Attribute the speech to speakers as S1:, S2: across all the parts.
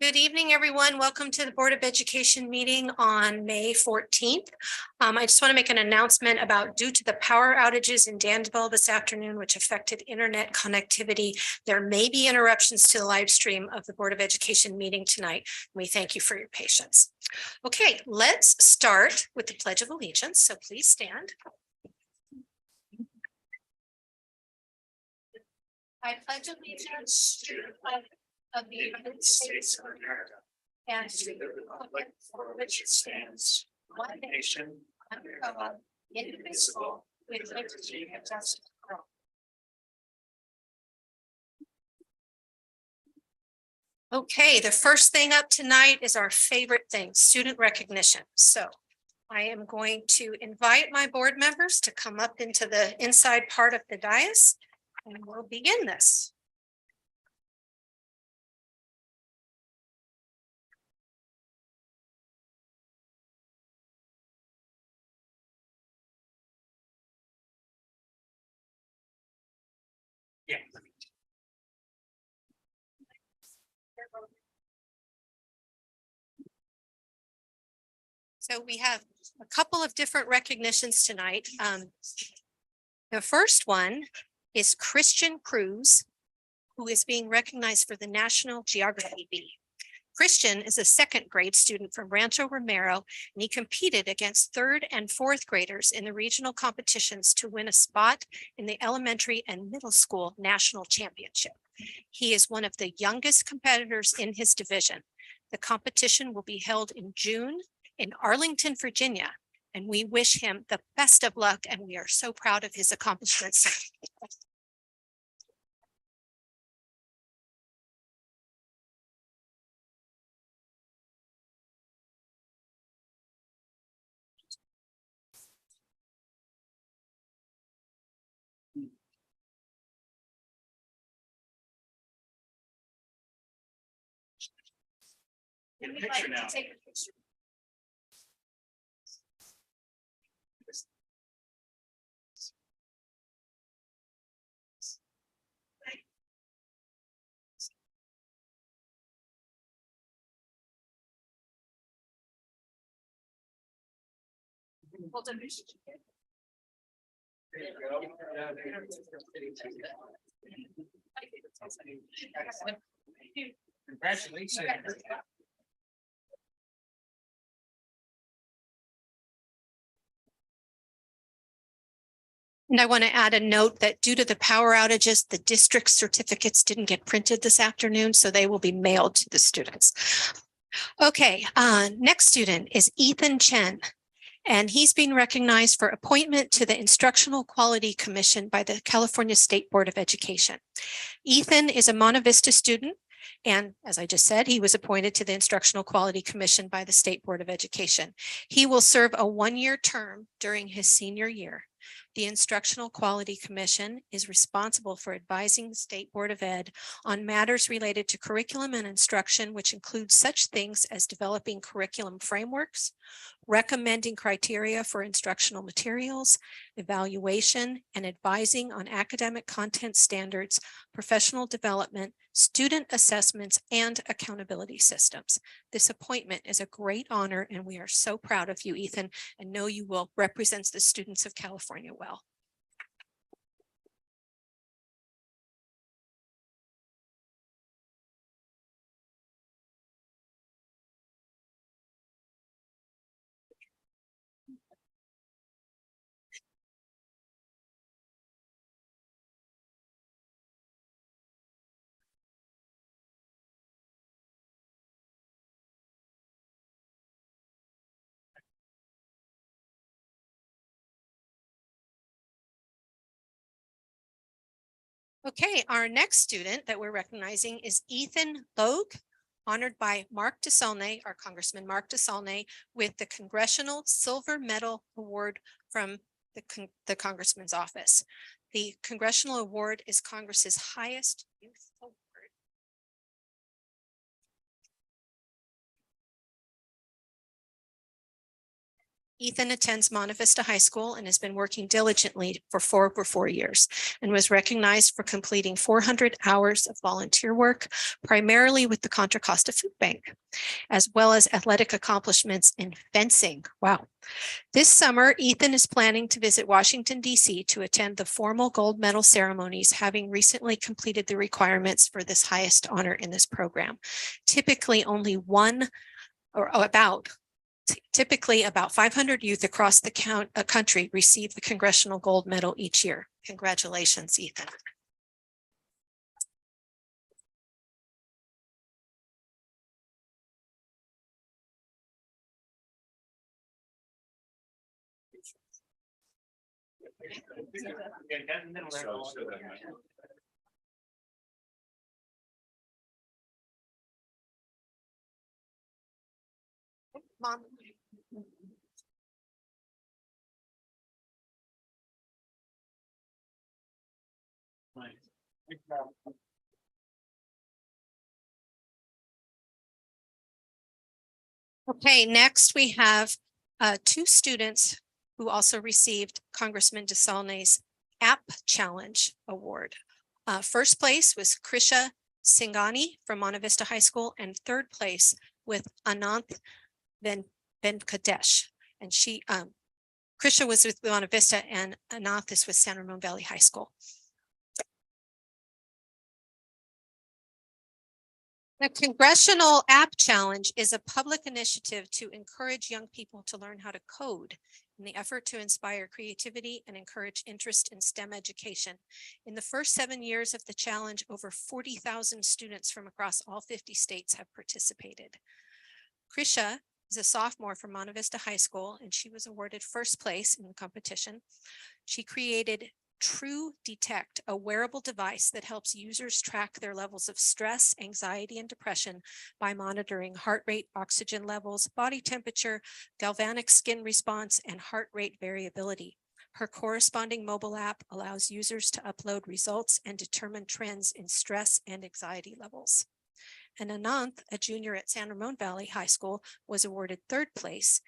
S1: Good evening, everyone. Welcome to the Board of Education meeting on May 14th. I just want to make an announcement about due to the power outages in Danville this afternoon, which affected internet connectivity, there may be interruptions to the live stream of the Board of Education meeting tonight. We thank you for your patience. Okay, let's start with the Pledge of Allegiance. So please stand. I pledge allegiance to the flag of the United States of America and to the republic for which it stands, one nation, under God, indivisible, with liberty and justice for all. Okay, the first thing up tonight is our favorite thing, student recognition. So I am going to invite my board members to come up into the inside part of the dais, and we'll begin this. Yeah. So we have a couple of different recognitions tonight. The first one is Cruz, who is being recognized for the National Geography Bee. Christian is a second grade student from Rancho Romero, and he competed against third and fourth graders in the regional competitions to win a spot in the elementary and middle school national championship. He is one of the youngest competitors in his division. The competition will be held in June in Arlington, Virginia, and we wish him the best of luck, and we are so proud of his accomplishments. We'd like to take a picture. Congratulations. And I want to add a note that due to the power outages, the district certificates didn't get printed this afternoon, so they will be mailed to the students. Okay, next student is Ethan Chen, and he's being recognized for appointment to the Instructional Quality Commission by the California State Board of Education. Ethan is a Monte Vista student, and as I just said, he was appointed to the Instructional Quality Commission by the State Board of Education. He will serve a one-year term during his senior year. The Instructional Quality Commission is responsible for advising the State Board of Ed on matters related to curriculum and instruction, which includes such things as developing curriculum frameworks, recommending criteria for instructional materials, evaluation, and advising on academic content standards, professional development, student assessments, and accountability systems. This appointment is a great honor, and we are so proud of you, Ethan, and know you will represent the students of California well. Okay, our next student that we're recognizing is Ethan Vogue, honored by Mark DeSaulnay, our Congressman Mark DeSaulnay, with the Congressional Silver Medal Award from the Congressman's office. The Congressional Award is Congress's highest youth award. Ethan attends Monte Vista High School and has been working diligently for over 4 years and was recognized for completing 400 hours of volunteer work, primarily with the Contra Costa Food Bank, as well as athletic accomplishments in fencing. Wow. This summer, Ethan is planning to visit Washington, D.C. to attend the formal gold medal ceremonies, having recently completed the requirements for this highest honor in this program. Typically about 500 youth across the country receive the Congressional Gold Medal each year. Congratulations, Ethan. Mom. Okay, next we have 2 students who also received Congressman DeSaulniers App Challenge Award. First place was Krisha Singhani from Monte Vista High School, and third place with Ananth Venkatesh. And Krisha was with Monte Vista and Ananth is with San Ramon Valley High School. The Congressional App Challenge is a public initiative to encourage young people to learn how to code in the effort to inspire creativity and encourage interest in STEM education. In the first 7 years of the challenge, over 40,000 students from across all 50 states have participated. Krisha is a sophomore from Monte Vista High School, and she was awarded first place in the competition. She created True Detect, a wearable device that helps users track their levels of stress, anxiety, and depression by monitoring heart rate, oxygen levels, body temperature, galvanic skin response, and heart rate variability. Her corresponding mobile app allows users to upload results and determine trends in stress and anxiety levels. And Ananth, a junior at San Ramon Valley High School, was awarded third place.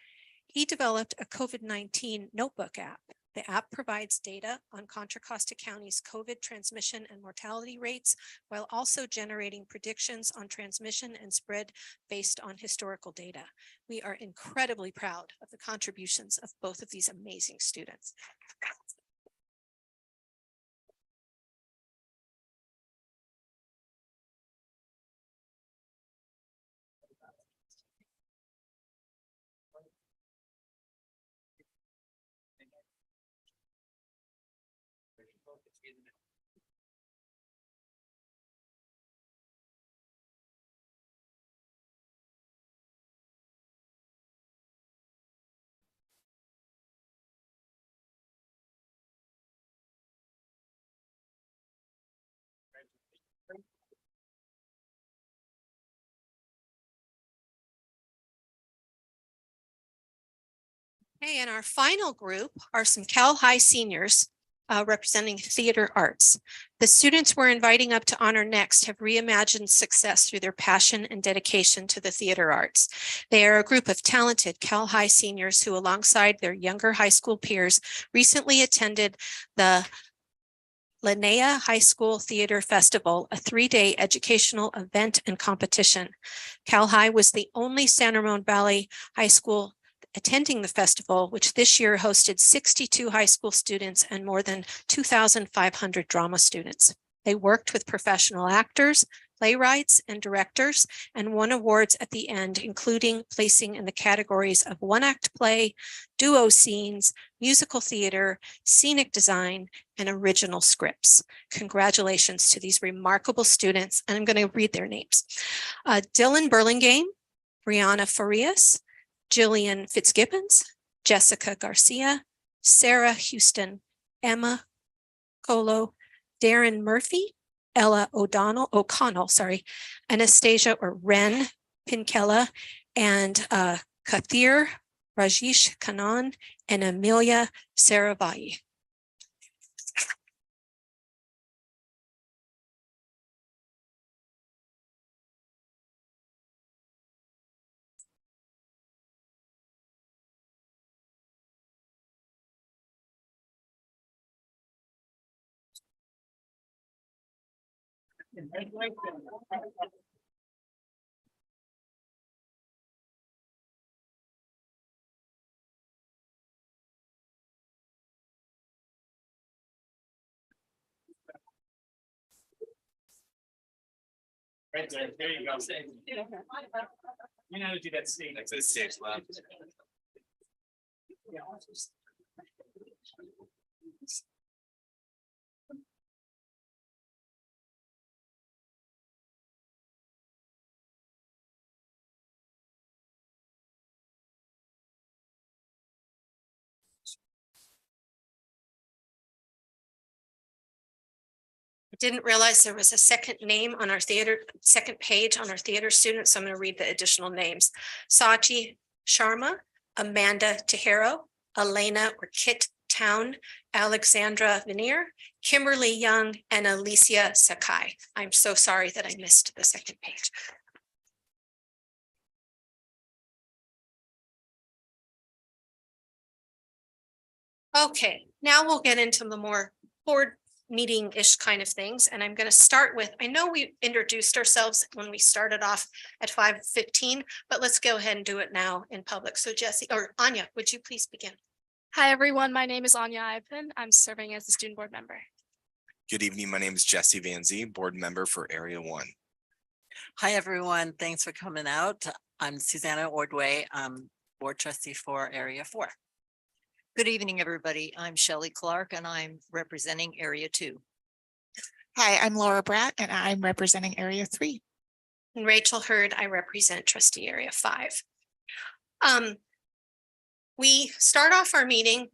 S1: He developed a COVID-19 notebook app. The app provides data on Contra Costa County's COVID transmission and mortality rates, while also generating predictions on transmission and spread based on historical data. We are incredibly proud of the contributions of both of these amazing students. Okay, and our final group are some Cal High seniors representing theater arts. The students we're inviting up to honor next have reimagined success through their passion and dedication to the theater arts. They are a group of talented Cal High seniors who, alongside their younger high school peers, recently attended the Linnea High School Theater Festival, a 3-day educational event and competition. Cal High was the only San Ramon Valley High School attending the festival, which this year hosted 62 high school students and more than 2,500 drama students. They worked with professional actors, playwrights, and directors, and won awards at the end, including placing in the categories of one-act play, duo scenes, musical theater, scenic design, and original scripts. Congratulations to these remarkable students, and I'm going to read their names. Dylan Burlingame, Brianna Farias, Jillian Fitzgibbons, Jessica Garcia, Sarah Houston, Emma Colo, Darren Murphy, Ella O'Connell, Anastasia or Ren Pinkella, and Kathir Rajesh Kanan, and Amelia Saravai.
S2: Right there, there you go. You know how to do that stage. Like the stage left.
S1: I didn't realize there was a second name on our second page on our theater students. So I'm going to read the additional names. Sachi Sharma, Amanda Tejero, Elena or Kit Town, Alexandra Veneer, Kimberly Young, and Alicia Sakai. I'm so sorry that I missed the second page. Okay, now we'll get into the more board meeting-ish kind of things. And I'm going to start with, I know we introduced ourselves when we started off at 5:15, but let's go ahead and do it now in public. So Jesse or Anya, would you please begin?
S3: Hi, everyone. My name is Anya Ivan. I'm serving as a student board member.
S4: Good evening. My name is Jesse Van Zee, board member for Area 1.
S5: Hi, everyone. Thanks for coming out. I'm Susanna Ordway. I'm board trustee for Area 4.
S6: Good evening, everybody. I'm Shelley Clark and I'm representing Area 2.
S7: Hi, I'm Laura Bratt and I'm representing Area 3.
S1: And Rachel Hurd, I represent trustee area 5. We start off our meeting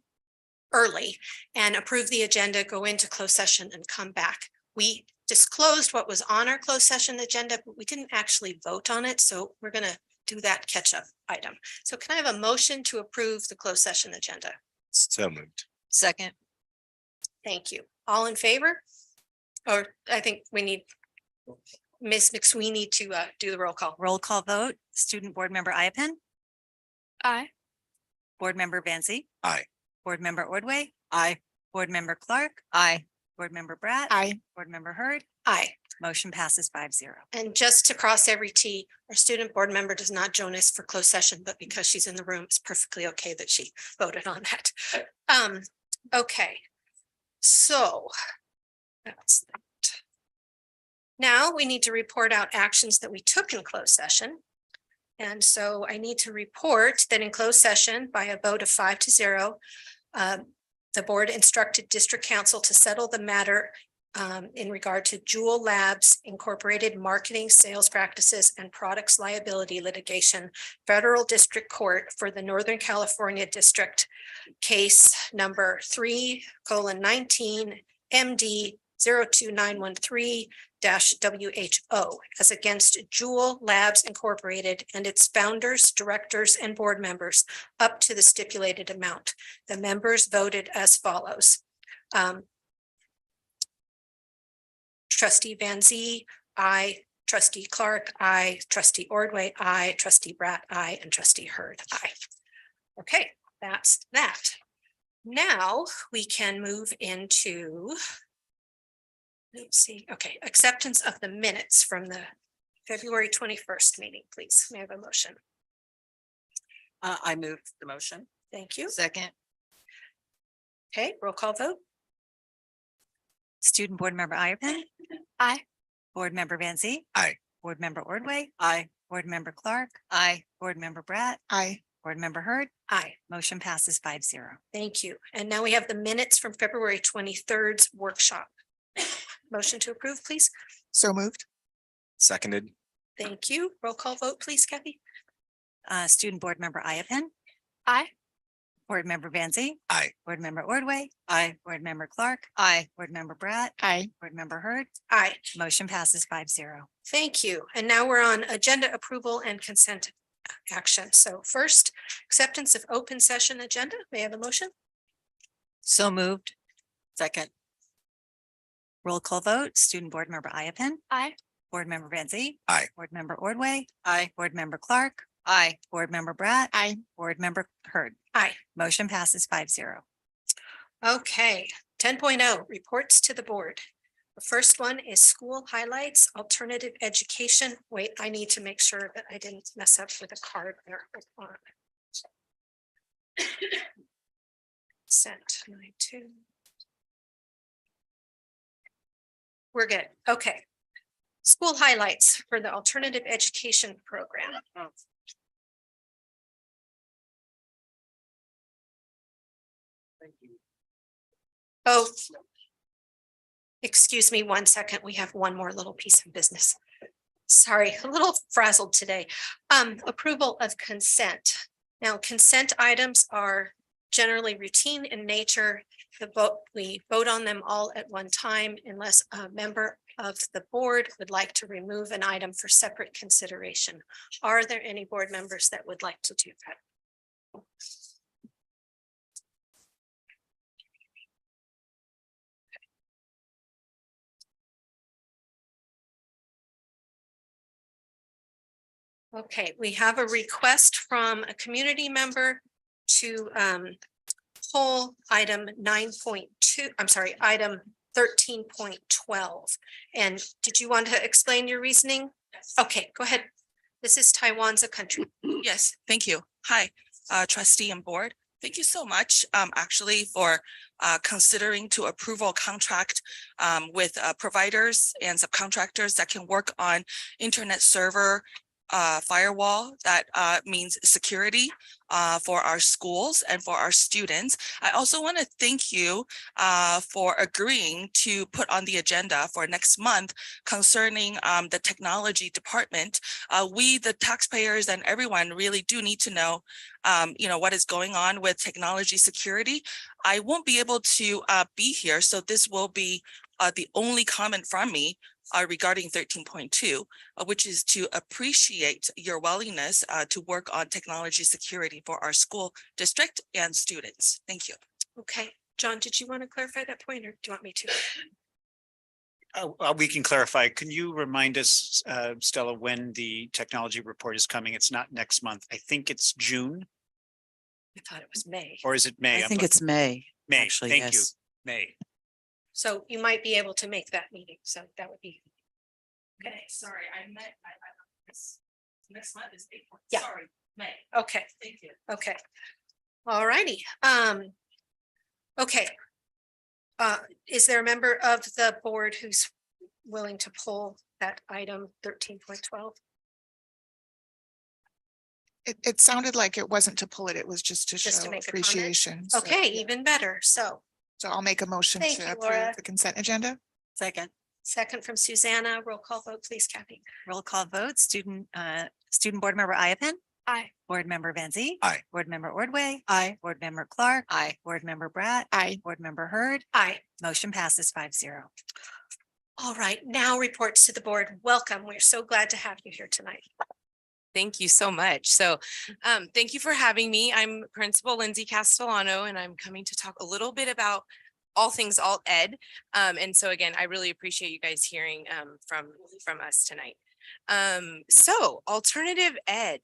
S1: early and approve the agenda, go into closed session and come back. We disclosed what was on our closed session agenda, but we didn't actually vote on it. So we're going to do that catch up item. So can I have a motion to approve the closed session agenda?
S4: So moved.
S6: Second,
S1: Thank you. All in favor? Or I think we need Ms. McSweeney to do the roll call.
S5: Roll call vote. Student board member Iapin,
S3: Aye.
S5: board member Van Zee.
S4: Aye.
S5: Board member Ordway. Aye. Board member Clark.
S6: aye.
S5: Board member Bratt.
S7: Aye.
S5: Board member Hurd.
S1: Aye.
S5: Motion passes 5-0.
S1: And just to cross every T, our student board member does not join us for closed session, but because she's in the room, it's perfectly okay that she voted on that. Okay, so that's that. Now we need to report out actions that we took in closed session. And so I need to report that in closed session by a vote of 5-0, the board instructed district council to settle the matter in regard to Jewel Labs Incorporated marketing, sales practices, and products liability litigation, federal district court for the Northern California District case number 3:19 MD 02913-WHO as against Jewel Labs Incorporated and its founders, directors, and board members up to the stipulated amount. The members voted as follows. Trustee Van Zee, aye. Trustee Clark, aye. Trustee Ordway, aye. Trustee Bratt, aye. And Trustee Hurd, aye. Okay, that's that. Now we can move into, let's see, okay, acceptance of the minutes from the February 21st meeting, please. May I have a motion?
S5: I move the motion.
S1: Thank you.
S6: Second,
S1: Okay, roll call vote.
S5: Student board member Iapin.
S3: Aye.
S5: Board member Van Zee.
S4: Aye.
S5: Board member Ordway. Aye. Board member Clark.
S6: aye.
S5: Board member Bratt.
S7: Aye.
S5: Board member Hurd.
S1: Aye.
S5: Motion passes 5-0.
S1: Thank you. And now we have the minutes from February 23rd's workshop. Motion to approve, please.
S7: So moved.
S4: Seconded.
S1: Thank you. Roll call vote, please, Kathy.
S5: Student board member Iapin.
S3: Aye.
S5: Board member Van Zee.
S4: Aye.
S5: Board member Ordway. Aye. Board member Clark.
S6: Aye.
S5: Board member Bratt.
S7: Aye.
S5: Board member Hurd.
S1: Aye.
S5: Motion passes 5-0.
S1: Thank you. And now we're on agenda approval and consent action. So first, acceptance of open session agenda. May I have a motion?
S6: So moved.
S5: Second. Roll call vote. Student board member Iapin.
S3: Aye.
S5: Board member Van Zee.
S4: Aye.
S5: Board member Ordway.
S6: Aye.
S5: Board member Clark.
S6: Aye.
S5: Board member Bratt.
S7: Aye.
S5: Board member Hurd.
S1: Aye.
S5: Motion passes 5-0.
S1: Okay, 10.0 reports to the board. The first one is school highlights, alternative education. Wait, I need to make sure that I didn't mess up with a card there. Hold on. Sent 92. We're good. Okay. School highlights for the alternative education program. Oh, excuse me 1 second. We have one more little piece of business. Sorry, a little frazzled today. Approval of consent. Now, consent items are generally routine in nature. We vote on them all at one time unless a member of the board would like to remove an item for separate consideration. Are there any board members that would like to do that? Okay, we have a request from a community member to pull item 9.2, I'm sorry, item 13.12. And did you want to explain your reasoning? Okay, go ahead. This is Taiwan's a country.
S8: Yes, thank you. Hi, trustee and board. Thank you so much, actually, for considering to approval contract with providers and subcontractors that can work on internet server firewall. That means security for our schools and for our students. I also want to thank you for agreeing to put on the agenda for next month concerning the technology department. We, the taxpayers and everyone, really do need to know what is going on with technology security. I won't be able to be here, so this will be the only comment from me regarding 13.2, which is to appreciate your willingness to work on technology security for our school district and students. Thank you.
S1: Okay, John, did you want to clarify that point or do you want me to?
S9: We can clarify. Can you remind us, Stella, when the technology report is coming? It's not next month. I think it's June,
S1: I thought it was May.
S9: or is it May?
S5: I think it's May.
S9: May.
S5: actually,
S9: Thank you.
S5: yes.
S9: May.
S1: So you might be able to make that meeting. So that would be. Okay,
S8: Sorry, I meant next month is April.
S1: Yeah.
S8: Sorry, May.
S1: okay,
S8: Thank you.
S1: okay. All righty. Okay. Is there a member of the board who's willing to pull that item 13.12?
S7: It sounded like it wasn't to pull it. It was just to
S1: Just to
S7: show
S1: make a comment?
S7: appreciation. So-
S1: Okay, even better. So
S7: So I'll make a motion
S1: Thank
S7: to
S1: you,
S7: approve
S1: Laura.
S7: the consent agenda.
S5: Second,
S1: second from Susanna, roll call vote, please, Kathy.
S6: Roll call vote, student board member Iapin,
S3: Aye.
S6: board member Van Zee.
S4: Aye.
S6: Board member Ordway,
S5: aye.
S6: board member Clark,
S5: Aye.
S6: board member Bratt,
S7: Aye.
S6: board member Hurd,
S1: Aye.
S6: motion passes 5-0.
S1: All right, now reports to the board. Welcome. We're so glad to have you here tonight.
S10: Thank you so much. So thank you for having me. I'm Principal Lindsay Castellano, and I'm coming to talk a little bit about all things alt ed. And so again, I really appreciate you guys hearing from us tonight. So alternative ed.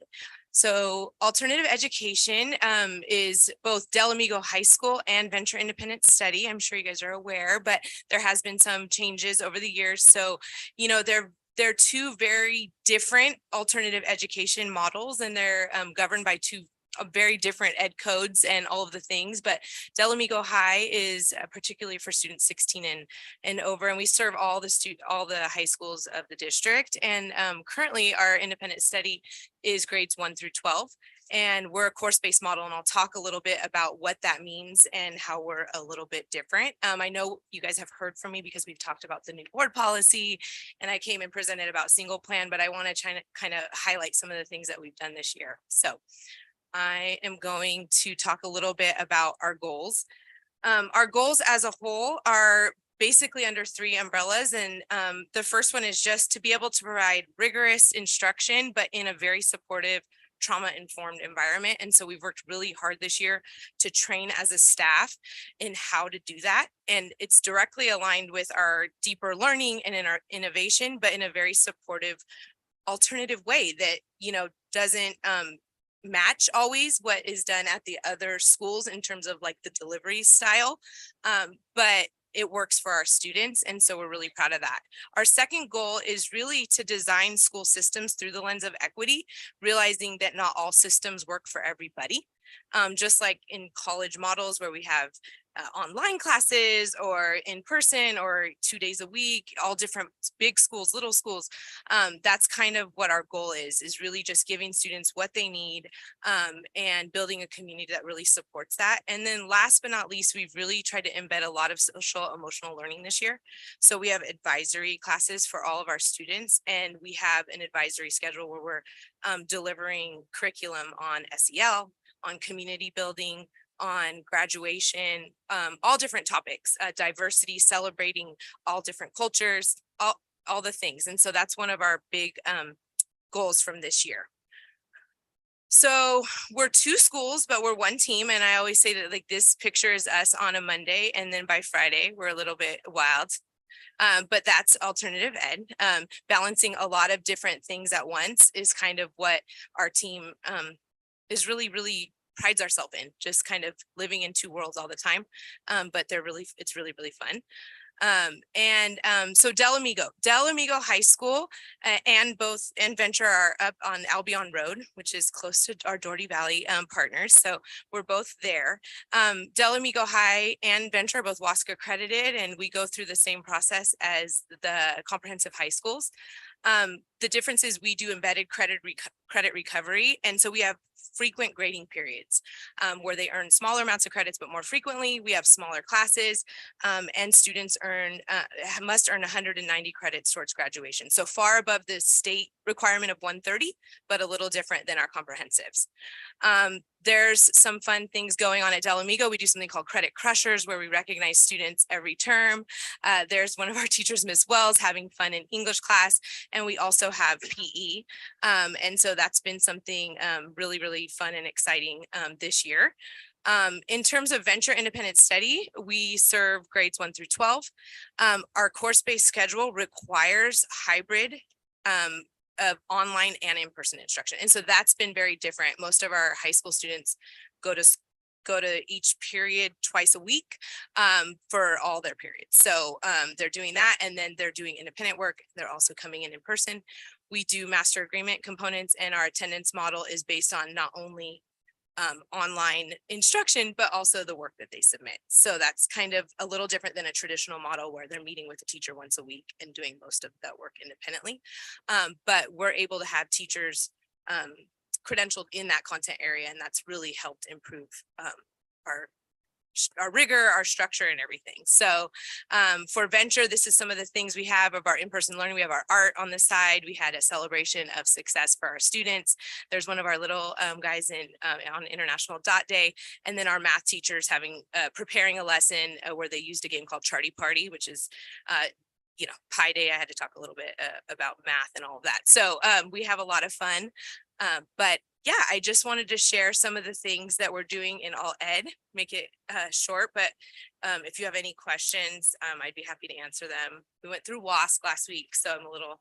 S10: So alternative education is both Del Amigo High School and Venture Independent Study. I'm sure you guys are aware, but there has been some changes over the years. So, they're two very different alternative education models, and they're governed by two very different ed codes and all of the things. But Del Amigo High is particularly for students 16 and over, and we serve all the high schools of the district. And currently our independent study is grades 1 through 12. And we're a course-based model, and I'll talk a little bit about what that means and how we're a little bit different. I know you guys have heard from me because we've talked about the new board policy, and I came and presented about single plan, but I want to try to kind of highlight some of the things that we've done this year. So I am going to talk a little bit about our goals. Our goals as a whole are basically under 3 umbrellas. And the first one is just to be able to provide rigorous instruction, but in a very supportive, trauma-informed environment. And so we've worked really hard this year to train as a staff in how to do that. And it's directly aligned with our deeper learning and in our innovation, but in a very supportive, alternative way that, doesn't match always what is done at the other schools in terms of like the delivery style. But it works for our students. And so we're really proud of that. Our second goal is really to design school systems through the lens of equity, realizing that not all systems work for everybody. Just like in college models where we have online classes or in person or 2 days a week, all different big schools, little schools. That's kind of what our goal is really just giving students what they need and building a community that really supports that. And then last but not least, we've really tried to embed a lot of social emotional learning this year. So we have advisory classes for all of our students, and we have an advisory schedule where we're delivering curriculum on SEL, on community building, on graduation, all different topics, diversity, celebrating all different cultures, all the things. And so that's one of our big goals from this year. So we're 2 schools, but we're one team. And I always say that like this picture is us on a Monday, and then by Friday, we're a little bit wild. But that's alternative ed. Balancing a lot of different things at once is kind of what our team is really prides ourselves in, just kind of living in 2 worlds all the time. But it's really fun. So Del Amigo High School and Venture are up on Albion Road, which is close to our Doherty Valley partners. So we're both there. Del Amigo High and Venture are both WASC accredited, and we go through the same process as the comprehensive high schools. The difference is we do embedded credit recovery. And so we have frequent grading periods where they earn smaller amounts of credits, but more frequently. We have smaller classes and students must earn 190 credits towards graduation. So far above the state requirement of 130, but a little different than our comprehensives. There's some fun things going on at Del Amigo. We do something called Credit Crushers, where we recognize students every term. There's one of our teachers, Ms. Wells, having fun in English class, and we also have PE. And so that's been something really fun and exciting this year. In terms of Venture Independent Study, we serve grades 1 through 12. Our course-based schedule requires hybrid of online and in-person instruction. And so that's been very different. Most of our high school students go to each period twice a week for all their periods. So they're doing that, and then they're doing independent work. They're also coming in person. We do master agreement components, and our attendance model is based on not only online instruction, but also the work that they submit. So that's kind of a little different than a traditional model where they're meeting with a teacher once a week and doing most of that work independently. But we're able to have teachers credentialed in that content area, and that's really helped improve our rigor, our structure, and everything. So for Venture, this is some of the things we have of our in-person learning. We have our art on the side. We had a celebration of success for our students. There's one of our little guys on International Dot Day, and then our math teachers preparing a lesson where they used a game called Charty Party, which is Pi Day. I had to talk a little bit about math and all of that. So we have a lot of fun. But yeah, I just wanted to share some of the things that we're doing in all ed, make it short, but if you have any questions, I'd be happy to answer them. We went through WASC last week, so I'm a little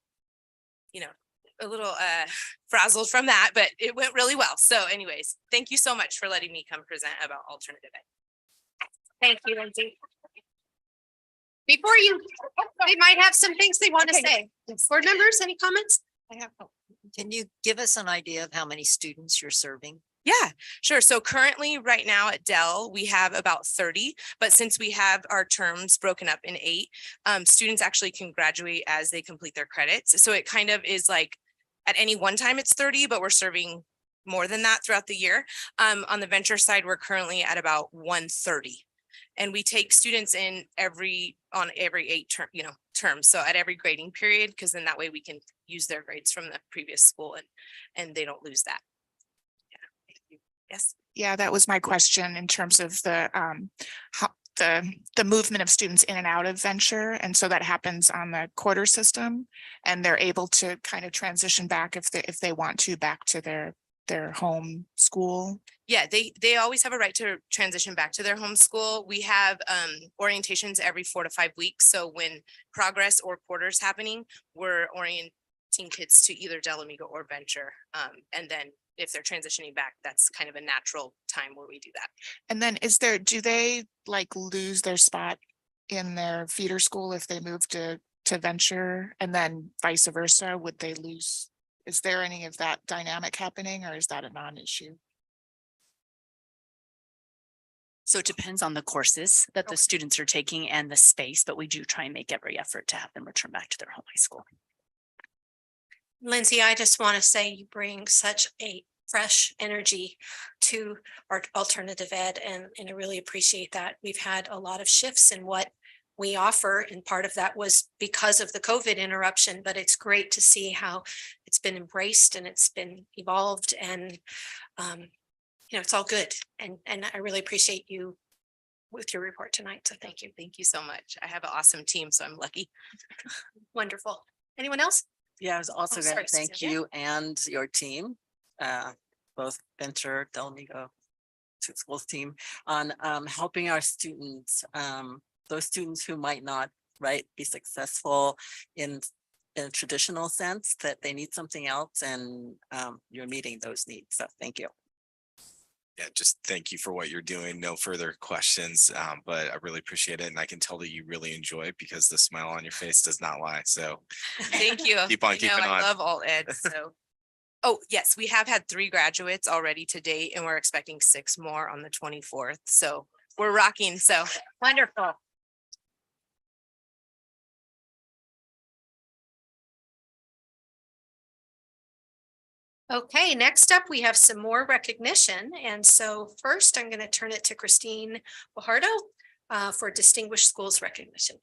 S10: frazzled from that, but it went really well. So anyways, thank you so much for letting me come present about alternative ed.
S1: Thank you, Lindsay. Before they might have some things they want to say. Board members, any comments?
S6: Can you give us an idea of how many students you're serving?
S10: Yeah, sure. So currently right now at Dell, we have about 30, but since we have our terms broken up in 8, students actually can graduate as they complete their credits. So it kind of is like at any one time it's 30, but we're serving more than that throughout the year. On the Venture side, we're currently at about 130. And we take students in every 8 terms. So at every grading period, because then that way we can use their grades from the previous school and they don't lose that. Yeah. Thank you. Yes.
S7: Yeah, that was my question in terms of the movement of students in and out of Venture. And so that happens on the quarter system, and they're able to kind of transition back if they want to back to their home school.
S10: Yeah, they always have a right to transition back to their home school. We have orientations every 4 to 5 weeks. So when progress or quarters happening, we're orienting kids to either Del Amigo or Venture. And then if they're transitioning back, that's kind of a natural time where we do that.
S7: And then do they like lose their spot in their feeder school if they move to venture, and then vice versa? Would they lose? Is there any of that dynamic happening, or is that a non-issue?
S11: So it depends on the courses that the students are taking and the space, but we do try and make every effort to have them return back to their home high school.
S1: Lindsay, I just want to say you bring such a fresh energy to our alternative ed, and I really appreciate that. We've had a lot of shifts in what we offer, and part of that was because of the COVID interruption, but it's great to see how it's been embraced and it's been evolved, and it's all good. And I really appreciate you with your report tonight. So thank you.
S10: Thank you so much. I have an awesome team, so I'm lucky.
S1: Wonderful. Anyone else?
S5: Yeah, I was also
S1: Oh,
S5: going
S1: sorry,
S5: to thank
S1: Susan.
S5: you and your team, both Venture, Del Amigo, two schools team, on helping our students, those students who might not, right, be successful in a traditional sense, that they need something else, and you're meeting those needs. So thank you.
S4: Yeah, just thank you for what you're doing. No further questions, but I really appreciate it. And I can tell that you really enjoy it because the smile on your face does not lie. So
S10: Thank you.
S4: Keep on
S10: I know,
S4: keeping
S10: I
S4: on.
S10: love all ed, so. Oh, yes, we have had 3 graduates already to date, and we're expecting 6 more on the 24th. So we're rocking. So
S1: Wonderful. Okay, next up, we have some more recognition. And so first, I'm going to turn it to Christine Fajardo for Distinguished Schools Recognition.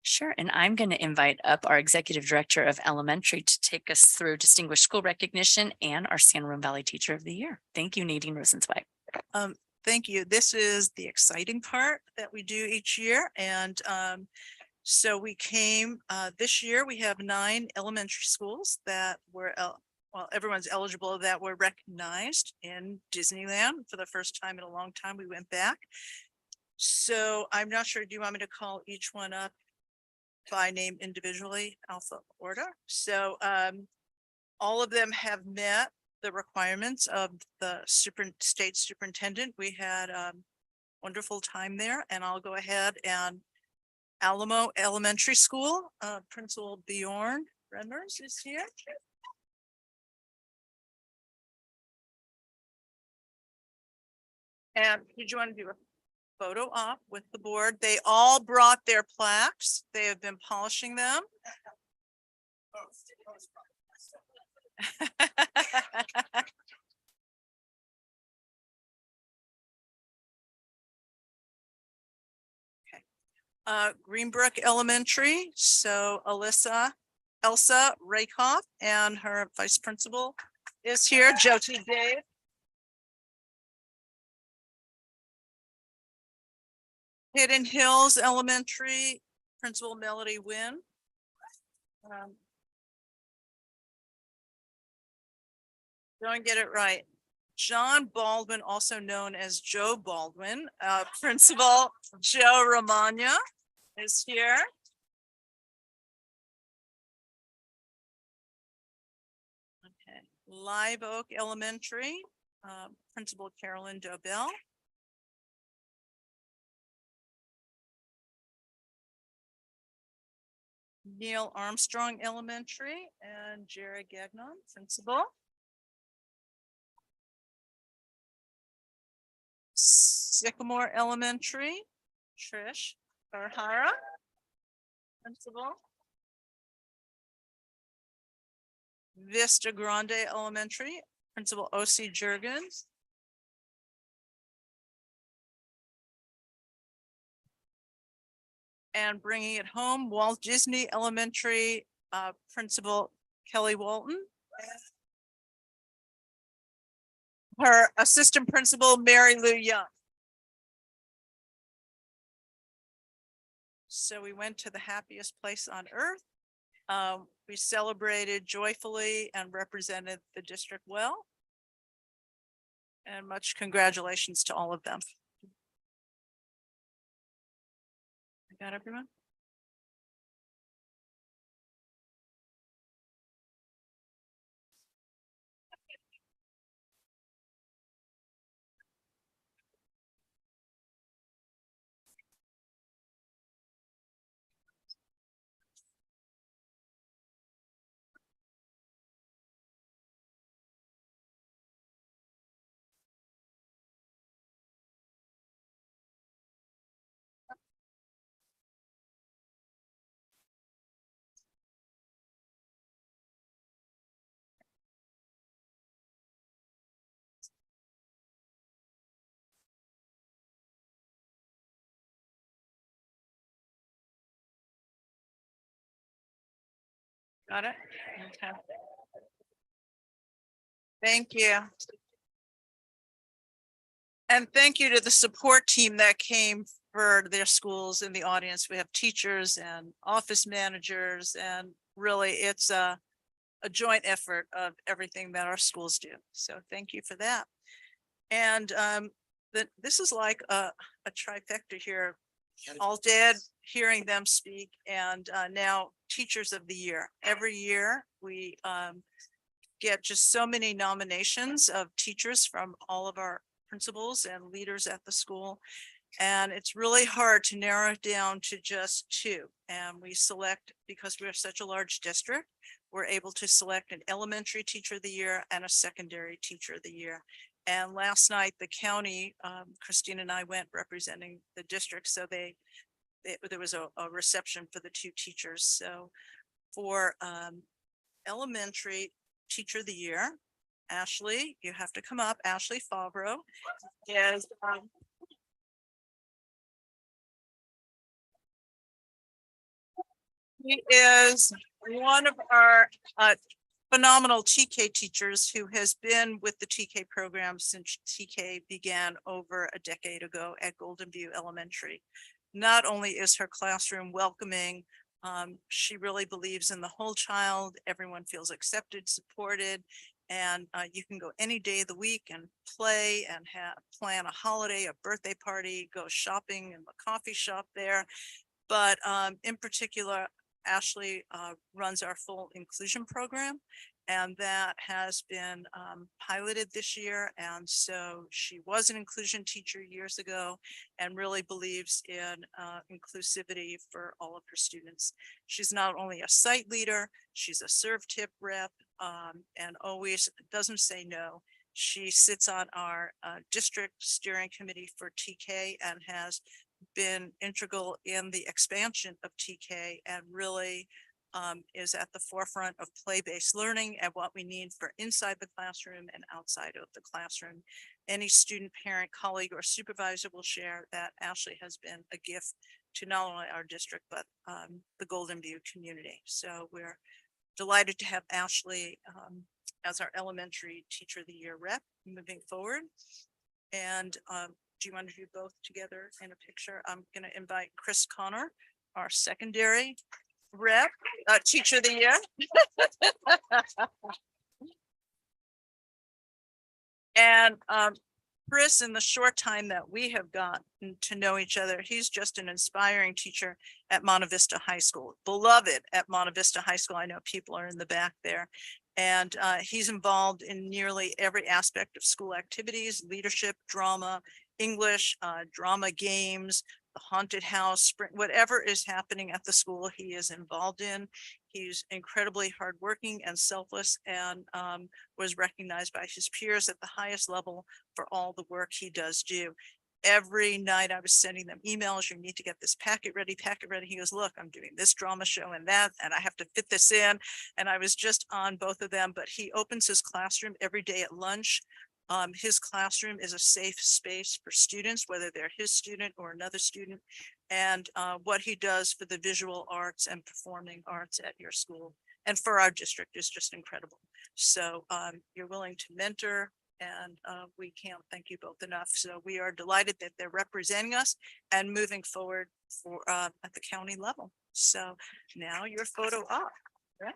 S11: Sure. And I'm going to invite up our Executive Director of Elementary to take us through Distinguished School Recognition and our San Ramon Valley Teacher of the Year. Thank you, Nadine Rosenzweig.
S12: Thank you. This is the exciting part that we do each year. And so we came this year, we have 9 elementary schools that were, well, everyone's eligible, that were recognized in Disneyland for the first time in a long time. We went back. So I'm not sure, do you want me to call each one up by name individually, alpha order? So all of them have met the requirements of the state superintendent. We had a wonderful time there, and I'll go ahead and Alamo Elementary School, Principal Bjorn Remmers is here. And did you want to do a photo op with the board? They all brought their plaques. They have been polishing them. Okay. Greenbrook Elementary. So Elsa Rakoff and her vice principal is here, Jyoti Dave. Hidden Hills Elementary, Principal Melody Wynn. Don't get it right. John Baldwin, also known as Joe Baldwin, Principal Joe Romagna is here. Okay, Live Oak Elementary, Principal Carolyn Dobell. Neil Armstrong Elementary and Jerry Gagnon, principal. Sycamore Elementary, Trish Farhara, principal. Vista Grande Elementary, Principal O.C. Jurgens. And bringing it home, Walt Disney Elementary, Principal Kelly Walton. Her assistant principal, Mary Lou Young. So we went to the happiest place on earth. We celebrated joyfully and represented the district well. And much congratulations to all of them. I got everyone? Got it? Okay. Thank you. And thank you to the support team that came for their schools in the audience. We have teachers and office managers, and really it's a joint effort of everything that our schools do. So thank you for that. And this is like a trifecta here. All dad hearing them speak, and now Teachers of the Year. Every year we get just so many nominations of teachers from all of our principals and leaders at the school. And it's really hard to narrow it down to just two. And we select, because we're such a large district, we're able to select an elementary teacher of the year and a secondary teacher of the year. And last night, the county, Christine and I went representing the district. So there was a reception for the two teachers. So for elementary teacher of the year, Ashley, you have to come up. Ashley Favreau is he is one of our phenomenal TK teachers who has been with the TK program since TK began over a decade ago at Golden View Elementary. Not only is her classroom welcoming, she really believes in the whole child. Everyone feels accepted, supported, and you can go any day of the week and play and plan a holiday, a birthday party, go shopping in the coffee shop there. But in particular, Ashley runs our full inclusion program, and that has been piloted this year. And so she was an inclusion teacher years ago and really believes in inclusivity for all of her students. She's not only a site leader, she's a serve tip rep, and always doesn't say no. She sits on our district steering committee for TK and has been integral in the expansion of TK, and really is at the forefront of play-based learning and what we need for inside the classroom and outside of the classroom. Any student, parent, colleague, or supervisor will share that Ashley has been a gift to not only our district, but the Golden View community. So we're delighted to have Ashley as our elementary teacher of the year rep moving forward. And do you want to do both together in a picture? I'm going to invite Chris Connor, our secondary rep, teacher of the year. And Chris, in the short time that we have gotten to know each other, he's just an inspiring teacher at Monte Vista High School, beloved at Monte Vista High School. I know people are in the back there. And he's involved in nearly every aspect of school activities, leadership, drama, English, drama games, the haunted house, whatever is happening at the school, he is involved in. He's incredibly hardworking and selfless, and was recognized by his peers at the highest level for all the work he does do. Every night I was sending them emails, you need to get this packet ready, packet ready. He goes, look, I'm doing this drama show and that, and I have to fit this in. And I was just on both of them, but he opens his classroom every day at lunch. His classroom is a safe space for students, whether they're his student or another student. And what he does for the visual arts and performing arts at your school and for our district is just incredible. So you're willing to mentor, and we can't thank you both enough. So we are delighted that they're representing us and moving forward for at the county level. So now your photo up. Right?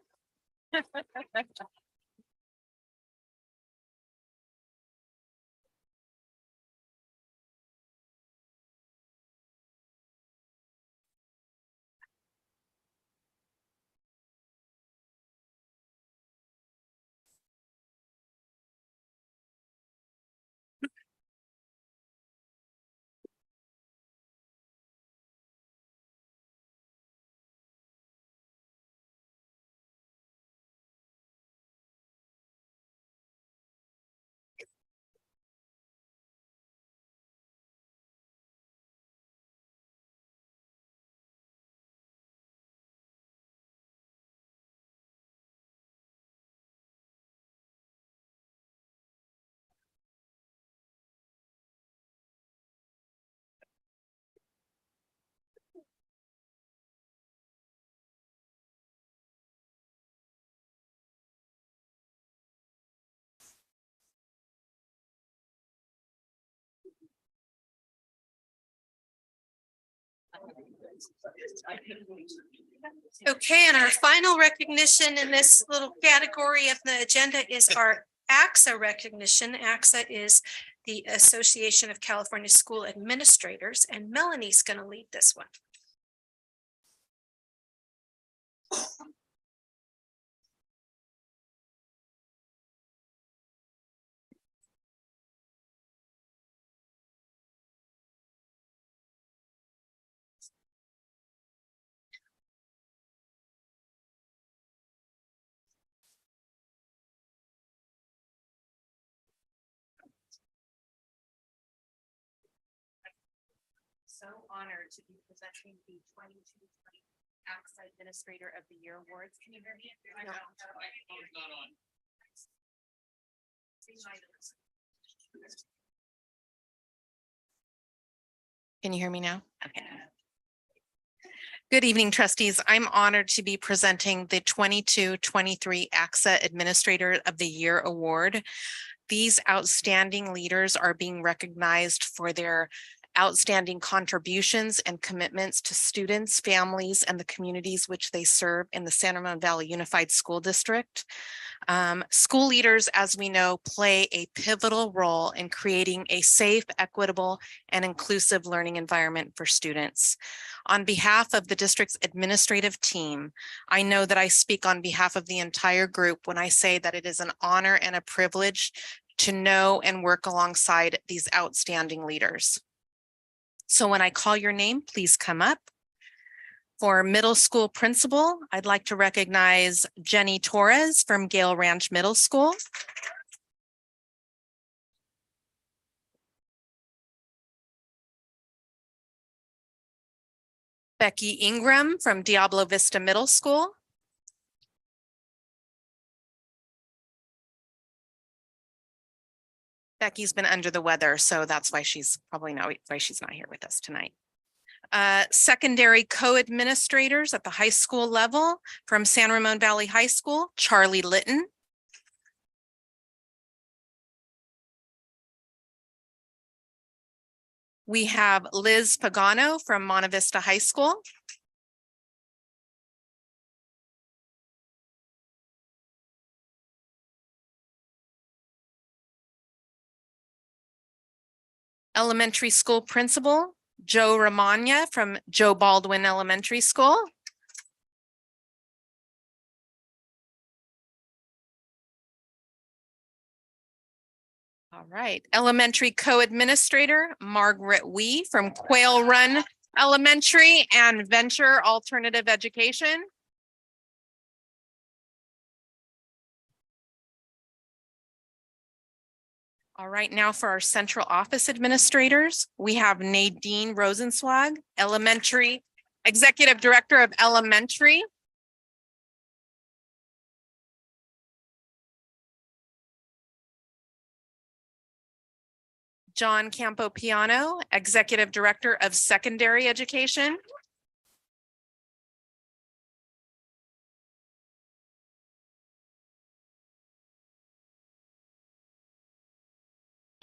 S1: Okay, and our final recognition in this little category of the agenda is our AXA recognition. AXA is the Association of California School Administrators, and Melanie's going to lead this one. So honored to be presenting the 2022 AXA Administrator of the Year Awards. Can you hear me? No. Can you hear me now? Okay. Good evening, trustees. I'm honored to be presenting the 22-23 AXA Administrator of the Year Award. These outstanding leaders are being recognized for their outstanding contributions and commitments to students, families, and the communities which they serve in the San Ramon Valley Unified School District. School leaders, as we know, play a pivotal role in creating a safe, equitable, and inclusive learning environment for students. On behalf of the district's administrative team, I know that I speak on behalf of the entire group when I say that it is an honor and a privilege to know and work alongside these outstanding leaders. So when I call your name, please come up. For middle school principal, I'd like to recognize Jenny Torres from Gale Ranch Middle School. Becky Ingram from Diablo Vista Middle School. Becky's been under the weather, so that's why she's not here with us tonight. Secondary co-administrators at the high school level from San Ramon Valley High School, Charlie Litton. We have Liz Pagano from Monte Vista High School. Elementary school principal, Joe Ramagna from Joe Baldwin Elementary School. All right, elementary co-administrator, Margaret Wee from Quail Run Elementary and Venture Alternative Education. All right, now for our central office administrators, we have Nadine Rosenswag, elementary, executive director of elementary. John Campopiano, executive director of secondary education.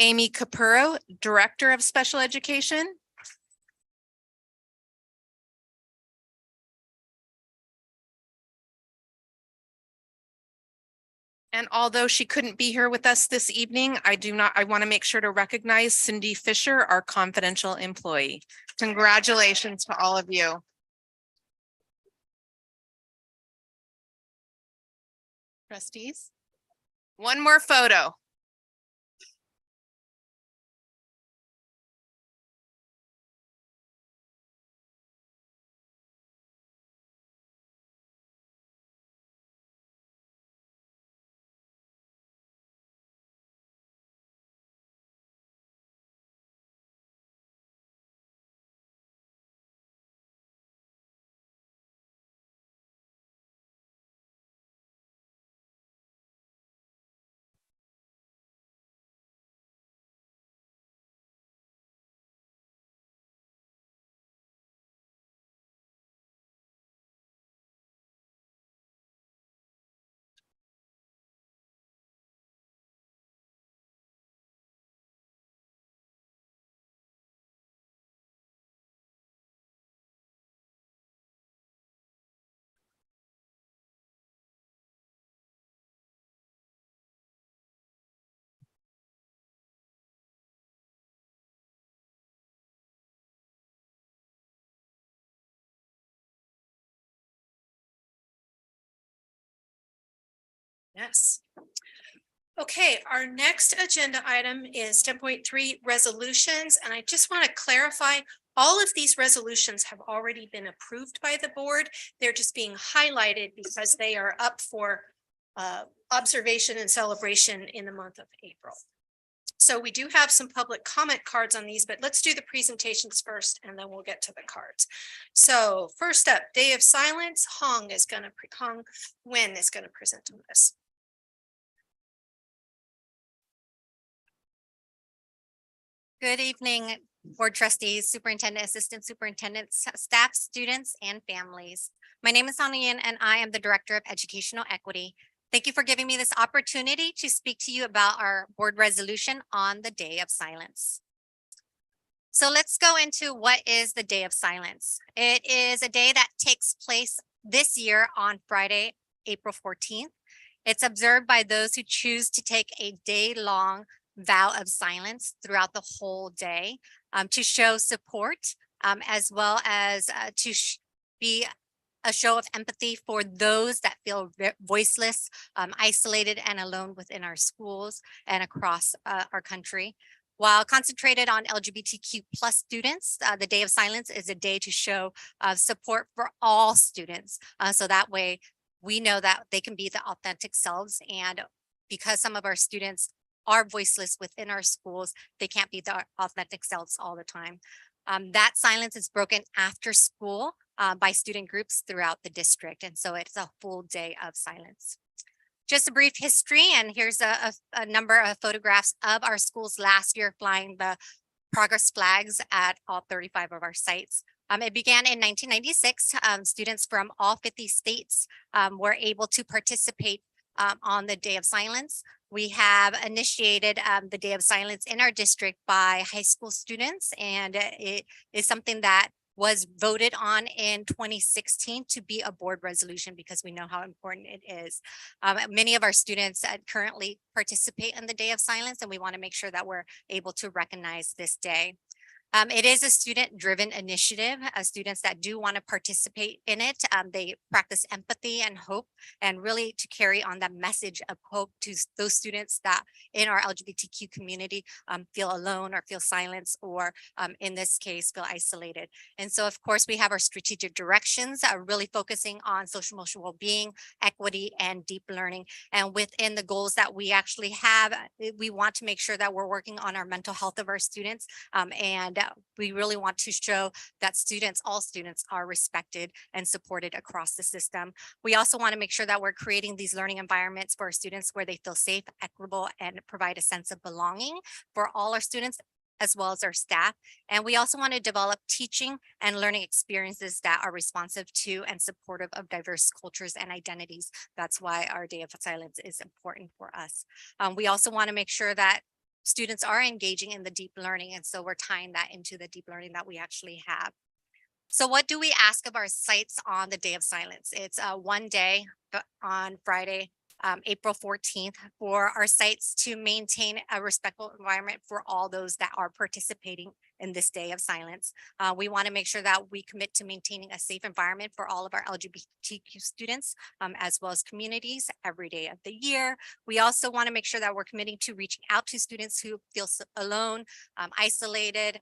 S1: Amy Capurro, director of special education. And although she couldn't be here with us this evening, I want to make sure to recognize Cindy Fisher, our confidential employee. Congratulations to all of you. Trustees, one more photo. Yes. Okay, our next agenda item is 10.3 resolutions, and I just want to clarify, all of these resolutions have already been approved by the board. They're just being highlighted because they are up for observation and celebration in the month of April. So we do have some public comment cards on these, but let's do the presentations first and then we'll get to the cards. So first up, Day of Silence, Hong Wen is going to present on this.
S13: Good evening, board trustees, superintendent, assistant superintendents, staff, students, and families. My name is Amigo and I am the Director of Educational Equity. Thank you for giving me this opportunity to speak to you about our board resolution on the Day of Silence. So let's go into what is the Day of Silence. It is a day that takes place this year on Friday, April 14th. It's observed by those who choose to take a day-long vow of silence throughout the whole day to show support as well as to be a show of empathy for those that feel voiceless, isolated and alone within our schools and across our country. While concentrated on LGBTQ+ students, the Day of Silence is a day to show support for all students. So that way we know that they can be the authentic selves, and because some of our students are voiceless within our schools, they can't be the authentic selves all the time. That silence is broken after school by student groups throughout the district. And so it's a full day of silence. Just a brief history, and here's a number of photographs of our schools last year flying the progress flags at all 35 of our sites. It began in 1996. Students from all 50 states were able to participate on the Day of Silence. We have initiated the Day of Silence in our district by high school students, and it is something that was voted on in 2016 to be a board resolution because we know how important it is. Many of our students currently participate in the Day of Silence, and we want to make sure that we're able to recognize this day. It is a student-driven initiative. Students that do want to participate in it, they practice empathy and hope, and really to carry on that message of hope to those students that in our LGBTQ community feel alone or feel silenced, or in this case, feel isolated. And so, of course, we have our strategic directions, really focusing on social emotional well-being, equity, and deep learning. And within the goals that we actually have, we want to make sure that we're working on our mental health of our students, and we really want to show that all students are respected and supported across the system. We also want to make sure that we're creating these learning environments for our students where they feel safe, equitable, and provide a sense of belonging for all our students as well as our staff. And we also want to develop teaching and learning experiences that are responsive to and supportive of diverse cultures and identities. That's why our Day of Silence is important for us. We also want to make sure that students are engaging in the deep learning, and so we're tying that into the deep learning that we actually have. So what do we ask of our sites on the Day of Silence? It's one day on Friday, April 14th, for our sites to maintain a respectful environment for all those that are participating in this Day of Silence. We want to make sure that we commit to maintaining a safe environment for all of our LGBTQ students, as well as communities every day of the year. We also want to make sure that we're committing to reaching out to students who feel alone, isolated,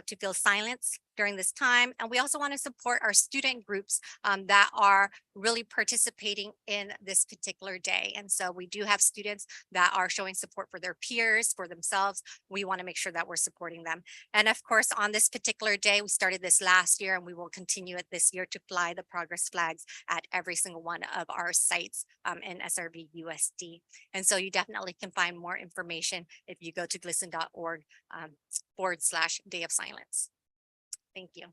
S13: to feel silence during this time. And we also want to support our student groups that are really participating in this particular day. And so we do have students that are showing support for their peers, for themselves. We want to make sure that we're supporting them. And of course, on this particular day, we started this last year and we will continue it this year to fly the progress flags at every single one of our sites in SRVUSD. And so you definitely can find more information if you go to glisten.org /Day of Silence. Thank you.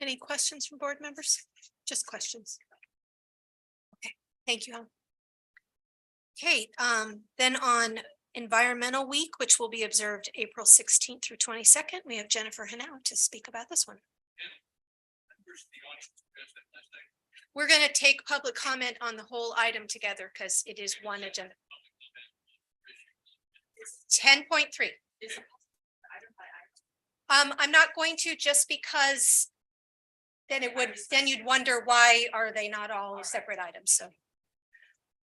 S1: Any questions from board members? Just questions. Okay, thank you. Okay, then on Environmental Week, which will be observed April 16th through 22nd, we have Jennifer Hanau to speak about this one. We're going to take public comment on the whole item together because it is one agenda. 10.3. I'm not going to, just because then it would, then you'd wonder why are they not all separate items? So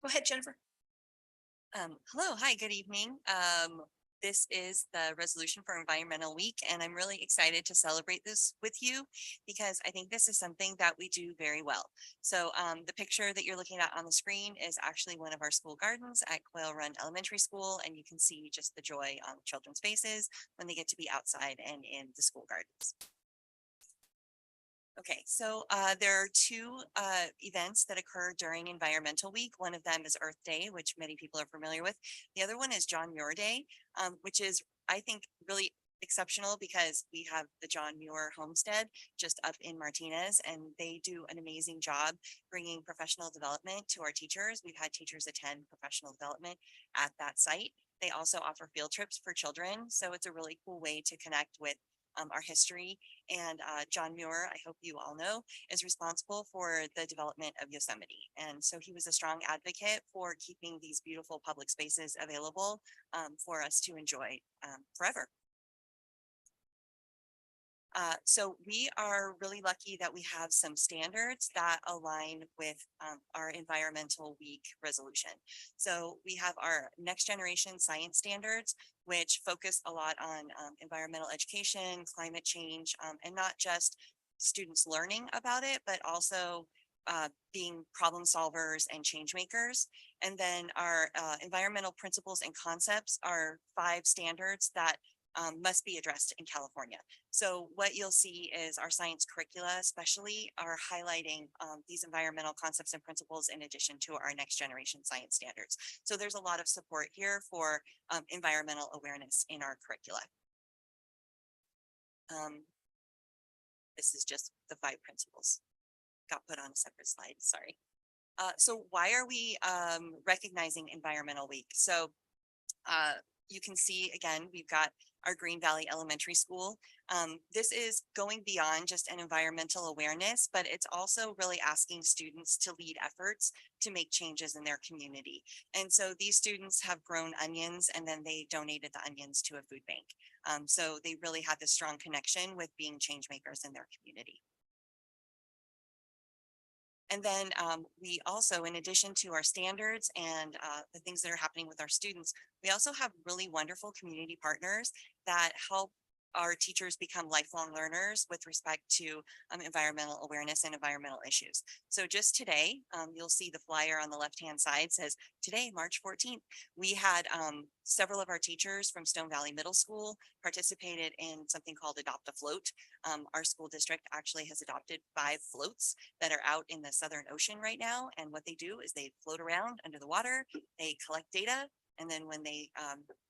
S1: go ahead, Jennifer.
S14: Hello, hi, good evening. This is the resolution for Environmental Week, and I'm really excited to celebrate this with you because I think this is something that we do very well. So the picture that you're looking at on the screen is actually one of our school gardens at Quail Run Elementary School, and you can see just the joy on children's faces when they get to be outside and in the school gardens. Okay, so there are two events that occur during Environmental Week. One of them is Earth Day, which many people are familiar with. The other one is John Muir Day, which is, I think, really exceptional because we have the John Muir Homestead just up in Martinez, and they do an amazing job bringing professional development to our teachers. We've had teachers attend professional development at that site. They also offer field trips for children, so it's a really cool way to connect with our history. And John Muir, I hope you all know, is responsible for the development of Yosemite. And so he was a strong advocate for keeping these beautiful public spaces available for us to enjoy forever. So we are really lucky that we have some standards that align with our Environmental Week resolution. So we have our next generation science standards, which focus a lot on environmental education, climate change, and not just students learning about it, but also being problem solvers and change makers. And then our environmental principles and concepts are 5 standards that must be addressed in California. So what you'll see is our science curricula especially are highlighting these environmental concepts and principles in addition to our next generation science standards. So there's a lot of support here for environmental awareness in our curricula. This is just the 5 principles. Got put on a separate slide, sorry. So why are we recognizing Environmental Week? So you can see, again, we've got our Green Valley Elementary School. This is going beyond just an environmental awareness, but it's also really asking students to lead efforts to make changes in their community. And so these students have grown onions and then they donated the onions to a food bank. So they really have this strong connection with being change makers in their community. And then we also, in addition to our standards and the things that are happening with our students, we also have really wonderful community partners that help our teachers become lifelong learners with respect to environmental awareness and environmental issues. So just today, you'll see the flyer on the left-hand side says, today, March 14th, we had several of our teachers from Stone Valley Middle School participated in something called Adopt a Float. Our school district actually has adopted 5 floats that are out in the Southern Ocean right now. And what they do is they float around under the water, they collect data, and then when they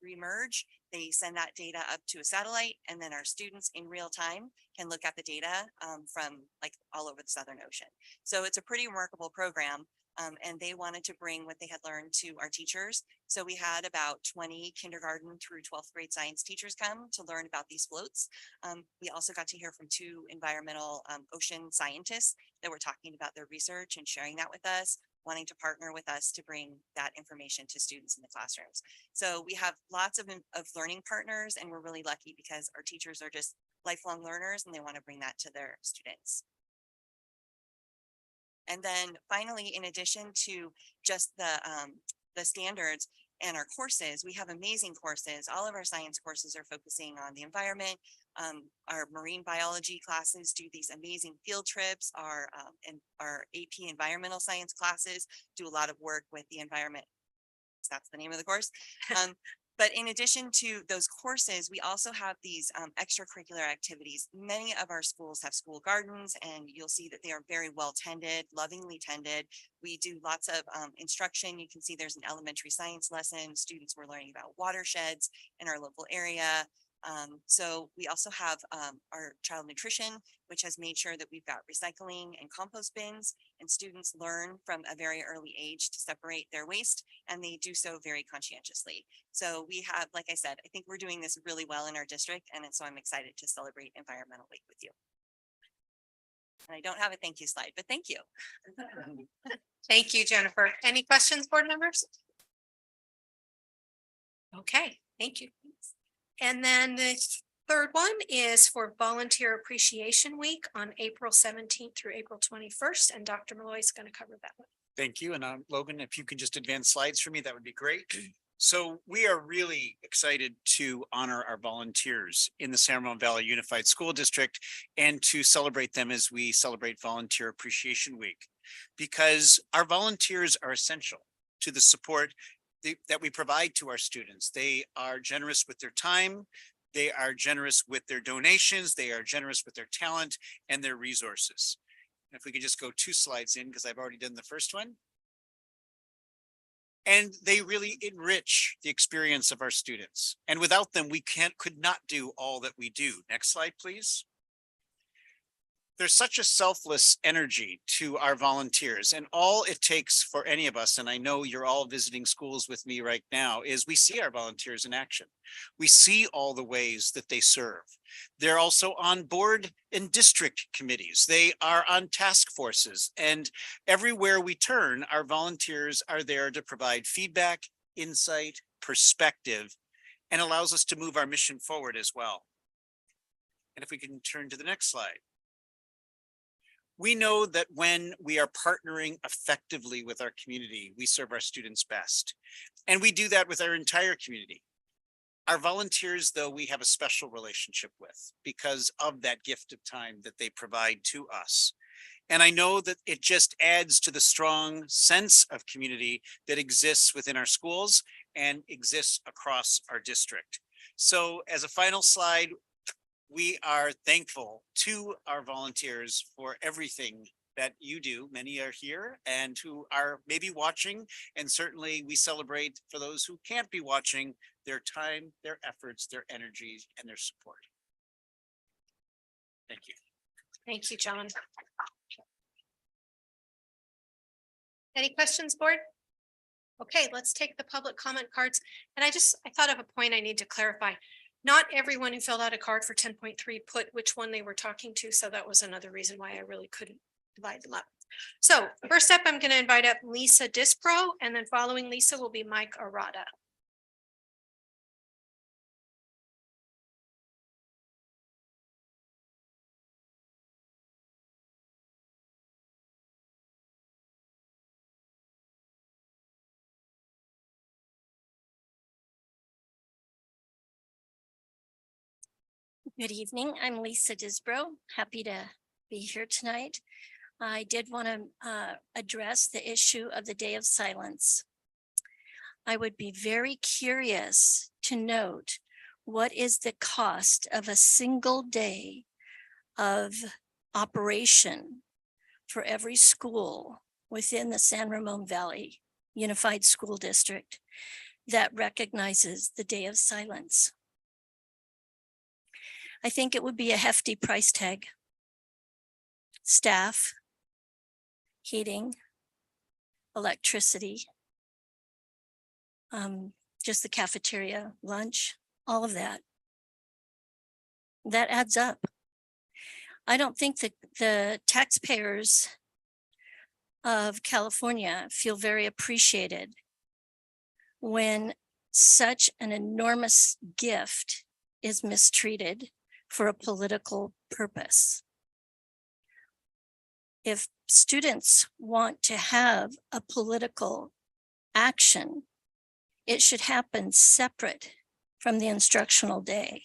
S14: remerge, they send that data up to a satellite, and then our students in real time can look at the data from like all over the Southern Ocean. So it's a pretty remarkable program. And they wanted to bring what they had learned to our teachers. So we had about 20 kindergarten through 12th grade science teachers come to learn about these floats. We also got to hear from 2 environmental ocean scientists that were talking about their research and sharing that with us, wanting to partner with us to bring that information to students in the classrooms. So we have lots of learning partners, and we're really lucky because our teachers are just lifelong learners and they want to bring that to their students. And then finally, in addition to just the standards and our courses, we have amazing courses. All of our science courses are focusing on the environment. Our marine biology classes do these amazing field trips. Our AP environmental science classes do a lot of work with the environment. That's the name of the course. But in addition to those courses, we also have these extracurricular activities. Many of our schools have school gardens, and you'll see that they are very well tended, lovingly tended. We do lots of instruction. You can see there's an elementary science lesson. Students were learning about watersheds in our local area. So we also have our child nutrition, which has made sure that we've got recycling and compost bins, and students learn from a very early age to separate their waste, and they do so very conscientiously. So we have, like I said, I think we're doing this really well in our district, and so I'm excited to celebrate Environmental Week with you. And I don't have a thank you slide, but thank you.
S1: Thank you, Jennifer. Any questions, board members? Okay, thank you. And then Third one is for Volunteer Appreciation Week on April 17th through April 21st, and Dr. Malloy is going to cover that one.
S9: Thank you. And Logan, if you can just advance slides for me, that would be great. So we are really excited to honor our volunteers in the San Ramon Valley Unified School District and to celebrate them as we celebrate Volunteer Appreciation Week, because our volunteers are essential to the support that we provide to our students. They are generous with their time. They are generous with their donations. They are generous with their talent and their resources. If we could just go 2 slides in, because I've already done the first one. And they really enrich the experience of our students. And without them, we could not do all that we do. Next slide, please. There's such a selfless energy to our volunteers, and all it takes for any of us, and I know you're all visiting schools with me right now, is we see our volunteers in action. We see all the ways that they serve. They're also on board in district committees. They are on task forces, and everywhere we turn, our volunteers are there to provide feedback, insight, perspective, and allows us to move our mission forward as well. And if we can turn to the next slide. We know that when we are partnering effectively with our community, we serve our students best. And we do that with our entire community. Our volunteers, though, we have a special relationship with because of that gift of time that they provide to us. And I know that it just adds to the strong sense of community that exists within our schools and exists across our district. So as a final slide, we are thankful to our volunteers for everything that you do. Many are here and who are maybe watching, and certainly we celebrate for those who can't be watching their time, their efforts, their energies, and their support. Thank you.
S1: Thank you, John. Any questions, board? Okay, let's take the public comment cards. And I thought of a point I need to clarify. Not everyone who filled out a card for 10.3 put which one they were talking to. So that was another reason why I really couldn't divide them up. So first up, I'm going to invite up Lisa Dispro, and then following Lisa will be Mike Arata.
S15: Good evening. I'm Lisa Disbro. Happy to be here tonight. I did want to address the issue of the Day of Silence. I would be very curious to note what is the cost of a single day of operation for every school within the San Ramon Valley Unified School District that recognizes the Day of Silence. I think it would be a hefty price tag. Staff, heating, electricity, just the cafeteria, lunch, all of that. That adds up. I don't think that the taxpayers of California feel very appreciated when such an enormous gift is mistreated for a political purpose. If students want to have a political action, it should happen separate from the instructional day.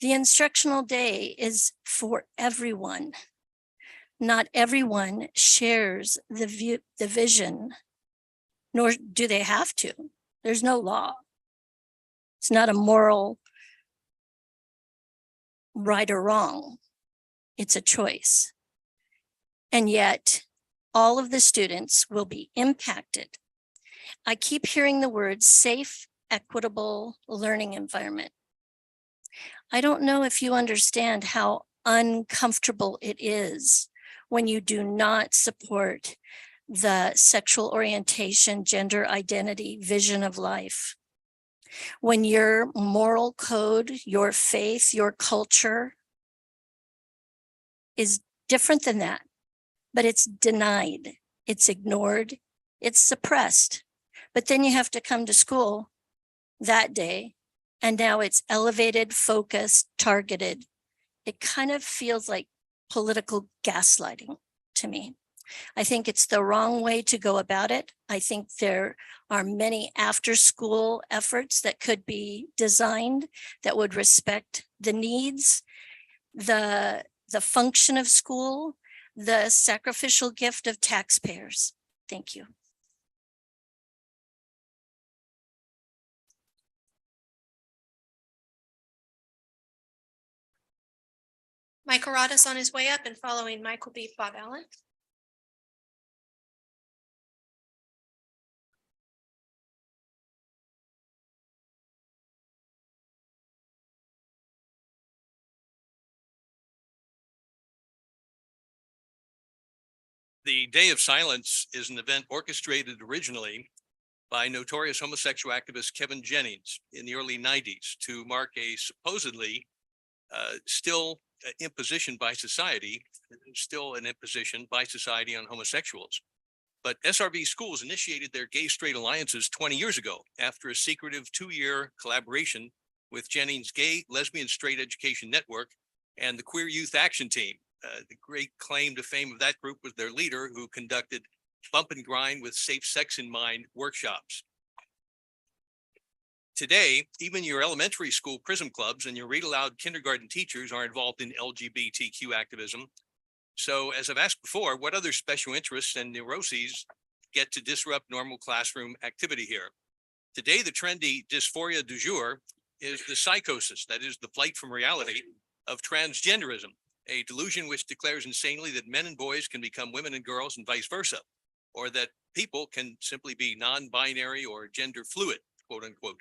S15: The instructional day is for everyone. Not everyone shares the vision, nor do they have to. There's no law. It's not a moral right or wrong. It's a choice. And yet all of the students will be impacted. I keep hearing the words safe, equitable learning environment. I don't know if you understand how uncomfortable it is when you do not support the sexual orientation, gender identity, vision of life. When your moral code, your faith, your culture is different than that, but it's denied, it's ignored, it's suppressed. But then you have to come to school that day And now it's elevated, focused, targeted. It kind of feels like political gaslighting to me. I think it's the wrong way to go about it. I think there are many after-school efforts that could be designed that would respect the needs, the function of school, the sacrificial gift of taxpayers. Thank you.
S1: Mike Arata's on his way up, and following Mike will be Bob Allen.
S16: The Day of Silence is an event orchestrated originally by notorious homosexual activist Kevin Jennings in the early 90s to mark a supposedly still imposition by society, still an imposition by society on homosexuals. But SRV schools initiated their gay straight alliances 20 years ago after a secretive 2-year collaboration with Jennings' Gay Lesbian Straight Education Network and the Queer Youth Action Team. The great claim to fame of that group was their leader, who conducted bump and grind with safe sex in mind workshops. Today, even your elementary school PRISM clubs and your read aloud kindergarten teachers are involved in LGBTQ activism. So as I've asked before, what other special interests and neuroses get to disrupt normal classroom activity here? Today, the trendy dysphoria du jour is the psychosis, that is the flight from reality of transgenderism, a delusion which declares insanely that men and boys can become women and girls and vice versa, or that people can simply be non-binary or gender fluid, quote unquote.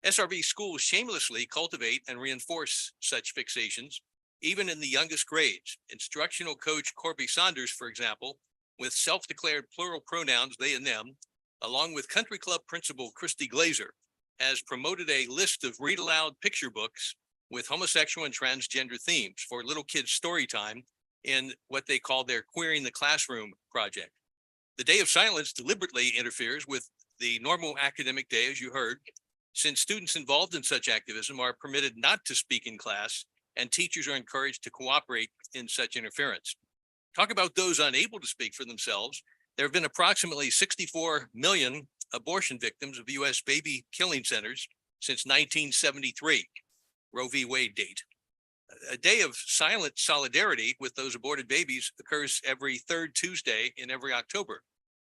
S16: SRV schools shamelessly cultivate and reinforce such fixations, even in the youngest grades. Instructional coach Corby Saunders, for example, with self-declared plural pronouns, they and them, along with country club principal Christy Glazer, has promoted a list of read aloud picture books with homosexual and transgender themes for little kids' story time in what they call their Queering the Classroom project. The Day of Silence deliberately interferes with the normal academic day, as you heard, since students involved in such activism are permitted not to speak in class and teachers are encouraged to cooperate in such interference. Talk about those unable to speak for themselves. There have been approximately 64 million abortion victims of US baby killing centers since 1973. Roe v. Wade date. A day of silent solidarity with those aborted babies occurs every third Tuesday in every October.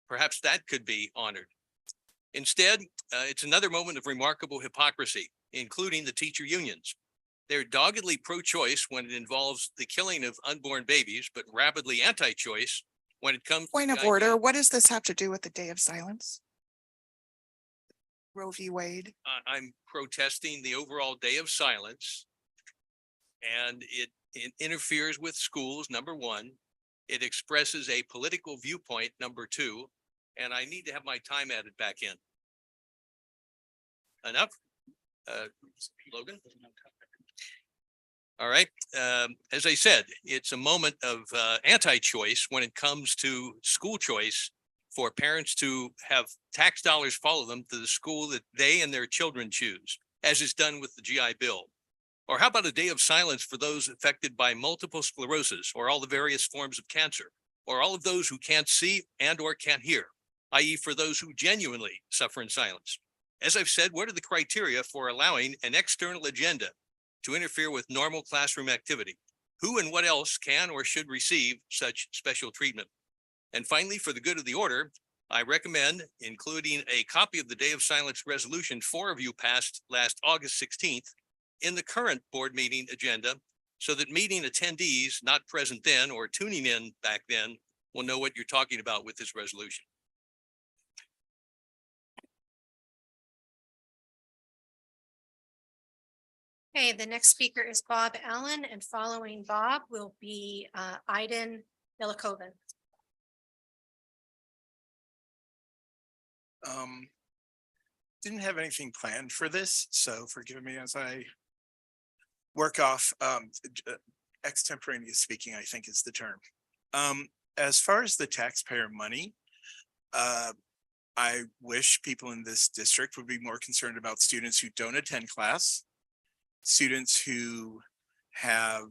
S16: Perhaps that could be honored. Instead, it's another moment of remarkable hypocrisy, including the teacher unions. They're doggedly pro-choice when it involves the killing of unborn babies, but rapidly anti-choice when it comes
S7: Point
S16: to
S7: of order, what does this have to do with the Day of Silence? Roe v. Wade.
S16: I'm protesting the overall Day of Silence, and it interferes with schools, number one. It expresses a political viewpoint, number two, and I need to have my time added back in. Enough? Logan? All right. As I said, it's a moment of anti-choice when it comes to school choice for parents to have tax dollars follow them to the school that they and their children choose, as is done with the GI Bill. Or how about a day of silence for those affected by multiple sclerosis or all the various forms of cancer, or all of those who can't see and or can't hear, i.e. for those who genuinely suffer in silence? As I've said, what are the criteria for allowing an external agenda to interfere with normal classroom activity? Who and what else can or should receive such special treatment? And finally, for the good of the order, I recommend including a copy of the Day of Silence resolution 4 of you passed last August 16th in the current board meeting agenda, so that meeting attendees not present then or tuning in back then will know what you're talking about with this resolution.
S1: Okay, the next speaker is Bob Allen, and following Bob will be Aiden Milikoven.
S17: Didn't have anything planned for this, so forgive me as I work off extemporaneous speaking, I think is the term. As far as the taxpayer money, I wish people in this district would be more concerned about students who don't attend class, students who have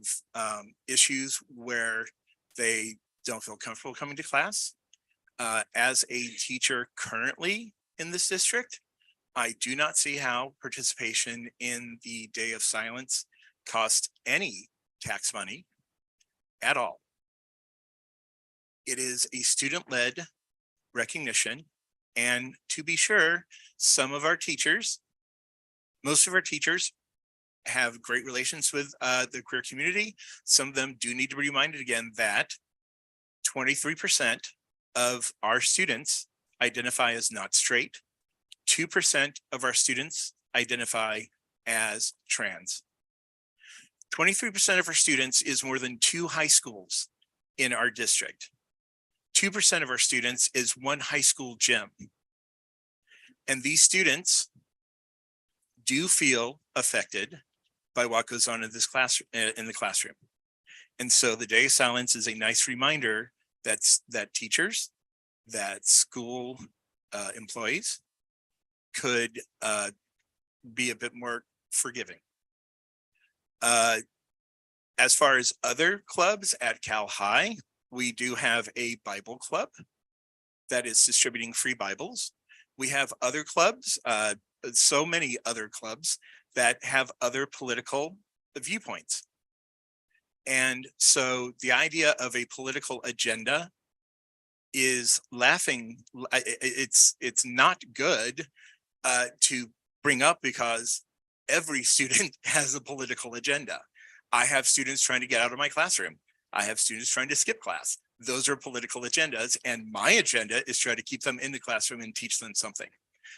S17: issues where they don't feel comfortable coming to class. As a teacher currently in this district, I do not see how participation in the Day of Silence costs any tax money at all. It is a student-led recognition. And to be sure, some of our teachers, most of our teachers have great relations with the queer community. Some of them do need to be reminded again that 23% of our students identify as not straight. 2% of our students identify as trans. 23% of our students is more than 2 high schools in our district. 2% of our students is 1 high school gym. And these students do feel affected by what goes on in this class, in the classroom. And so the Day of Silence is a nice reminder that teachers, that school employees could be a bit more forgiving. As far as other clubs at Cal High, we do have a Bible club that is distributing free Bibles. We have other clubs, so many other clubs that have other political viewpoints. And so the idea of a political agenda is laughing. It's not good to bring up because every student has a political agenda. I have students trying to get out of my classroom. I have students trying to skip class. Those are political agendas, and my agenda is try to keep them in the classroom and teach them something.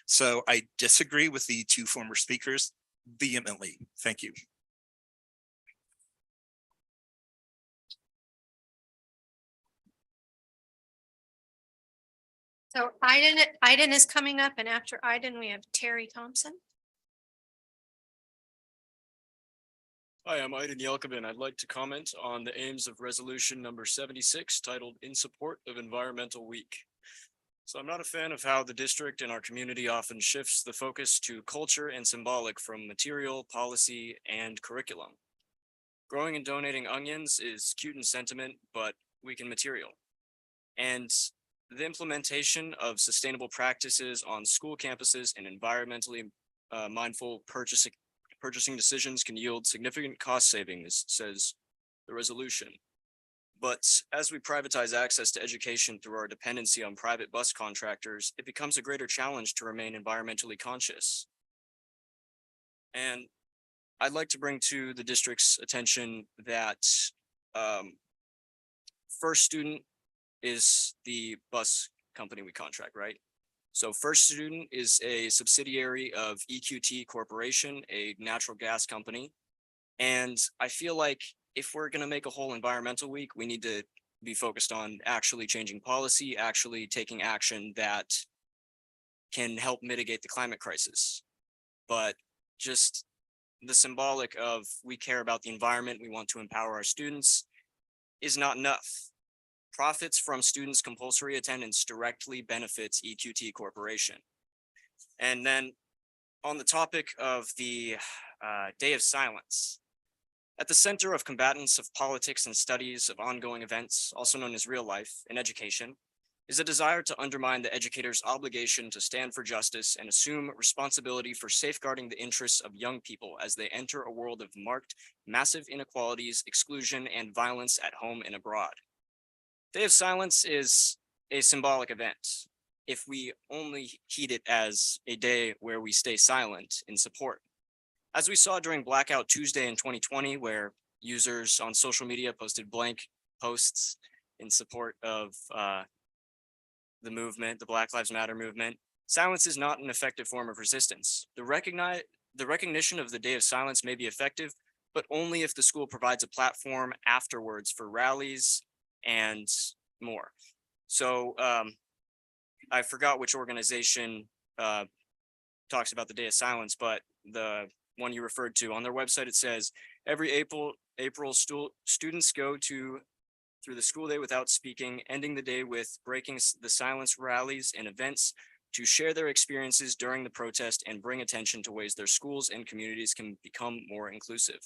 S17: So I disagree with the 2 former speakers vehemently. Thank you.
S1: So Iden is coming up, and after Iden, we have Terry Thompson.
S18: Hi, I'm Iden Yelkabin. I'd like to comment on the aims of resolution number 76 titled In Support of Environmental Week. So I'm not a fan of how the district and our community often shifts the focus to culture and symbolic from material, policy, and curriculum. Growing and donating onions is cute in sentiment, but weak in material. And the implementation of sustainable practices on school campuses and environmentally mindful purchasing decisions can yield significant cost savings, says the resolution. But as we privatize access to education through our dependency on private bus contractors, it becomes a greater challenge to remain environmentally conscious. And I'd like to bring to the district's attention that First Student is the bus company we contract, right? So First Student is a subsidiary of EQT Corporation, a natural gas company. And I feel like if we're going to make a whole environmental week, we need to be focused on actually changing policy, actually taking action that can help mitigate the climate crisis. But just the symbolic of we care about the environment, we want to empower our students is not enough. Profits from students' compulsory attendance directly benefits EQT Corporation. And then on the topic of the Day of Silence, at the center of combatants of politics and studies of ongoing events, also known as real life in education, is a desire to undermine the educator's obligation to stand for justice and assume responsibility for safeguarding the interests of young people as they enter a world of marked massive inequalities, exclusion, and violence at home and abroad. Day of Silence is a symbolic event if we only heed it as a day where we stay silent in support. As we saw during Blackout Tuesday in 2020, where users on social media posted blank posts in support of the movement, the Black Lives Matter movement, silence is not an effective form of resistance. The recognition of the Day of Silence may be effective, but only if the school provides a platform afterwards for rallies and more. So I forgot which organization talks about the Day of Silence, but the one you referred to on their website, it says every April students go through the school day without speaking, ending the day with breaking the silence rallies and events to share their experiences during the protest and bring attention to ways their schools and communities can become more inclusive.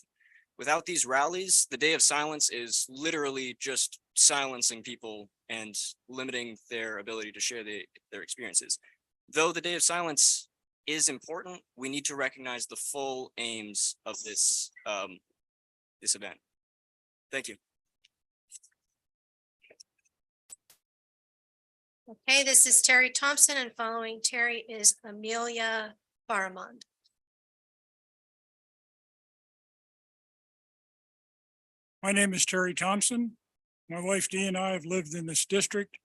S18: Without these rallies, the Day of Silence is literally just silencing people and limiting their ability to share their experiences. Though the Day of Silence is important, we need to recognize the full aims of this event. Thank you.
S1: Okay, this is Terry Thompson, and following Terry is Amelia Faramond.
S19: My name is Terry Thompson. My wife Dee and I have lived in this district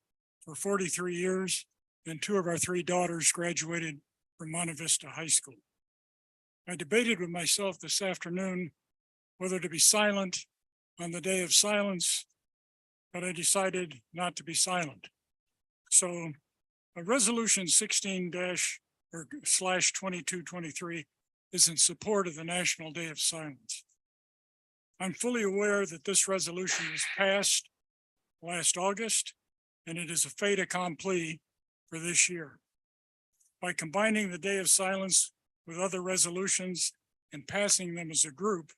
S19: for 43 years, and 2 of our 3 daughters graduated from Monte Vista High School. I debated with myself this afternoon whether to be silent on the Day of Silence, but I decided not to be silent. So a resolution 16/2223 is in support of the National Day of Silence. I'm fully aware that this resolution was passed last August, and it is a fait accompli for this year. By combining the Day of Silence with other resolutions and passing them as a group,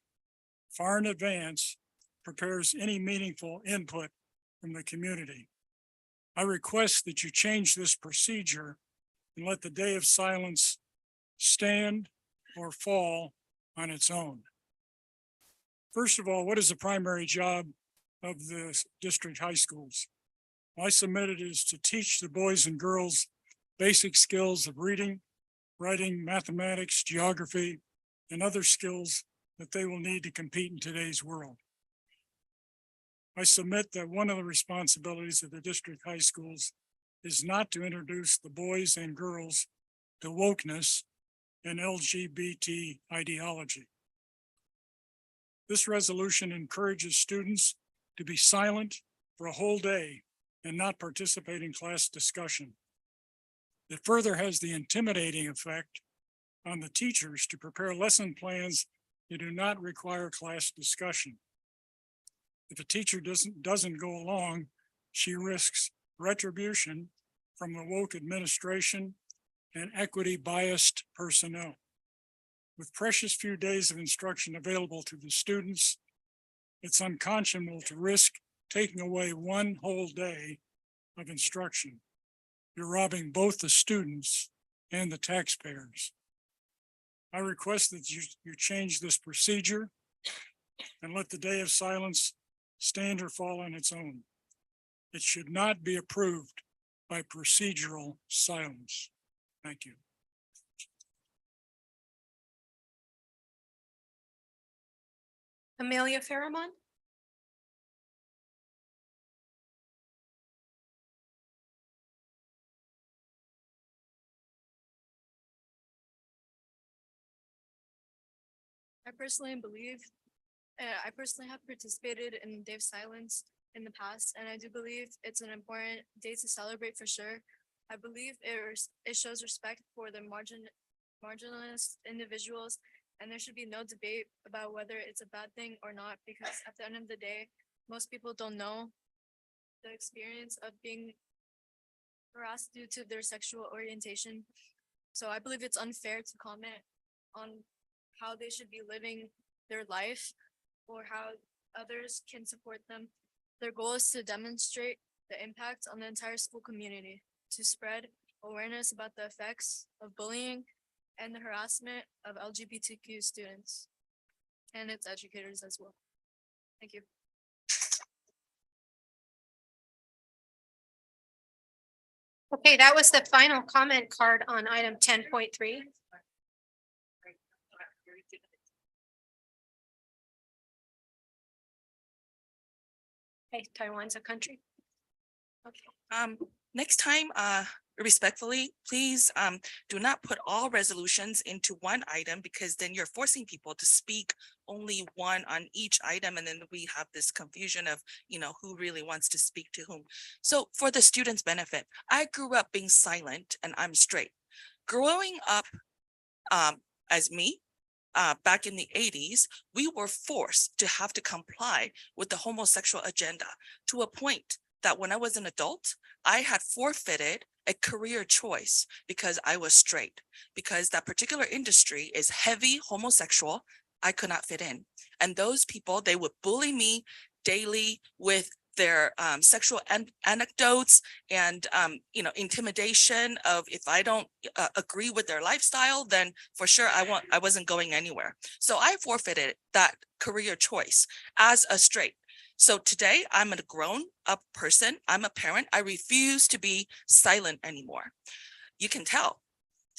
S19: far in advance, prepares any meaningful input from the community. I request that you change this procedure and let the Day of Silence stand or fall on its own. First of all, what is the primary job of the district high schools? I submitted is to teach the boys and girls basic skills of reading, writing, mathematics, geography, and other skills that they will need to compete in today's world. I submit that one of the responsibilities of the district high schools is not to introduce the boys and girls to wokeness and LGBT ideology. This resolution encourages students to be silent for a whole day and not participate in class discussion. It further has the intimidating effect on the teachers to prepare lesson plans that do not require class discussion. If a teacher doesn't go along, she risks retribution from the woke administration and equity biased personnel. With precious few days of instruction available to the students, it's unconscionable to risk taking away one whole day of instruction. You're robbing both the students and the taxpayers. I request that you change this procedure and let the Day of Silence stand or fall on its own. It should not be approved by procedural silence. Thank you.
S1: Amelia Faramond.
S3: I personally have participated in Day of Silence in the past, and I do believe it's an important day to celebrate for sure. I believe it shows respect for the marginalized individuals, and there should be no debate about whether it's a bad thing or not, because at the end of the day, most people don't know the experience of being harassed due to their sexual orientation. So I believe it's unfair to comment on how they should be living their life or how others can support them. Their goal is to demonstrate the impact on the entire school community, to spread awareness about the effects of bullying and the harassment of LGBTQ students and its educators as well. Thank you.
S1: Okay, that was the final comment card on item 10.3. Okay, Taiwan's a country.
S8: Okay. Next time, respectfully, please do not put all resolutions into one item, because then you're forcing people to speak only one on each item, and then we have this confusion of, who really wants to speak to whom. So for the students' benefit, I grew up being silent and I'm straight. Growing up as me, back in the 80s, we were forced to have to comply with the homosexual agenda to a point that when I was an adult, I had forfeited a career choice because I was straight, because that particular industry is heavy homosexual. I could not fit in. And those people, they would bully me daily with their sexual anecdotes and, intimidation of if I don't agree with their lifestyle, then for sure I wasn't going anywhere. So I forfeited that career choice as a straight. So today I'm a grown up person. I'm a parent. I refuse to be silent anymore. You can tell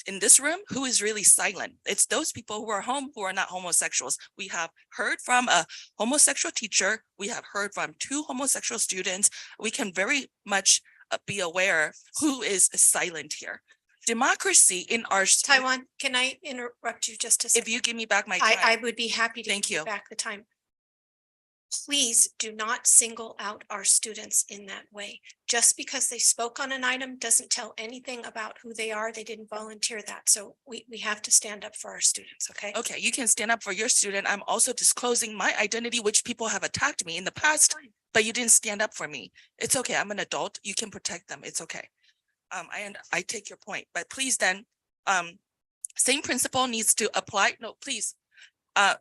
S8: in this room who is really silent. It's those people who are home who are not homosexuals. We have heard from a homosexual teacher. We have heard from 2 homosexual students. We can very much be aware who is silent here. Democracy in our
S1: Taiwan, can I interrupt you just a second?
S8: If you give me back my time.
S1: I would be happy to
S8: Thank
S1: give
S8: you.
S1: back the time. Please do not single out our students in that way. Just because they spoke on an item doesn't tell anything about who they are. They didn't volunteer that. So we have to stand up for our students, okay?
S8: Okay, you can stand up for your student. I'm also disclosing my identity, which people have attacked me in the past, but you didn't stand up for me. It's okay. I'm an adult. You can protect them. It's okay. I take your point, but please then, same principle needs to apply. No, please,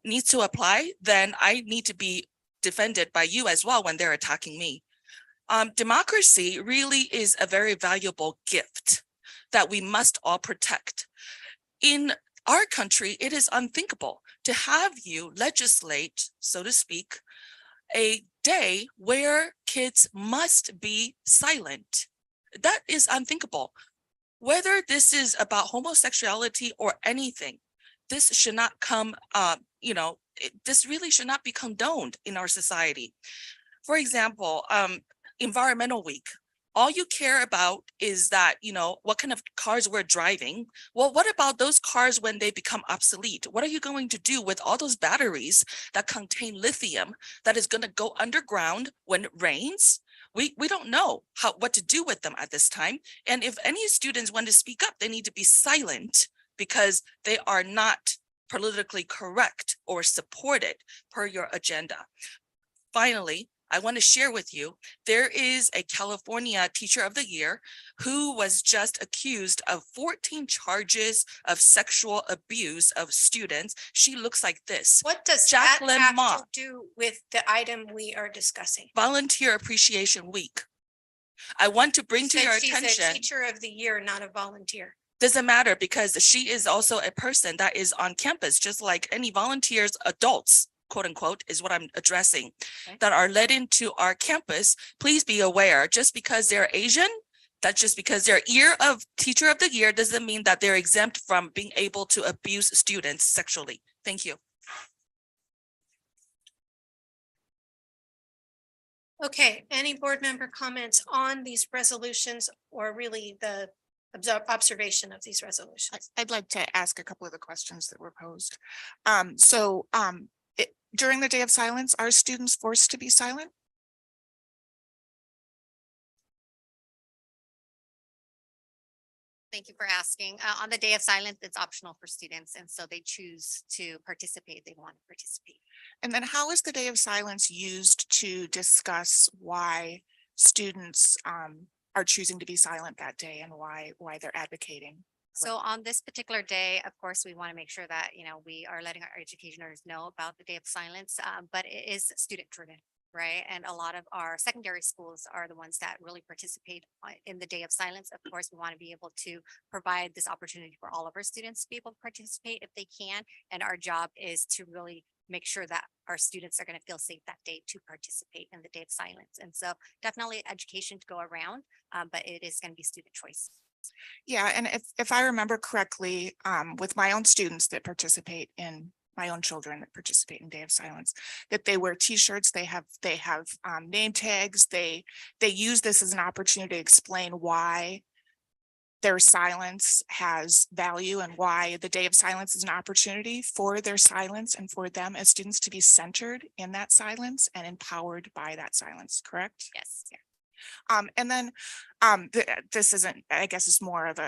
S8: needs to apply. Then I need to be defended by you as well when they're attacking me. Democracy really is a very valuable gift that we must all protect. In our country, it is unthinkable to have you legislate, so to speak, a day where kids must be silent. That is unthinkable. Whether this is about homosexuality or anything, this should not come, this really should not be condoned in our society. For example, Environmental Week. All you care about is that, what kind of cars we're driving. Well, what about those cars when they become obsolete? What are you going to do with all those batteries that contain lithium that is going to go underground when it rains? We don't know what to do with them at this time. And if any students want to speak up, they need to be silent because they are not politically correct or supported per your agenda. Finally, I want to share with you, there is a California Teacher of the Year who was just accused of 14 charges of sexual abuse of students. She looks like this.
S1: What does
S8: Jacqueline
S1: that have
S8: Ma.
S1: to do with the item we are discussing?
S8: Volunteer Appreciation Week. I want to bring to
S1: Said
S8: your
S1: she's a
S8: attention.
S1: Teacher of the Year, not a volunteer.
S8: Doesn't matter because she is also a person that is on campus, just like any volunteers, adults, quote unquote, is what I'm addressing, that are led into our campus. Please be aware, just because they're Asian, that just because they're Teacher of the Year doesn't mean that they're exempt from being able to abuse students sexually. Thank you.
S1: Okay, any board member comments on these resolutions or really the observation of these resolutions?
S7: I'd like to ask a couple of the questions that were posed. During the day of silence, are students forced to be silent?
S13: Thank you for asking. On the day of silence, it's optional for students, and so they choose to participate. They want to participate.
S7: And then how is the day of silence used to discuss why students are choosing to be silent that day and why they're advocating?
S13: So on this particular day, of course, we want to make sure that, we are letting our educators know about the day of silence, but it is student driven, right? And a lot of our secondary schools are the ones that really participate in the day of silence. Of course, we want to be able to provide this opportunity for all of our students to be able to participate if they can. And our job is to really make sure that our students are going to feel safe that day to participate in the day of silence. And so definitely education to go around, but it is going to be student choice.
S7: Yeah, and if I remember correctly, with my own students that participate in, my own children that participate in Day of Silence, that they wear T-shirts, they have name tags, they use this as an opportunity to explain why their silence has value and why the Day of Silence is an opportunity for their silence and for them as students to be centered in that silence and empowered by that silence, correct?
S13: Yes. Yeah.
S7: And then this isn't, I guess it's more of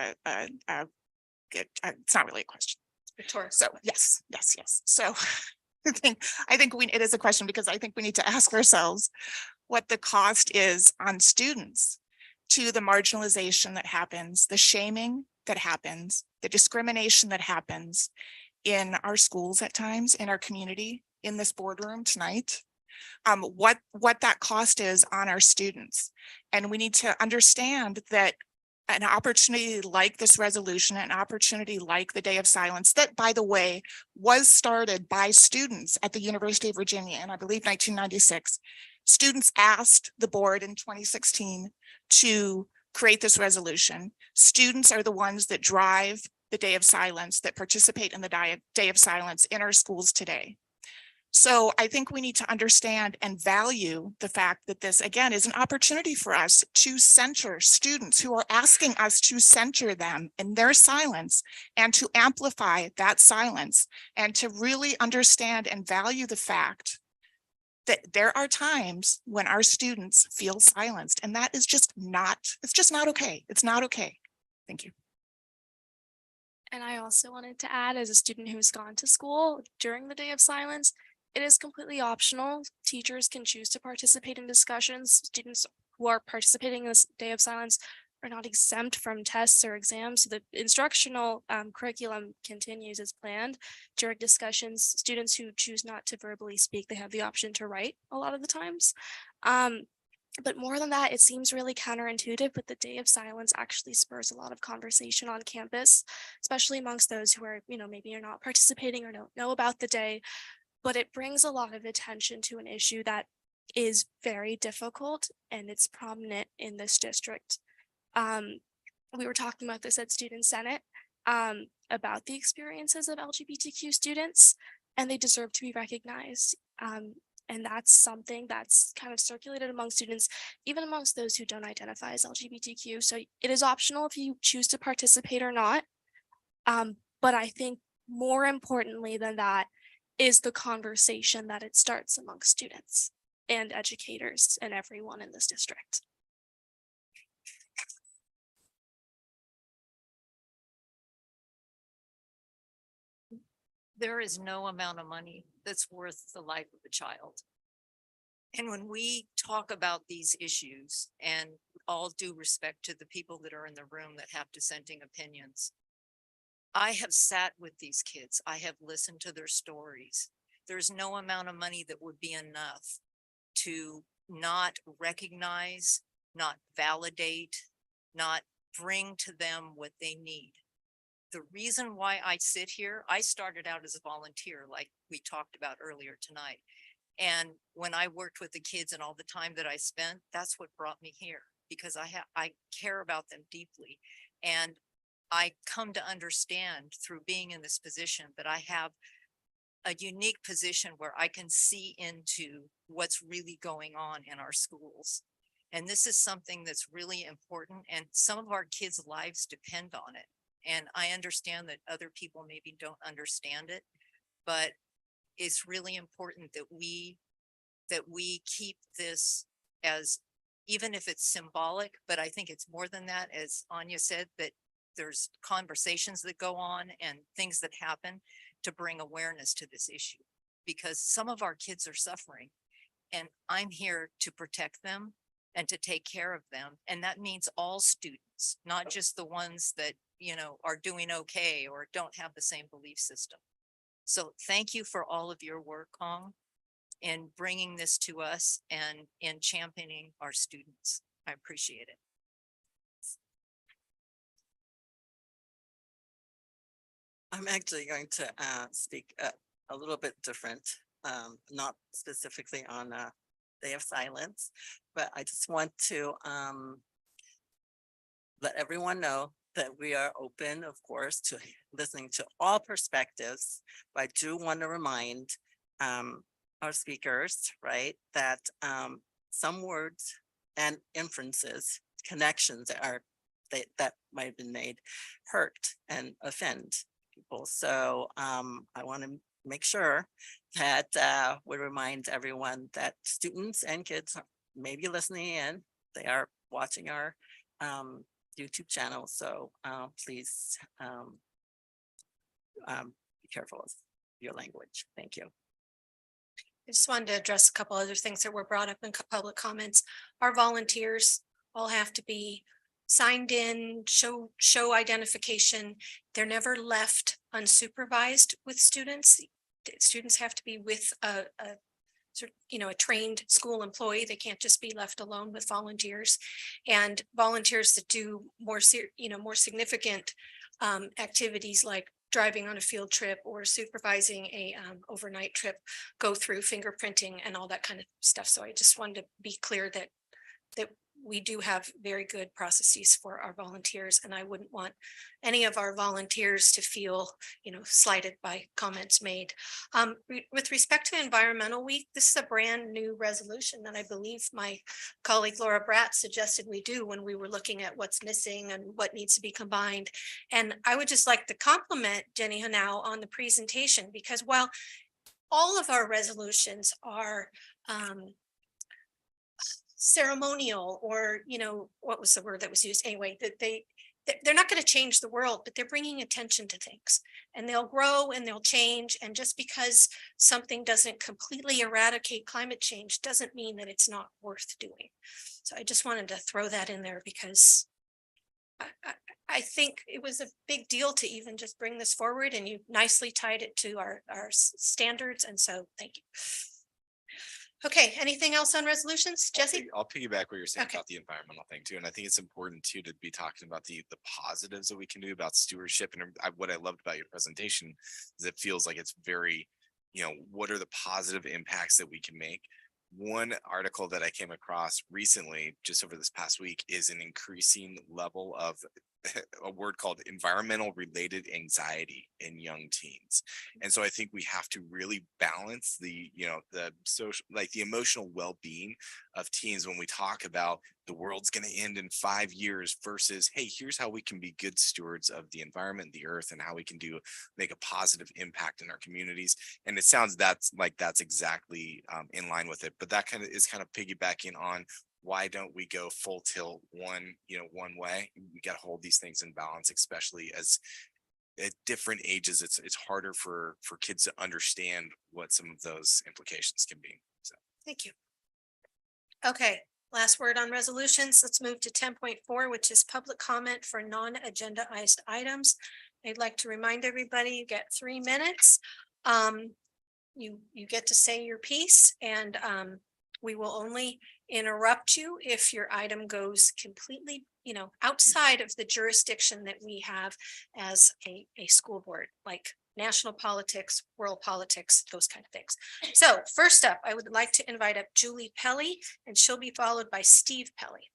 S7: it's not really a question.
S1: Rhetorical.
S7: So yes. So I think it is a question because I think we need to ask ourselves what the cost is on students to the marginalization that happens, the shaming that happens, the discrimination that happens in our schools at times, in our community, in this boardroom tonight, what that cost is on our students. And we need to understand that an opportunity like this resolution, an opportunity like the Day of Silence, that, by the way, was started by students at the University of Virginia in, I believe, 1996. Students asked the board in 2016 to create this resolution. Students are the ones that drive the Day of Silence, that participate in the Day of Silence in our schools today. So I think we need to understand and value the fact that this, again, is an opportunity for us to center students who are asking us to center them in their silence and to amplify that silence and to really understand and value the fact that there are times when our students feel silenced, and that is just not, it's just not okay. It's not okay. Thank you.
S20: And I also wanted to add, as a student who's gone to school during the Day of Silence, it is completely optional. Teachers can choose to participate in discussions. Students who are participating in this Day of Silence are not exempt from tests or exams. So the instructional curriculum continues as planned. During discussions, students who choose not to verbally speak, they have the option to write a lot of the times. But more than that, it seems really counterintuitive, but the Day of Silence actually spurs a lot of conversation on campus, especially amongst those who are, maybe are not participating or don't know about the day. But it brings a lot of attention to an issue that is very difficult, and it's prominent in this district. We were talking about this at Student Senate about the experiences of LGBTQ students, and they deserve to be recognized. And that's something that's kind of circulated among students, even amongst those who don't identify as LGBTQ. So it is optional if you choose to participate or not. But I think more importantly than that is the conversation that it starts among students and educators and everyone in this district.
S6: There is no amount of money that's worth the life of a child. And when we talk about these issues, and all due respect to the people that are in the room that have dissenting opinions, I have sat with these kids. I have listened to their stories. There's no amount of money that would be enough to not recognize, not validate, not bring to them what they need. The reason why I sit here, I started out as a volunteer, like we talked about earlier tonight. And when I worked with the kids and all the time that I spent, that's what brought me here, because I care about them deeply. And I come to understand through being in this position that I have a unique position where I can see into what's really going on in our schools. And this is something that's really important, and some of our kids' lives depend on it. And I understand that other people maybe don't understand it, but it's really important that we keep this as, even if it's symbolic, but I think it's more than that, as Anya said, that there's conversations that go on and things that happen to bring awareness to this issue, because some of our kids are suffering, and I'm here to protect them and to take care of them. And that means all students, not just the ones that, are doing okay or don't have the same belief system. So thank you for all of your work, Hong, in bringing this to us and in championing our students. I appreciate it.
S5: I'm actually going to speak a little bit different, not specifically on Day of Silence, but I just want to let everyone know that we are open, of course, to listening to all perspectives. But I do want to remind our speakers, right, that some words and inferences, connections that might have been made hurt and offend people. So I want to make sure that we remind everyone that students and kids may be listening in. They are watching our YouTube channel. So please be careful of your language. Thank you.
S1: I just wanted to address a couple other things that were brought up in public comments. Our volunteers all have to be signed in, show identification. They're never left unsupervised with students. Students have to be with a a trained school employee. They can't just be left alone with volunteers, and volunteers that do more significant activities like driving on a field trip or supervising a overnight trip go through fingerprinting and all that kind of stuff. So I just wanted to be clear that we do have very good processes for our volunteers, and I wouldn't want any of our volunteers to feel, slighted by comments made. With respect to Environmental Week, this is a brand new resolution that I believe my colleague Laura Bratt suggested we do when we were looking at what's missing and what needs to be combined. And I would just like to compliment Jenny Hanau on the presentation, because while all of our resolutions are ceremonial, or what was the word that was used anyway, that they're not going to change the world, but they're bringing attention to things, and they'll grow and they'll change. And just because something doesn't completely eradicate climate change doesn't mean that it's not worth doing. So I just wanted to throw that in there, because I think it was a big deal to even just bring this forward, and you nicely tied it to our standards. And so thank you. Okay, anything else on resolutions, Jesse?
S4: I'll piggyback what you're saying
S1: Okay.
S4: about the environmental thing too. And I think it's important too to be talking about the positives that we can do about stewardship. And what I loved about your presentation is it feels like it's very, what are the positive impacts that we can make? One article that I came across recently, just over this past week, is an increasing level of a word called environmental related anxiety in young teens. And so I think we have to really balance the social, like the emotional well-being of teens when we talk about the world's going to end in 5 years versus, hey, here's how we can be good stewards of the environment, the earth, and how we can make a positive impact in our communities. And it sounds that's exactly in line with it, but that is kind of piggybacking on why don't we go full tilt one way? We got to hold these things in balance, especially as at different ages, it's harder for kids to understand what some of those implications can be. So
S1: Thank you. Okay, last word on resolutions. Let's move to 10.4, which is public comment for non-agendized items. I'd like to remind everybody, you get 3 minutes. You get to say your piece, and we will only interrupt you if your item goes completely, outside of the jurisdiction that we have as a school board, like national politics, world politics, those kind of things. So first up, I would like to invite up Julie Pelly, and she'll be followed by Steve Pelly.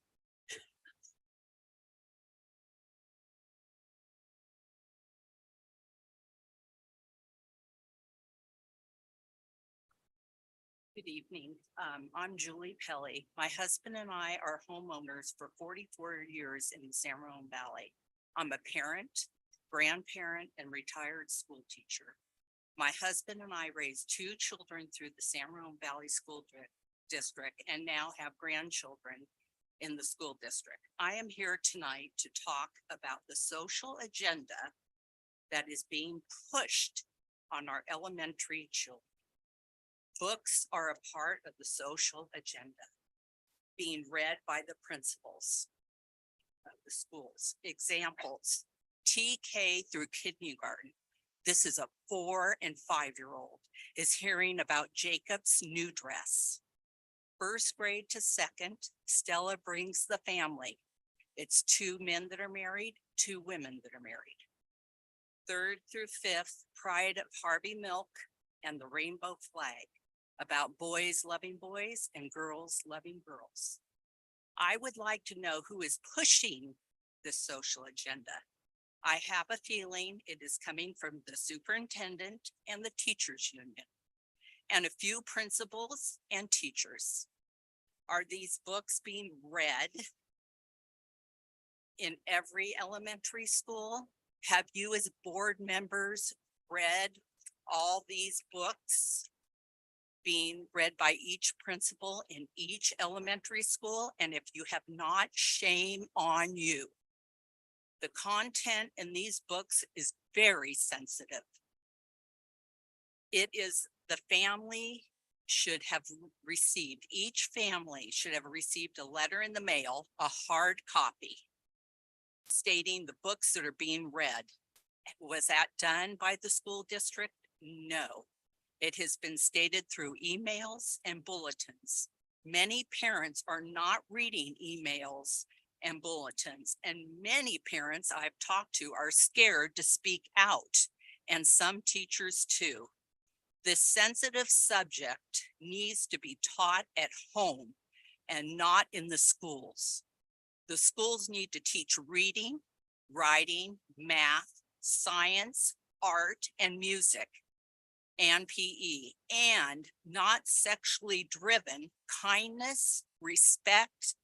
S21: Good evening. I'm Julie Pelly. My husband and I are homeowners for 44 years in the San Ramon Valley. I'm a parent, grandparent, and retired school teacher. My husband and I raised 2 children through the San Ramon Valley School District and now have grandchildren in the school district. I am here tonight to talk about the social agenda that is being pushed on our elementary children. Books are a part of the social agenda, being read by the principals of the schools. Examples, TK through kindergarten. This is a 4- and 5-year-old is hearing about Jacob's new dress. 1st grade to 2nd, Stella brings the family. It's 2 men that are married, 2 women that are married. 3rd through 5th, Pride of Harvey Milk and the rainbow flag, about boys loving boys and girls loving girls. I would like to know who is pushing this social agenda. I have a feeling it is coming from the superintendent and the teachers union and a few principals and teachers. Are these books being read in every elementary school? Have you as board members read all these books being read by each principal in each elementary school? And if you have not, shame on you. The content in these books is very sensitive. It is the family should have received, each family should have received a letter in the mail, a hard copy, stating the books that are being read. Was that done by the school district? No. It has been stated through emails and bulletins. Many parents are not reading emails and bulletins, and many parents I've talked to are scared to speak out, and some teachers too. This sensitive subject needs to be taught at home and not in the schools. The schools need to teach reading, writing, math, science, art, and music, and PE, and not sexually driven kindness, respect,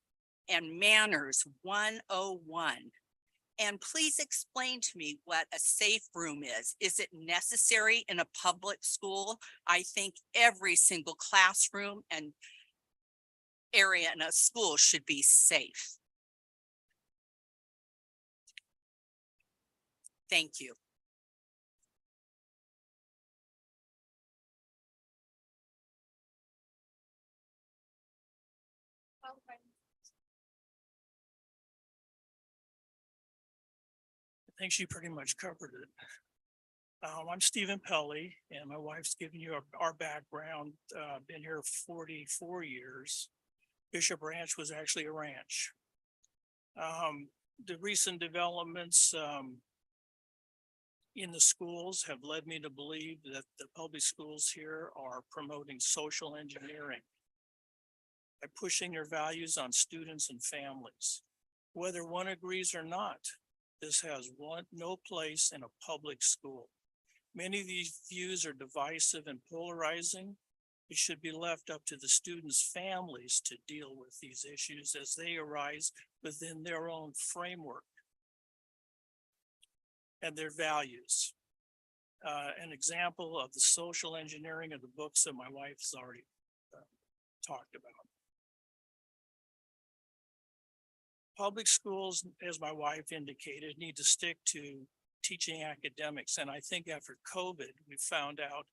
S21: and manners 101. And please explain to me what a safe room is. Is it necessary in a public school? I think every single classroom and area in a school should be safe. Thank you.
S2: I think she pretty much covered it. I'm Stephen Pelly, and my wife's giving you our background. Been here 44 years. Bishop Ranch was actually a ranch. The recent developments in the schools have led me to believe that the public schools here are promoting social engineering by pushing their values on students and families. Whether one agrees or not, this has no place in a public school. Many of these views are divisive and polarizing. It should be left up to the students' families to deal with these issues as they arise within their own framework and their values. An example of the social engineering of the books that my wife's already talked about. Public schools, as my wife indicated, need to stick to teaching academics. And I think after COVID, we found out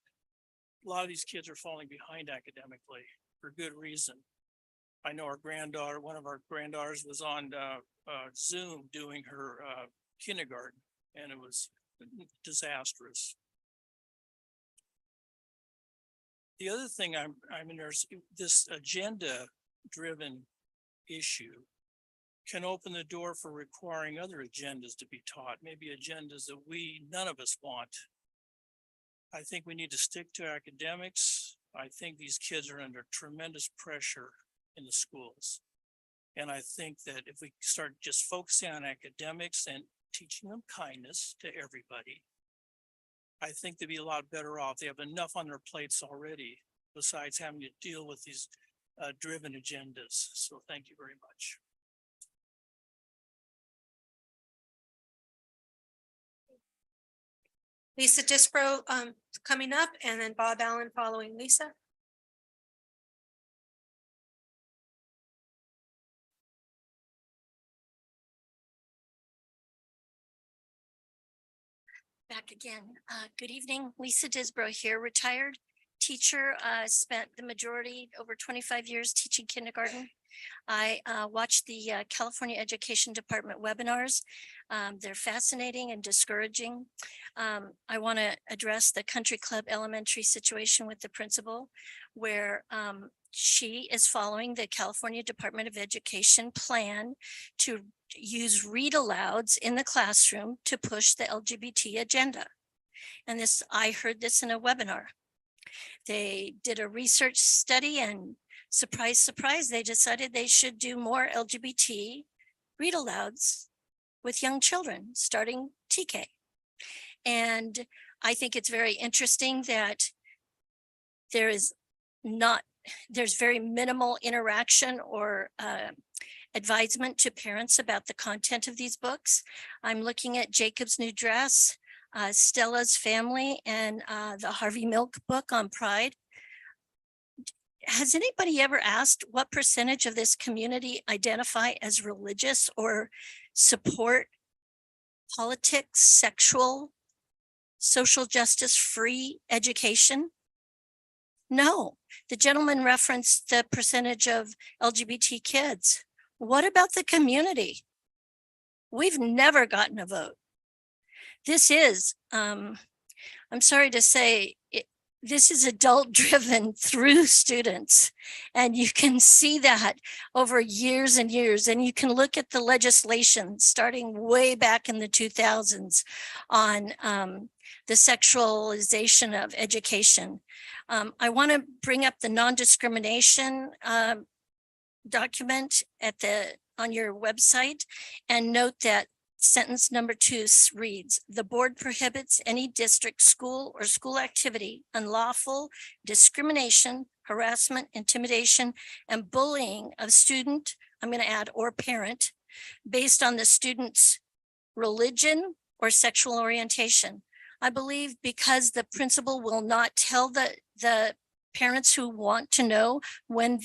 S2: a lot of these kids are falling behind academically for good reason. I know our granddaughter, one of our granddaughters was on Zoom doing her kindergarten, and it was disastrous. The other thing I'm interested, this agenda-driven issue can open the door for requiring other agendas to be taught, maybe agendas that none of us want. I think we need to stick to academics. I think these kids are under tremendous pressure in the schools. And I think that if we start just focusing on academics and teaching them kindness to everybody, I think they'd be a lot better off. They have enough on their plates already, besides having to deal with these driven agendas. So thank you very much.
S1: Lisa Disbro coming up, and then Bob Allen following Lisa.
S15: Back again. Good evening. Lisa Disbro here, retired teacher. Spent the majority, over 25 years teaching kindergarten. I watched the California Education Department webinars. They're fascinating and discouraging. I want to address the Country Club Elementary situation with the principal, where she is following the California Department of Education plan to use read alouds in the classroom to push the LGBT agenda. And this, I heard this in a webinar. They did a research study, and surprise, surprise, they decided they should do more LGBT read alouds with young children starting TK. And I think it's very interesting that there's very minimal interaction or advisement to parents about the content of these books. I'm looking at Jacob's New Dress, Stella's Family, and the Harvey Milk book on Pride. Has anybody ever asked what percentage of this community identify as religious or support politics, sexual, social justice free education? No, the gentleman referenced the percentage of LGBT kids. What about the community? We've never gotten a vote. This is, I'm sorry to say, this is adult driven through students. And you can see that over years and years. And you can look at the legislation starting way back in the 2000s on the sexualization of education. I want to bring up the non-discrimination document on your website and note that sentence number 2 reads, the board prohibits any district, school, or school activity, unlawful discrimination, harassment, intimidation, and bullying of student, I'm going to add, or parent, based on the student's religion or sexual orientation. I believe because the principal will not tell the parents who want to know when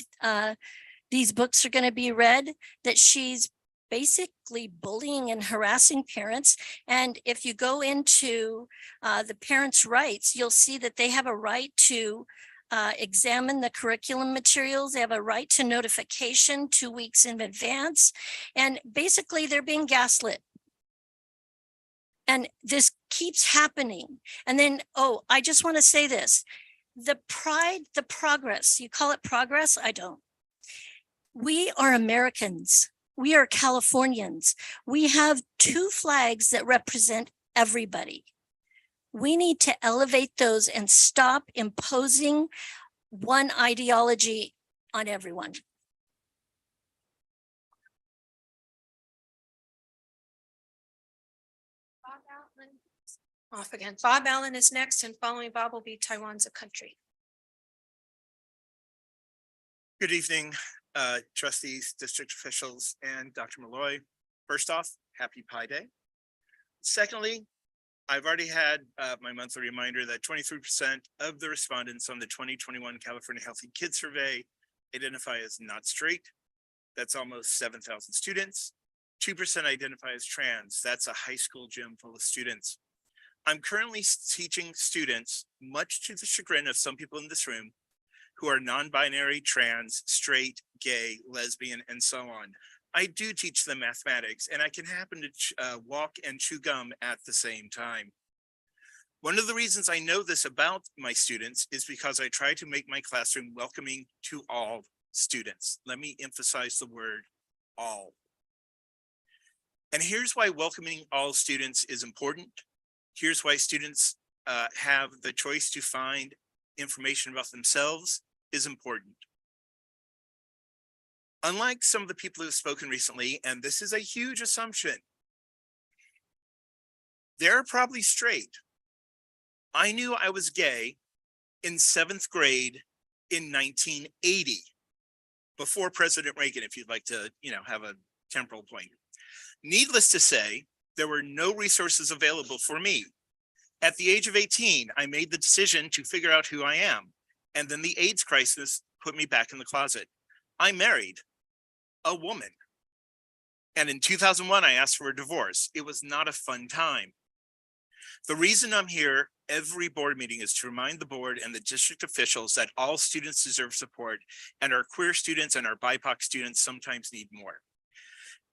S15: these books are going to be read, that she's basically bullying and harassing parents. And if you go into the parents' rights, you'll see that they have a right to examine the curriculum materials. They have a right to notification 2 weeks in advance. And basically they're being gaslit. And this keeps happening. And then, oh, I just want to say this, the pride, the progress, you call it progress? I don't. We are Americans. We are Californians. We have 2 flags that represent everybody. We need to elevate those and stop imposing one ideology on everyone.
S1: Off again. Bob Allen is next, and following Bob will be Taiwan's a country.
S17: Good evening, trustees, district officials, and Dr. Malloy. First off, happy Pi Day. Secondly, I've already had my monthly reminder that 23% of the respondents on the 2021 California Healthy Kids Survey identify as not straight. That's almost 7,000 students. 2% identify as trans. That's a high school gym full of students. I'm currently teaching students, much to the chagrin of some people in this room, who are non-binary, trans, straight, gay, lesbian, and so on. I do teach them mathematics, and I can happen to walk and chew gum at the same time. One of the reasons I know this about my students is because I try to make my classroom welcoming to all students. Let me emphasize the word all. And here's why welcoming all students is important. Here's why students have the choice to find information about themselves is important. Unlike some of the people who have spoken recently, and this is a huge assumption, they're probably straight. I knew I was gay in 7th grade in 1980, before President Reagan, if you'd like to, have a temporal point. Needless to say, there were no resources available for me. At the age of 18, I made the decision to figure out who I am. And then the AIDS crisis put me back in the closet. I married a woman. And in 2001, I asked for a divorce. It was not a fun time. The reason I'm here every board meeting is to remind the board and the district officials that all students deserve support, and our queer students and our BIPOC students sometimes need more.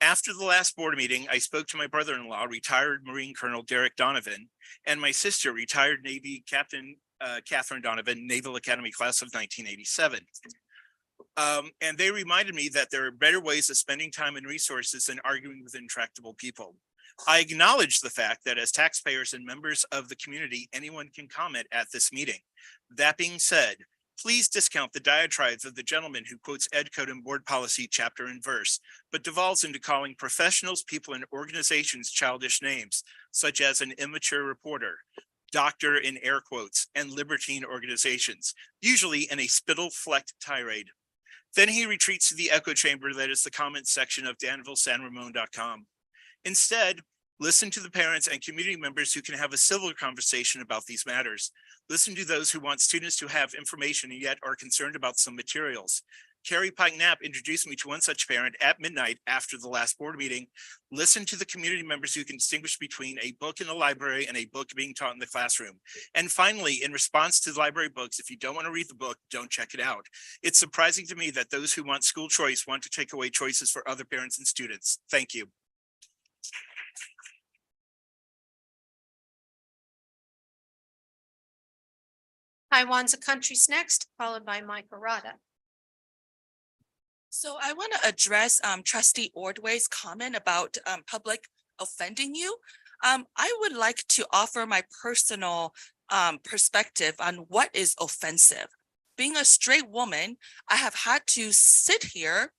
S17: After the last board meeting, I spoke to my brother-in-law, retired Marine Colonel Derek Donovan, and my sister, retired Navy Captain Catherine Donovan, Naval Academy class of 1987. And they reminded me that there are better ways of spending time and resources than arguing with intractable people. I acknowledge the fact that as taxpayers and members of the community, anyone can comment at this meeting. That being said, please discount the diatribes of the gentleman who quotes Ed Code and board policy chapter and verse, but devolves into calling professionals, people, and organizations childish names, such as an immature reporter, doctor in air quotes, and libertine organizations, usually in a spittle-flecked tirade. Then he retreats to the echo chamber that is the comment section of danvillesanramon.com. Instead, listen to the parents and community members who can have a civil conversation about these matters. Listen to those who want students to have information and yet are concerned about some materials. Carrie Pike Knapp introduced me to one such parent at midnight after the last board meeting. Listen to the community members who can distinguish between a book in the library and a book being taught in the classroom. And finally, in response to the library books, if you don't want to read the book, don't check it out. It's surprising to me that those who want school choice want to take away choices for other parents and students. Thank you.
S1: Taiwan's Country's next, followed by Mike Arata.
S8: So I want to address trustee Ordway's comment about public offending you. I would like to offer my personal perspective on what is offensive. Being a straight woman, I have had to sit here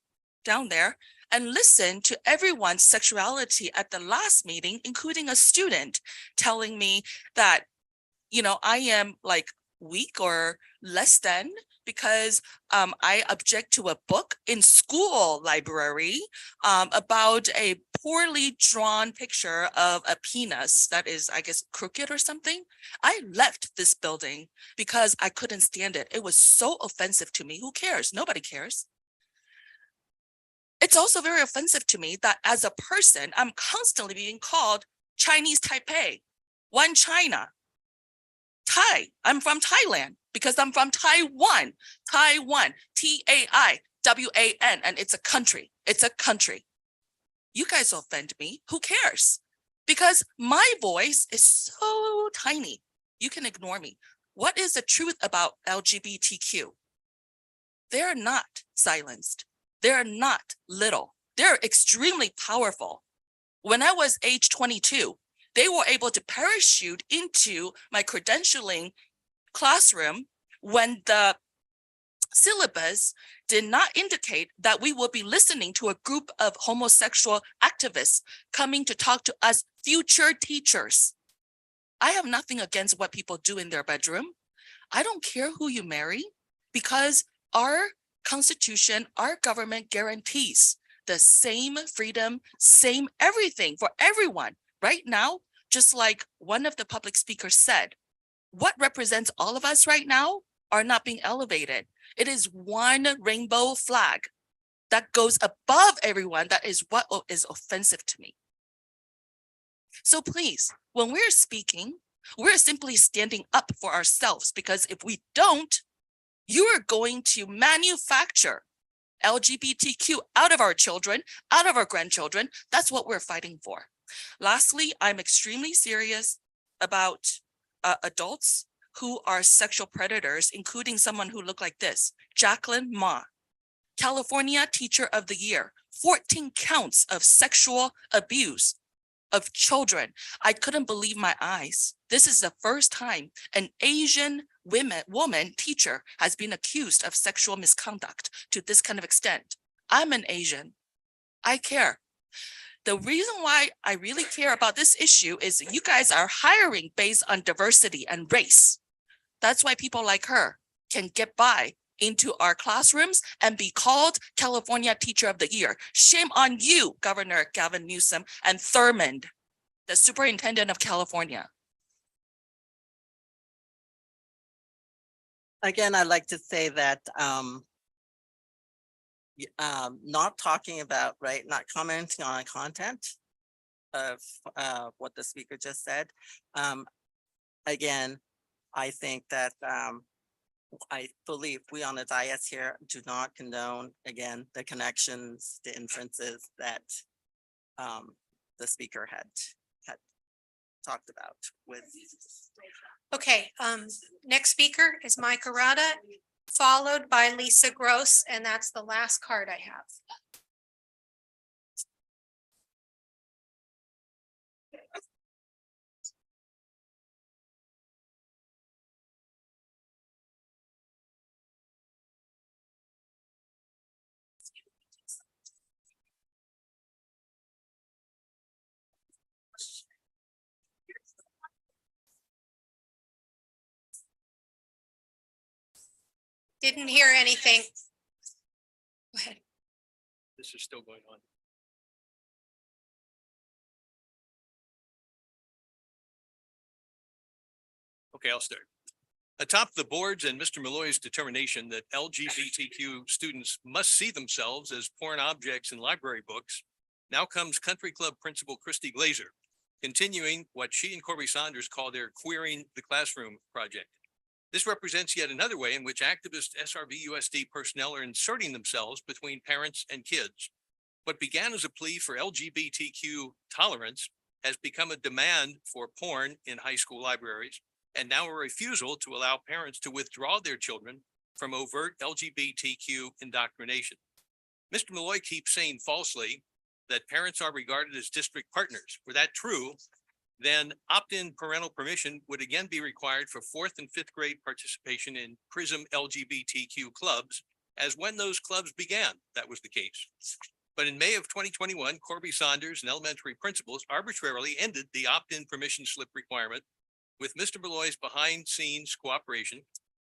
S8: down there and listen to everyone's sexuality at the last meeting, including a student telling me that, you know, I am like weak or less than because I object to a book in school library about a poorly drawn picture of a penis that is, I guess, crooked or something. I left this building because I couldn't stand it. It was so offensive to me. Who cares? Nobody cares. It's also very offensive to me that as a person, I'm constantly being called Chinese Taipei, one China. Thai, I'm from Thailand because I'm from Taiwan, Taiwan, Taiwan, and it's a country. It's a country. You guys offend me. Who cares? Because my voice is so tiny. You can ignore me. What is the truth about LGBTQ? They're not silenced. They're not little. They're extremely powerful. When I was age 22, they were able to parachute into my credentialing classroom when the syllabus did not indicate that we will be listening to a group of homosexual activists coming to talk to us future teachers. I have nothing against what people do in their bedroom. I don't care who you marry because our Constitution, our government guarantees the same freedom, same everything for everyone. Right now, just like one of the public speakers said, what represents all of us right now are not being elevated. It is one rainbow flag that goes above everyone. That is what is offensive to me. So please, when we're speaking, we're simply standing up for ourselves because if we don't, you are going to manufacture LGBTQ out of our children, out of our grandchildren. That's what we're fighting for. Lastly, I'm extremely serious about adults who are sexual predators, including someone who looked like this, Jacqueline Ma, California Teacher of the Year, 14 counts of sexual abuse of children. I couldn't believe my eyes. This is the first time an Asian woman teacher has been accused of sexual misconduct to this kind of extent. I'm an Asian. I care. The reason why I really care about this issue is you guys are hiring based on diversity and race. That's why people like her can get by into our classrooms and be called California Teacher of the Year. Shame on you, Governor Gavin Newsom and Thurmond, the Superintendent of California.
S5: Again, I'd like to say that not talking about, right, not commenting on content of what the speaker just said. Again, I think that I believe we on the dais here do not condone, again, the connections, the inferences that the speaker had talked about with.
S1: Okay, next speaker is Mike Arata, followed by Lisa Gross, and that's the last card I have. Didn't hear anything. Go ahead.
S16: This is still going on. Okay, I'll start. Atop the board's and Mr. Malloy's determination that LGBTQ students must see themselves as porn objects in library books, now comes Country Club Principal Christy Glazer, continuing what she and Corby Saunders call their Queering the Classroom project. This represents yet another way in which activist SRVUSD personnel are inserting themselves between parents and kids. What began as a plea for LGBTQ tolerance has become a demand for porn in high school libraries, and now a refusal to allow parents to withdraw their children from overt LGBTQ indoctrination. Mr. Malloy keeps saying falsely that parents are regarded as district partners. Were that true, then opt-in parental permission would again be required for 4th and 5th grade participation in PRISM LGBTQ clubs, as when those clubs began, that was the case. But in May of 2021, Corby Saunders and elementary principals arbitrarily ended the opt-in permission slip requirement with Mr. Malloy's behind-scenes cooperation,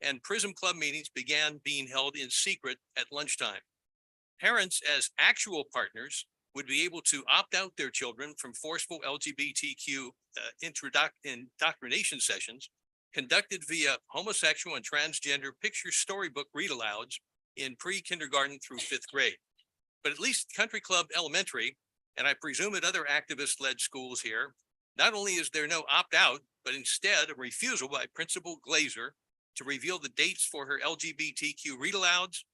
S16: and PRISM club meetings began being held in secret at lunchtime. Parents, as actual partners, would be able to opt out their children from forceful LGBTQ indoctrination sessions conducted via homosexual and transgender picture storybook read-alouds in pre-kindergarten through 5th grade. But at least Country Club Elementary, and I presume at other activist-led schools here, not only is there no opt-out, but instead a refusal by Principal Glazer to reveal the dates for her LGBTQ read-alouds,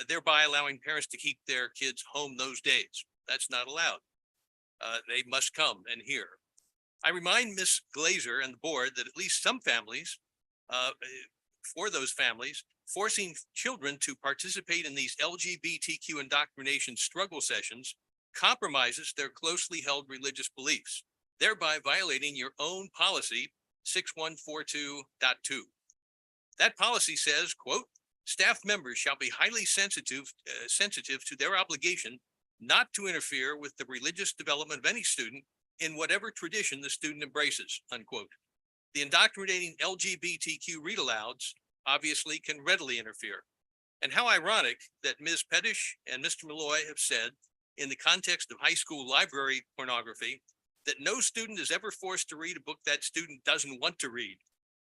S16: thereby allowing parents to keep their kids home those days. That's not allowed. They must come and hear. I remind Ms. Glazer and the board that at least some families, for those families, forcing children to participate in these LGBTQ indoctrination struggle sessions compromises their closely held religious beliefs, thereby violating your own policy 6142.2. That policy says, quote, staff members shall be highly sensitive to their obligation not to interfere with the religious development of any student in whatever tradition the student embraces, unquote. The indoctrinating LGBTQ read-alouds obviously can readily interfere. And how ironic that Ms. Pettish and Mr. Malloy have said in the context of high school library pornography that no student is ever forced to read a book that student doesn't want to read.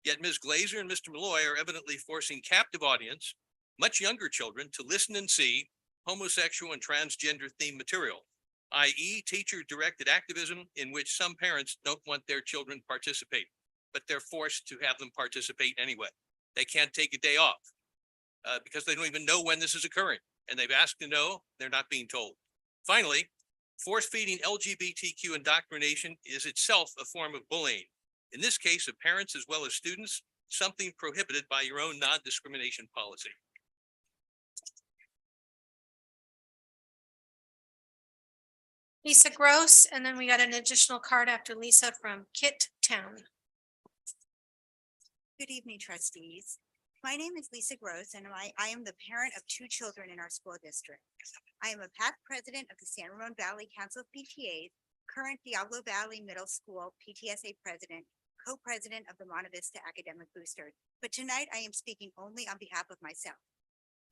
S16: Yet Ms. Glazer and Mr. Malloy are evidently forcing captive audience, much younger children, to listen and see homosexual and transgender themed material, i.e. teacher-directed activism in which some parents don't want their children participate, but they're forced to have them participate anyway. They can't take a day off because they don't even know when this is occurring, and they've asked to know, they're not being told. Finally, force-feeding LGBTQ indoctrination is itself a form of bullying. In this case, of parents as well as students, something prohibited by your own non-discrimination policy.
S1: Lisa Gross, and then we got an additional card after Lisa from Kit Town.
S10: Good evening, trustees. My name is Lisa Gross, and I am the parent of 2 children in our school district. I am a past president of the San Ramon Valley Council of PTAs, current Diablo Valley Middle School PTSA president, co-president of the Monte Vista Academic Boosters. But tonight I am speaking only on behalf of myself.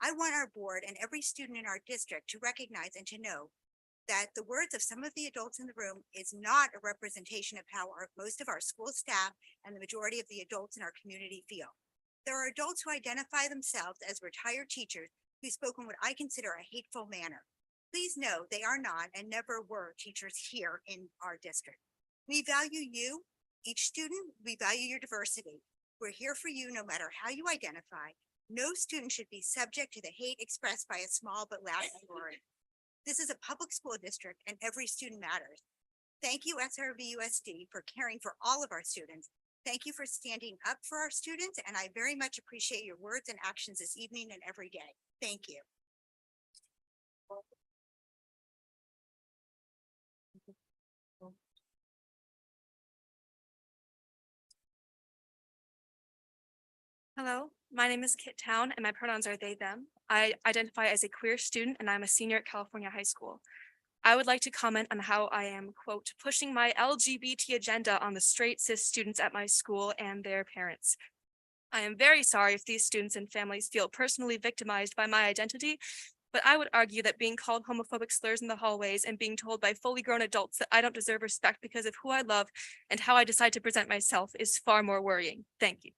S10: I want our board and every student in our district to recognize and to know that the words of some of the adults in the room is not a representation of how most of our school staff and the majority of the adults in our community feel. There are adults who identify themselves as retired teachers who spoke in what I consider a hateful manner. Please know they are not and never were teachers here in our district. We value you, each student, we value your diversity. We're here for you no matter how you identify. No student should be subject to the hate expressed by a small but loud minority. This is a public school district and every student matters. Thank you, SRVUSD, for caring for all of our students. Thank you for standing up for our students, and I very much appreciate your words and actions this evening and every day. Thank you.
S20: Hello, my name is Kit Town and my pronouns are they, them. I identify as a queer student and I'm a senior at California High School. I would like to comment on how I am, quote, pushing my LGBT agenda on the straight cis students at my school and their parents. I am very sorry if these students and families feel personally victimized by my identity, but I would argue that being called homophobic slurs in the hallways and being told by fully grown adults that I don't deserve respect because of who I love and how I decide to present myself is far more worrying. Thank you.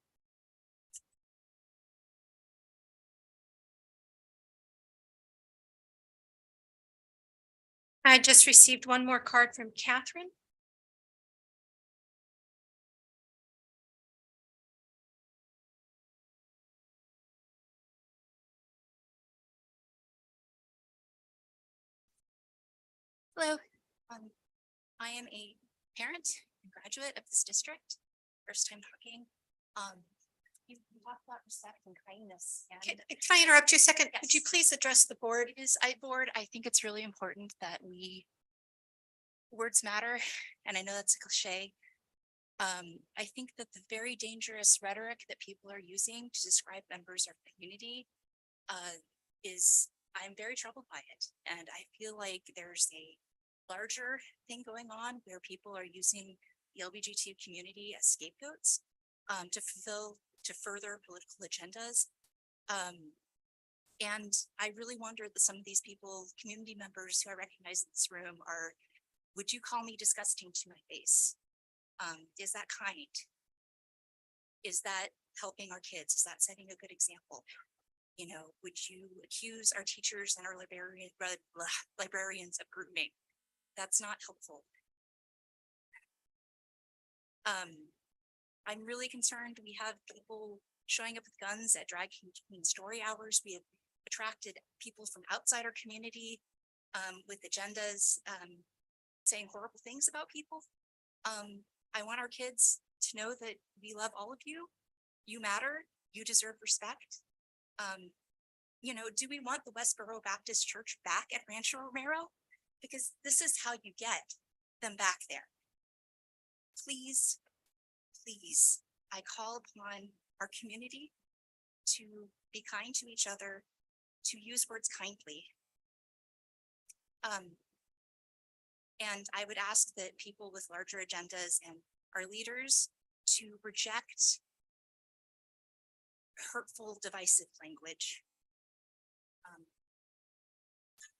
S1: I just received one more card from Catherine.
S11: Hello, I am a parent and graduate of this district. First time talking. You talked about respect and kindness.
S1: Can I interrupt you a second? Could you
S11: Yes.
S1: please address the board?
S11: Board, I think it's really important that words matter, and I know that's a cliche. I think that the very dangerous rhetoric that people are using to describe members of the community I'm very troubled by it. And I feel like there's a larger thing going on where people are using the LGBTQ community as scapegoats to further political agendas. And I really wonder that some of these people, community members who I recognize in this room would you call me disgusting to my face? Is that kind? Is that helping our kids? Is that setting a good example? You know, would you accuse our teachers and our librarians of grooming? That's not helpful. I'm really concerned. We have people showing up with guns at drag queen story hours. We have attracted people from outside our community with agendas saying horrible things about people. I want our kids to know that we love all of you. You matter. You deserve respect. You know, do we want the Westboro Baptist Church back at Rancho Romero? Because this is how you get them back there. Please, please, I call upon our community to be kind to each other, to use words kindly. And I would ask that people with larger agendas and our leaders to reject hurtful, divisive language.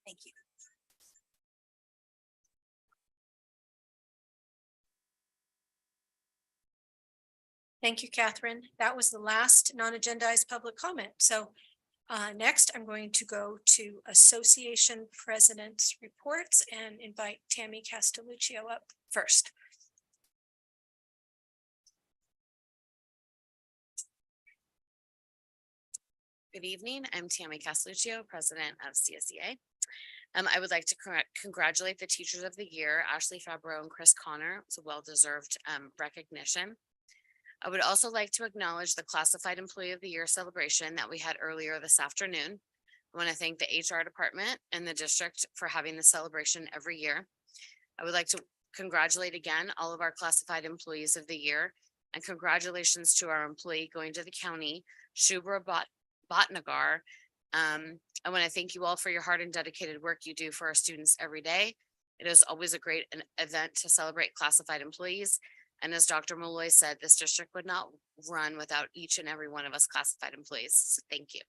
S11: Thank you.
S1: Thank you, Catherine. That was the last non-agendized public comment. So next, I'm going to go to Association President's reports and invite Tammy Castelluccio up first.
S22: Good evening. I'm Tammy Castelluccio, President of CSEA. I would like to congratulate the Teachers of the Year, Ashley Fabreau and Chris Connor. It's a well-deserved recognition. I would also like to acknowledge the Classified Employee of the Year celebration that we had earlier this afternoon. I want to thank the HR department and the district for having the celebration every year. I would like to congratulate again all of our Classified Employees of the Year, and congratulations to our employee going to the county, Shubra Bhatnagar. I want to thank you all for your hard and dedicated work you do for our students every day. It is always a great event to celebrate classified employees. And as Dr. Malloy said, this district would not run without each and every one of us classified employees. So thank you.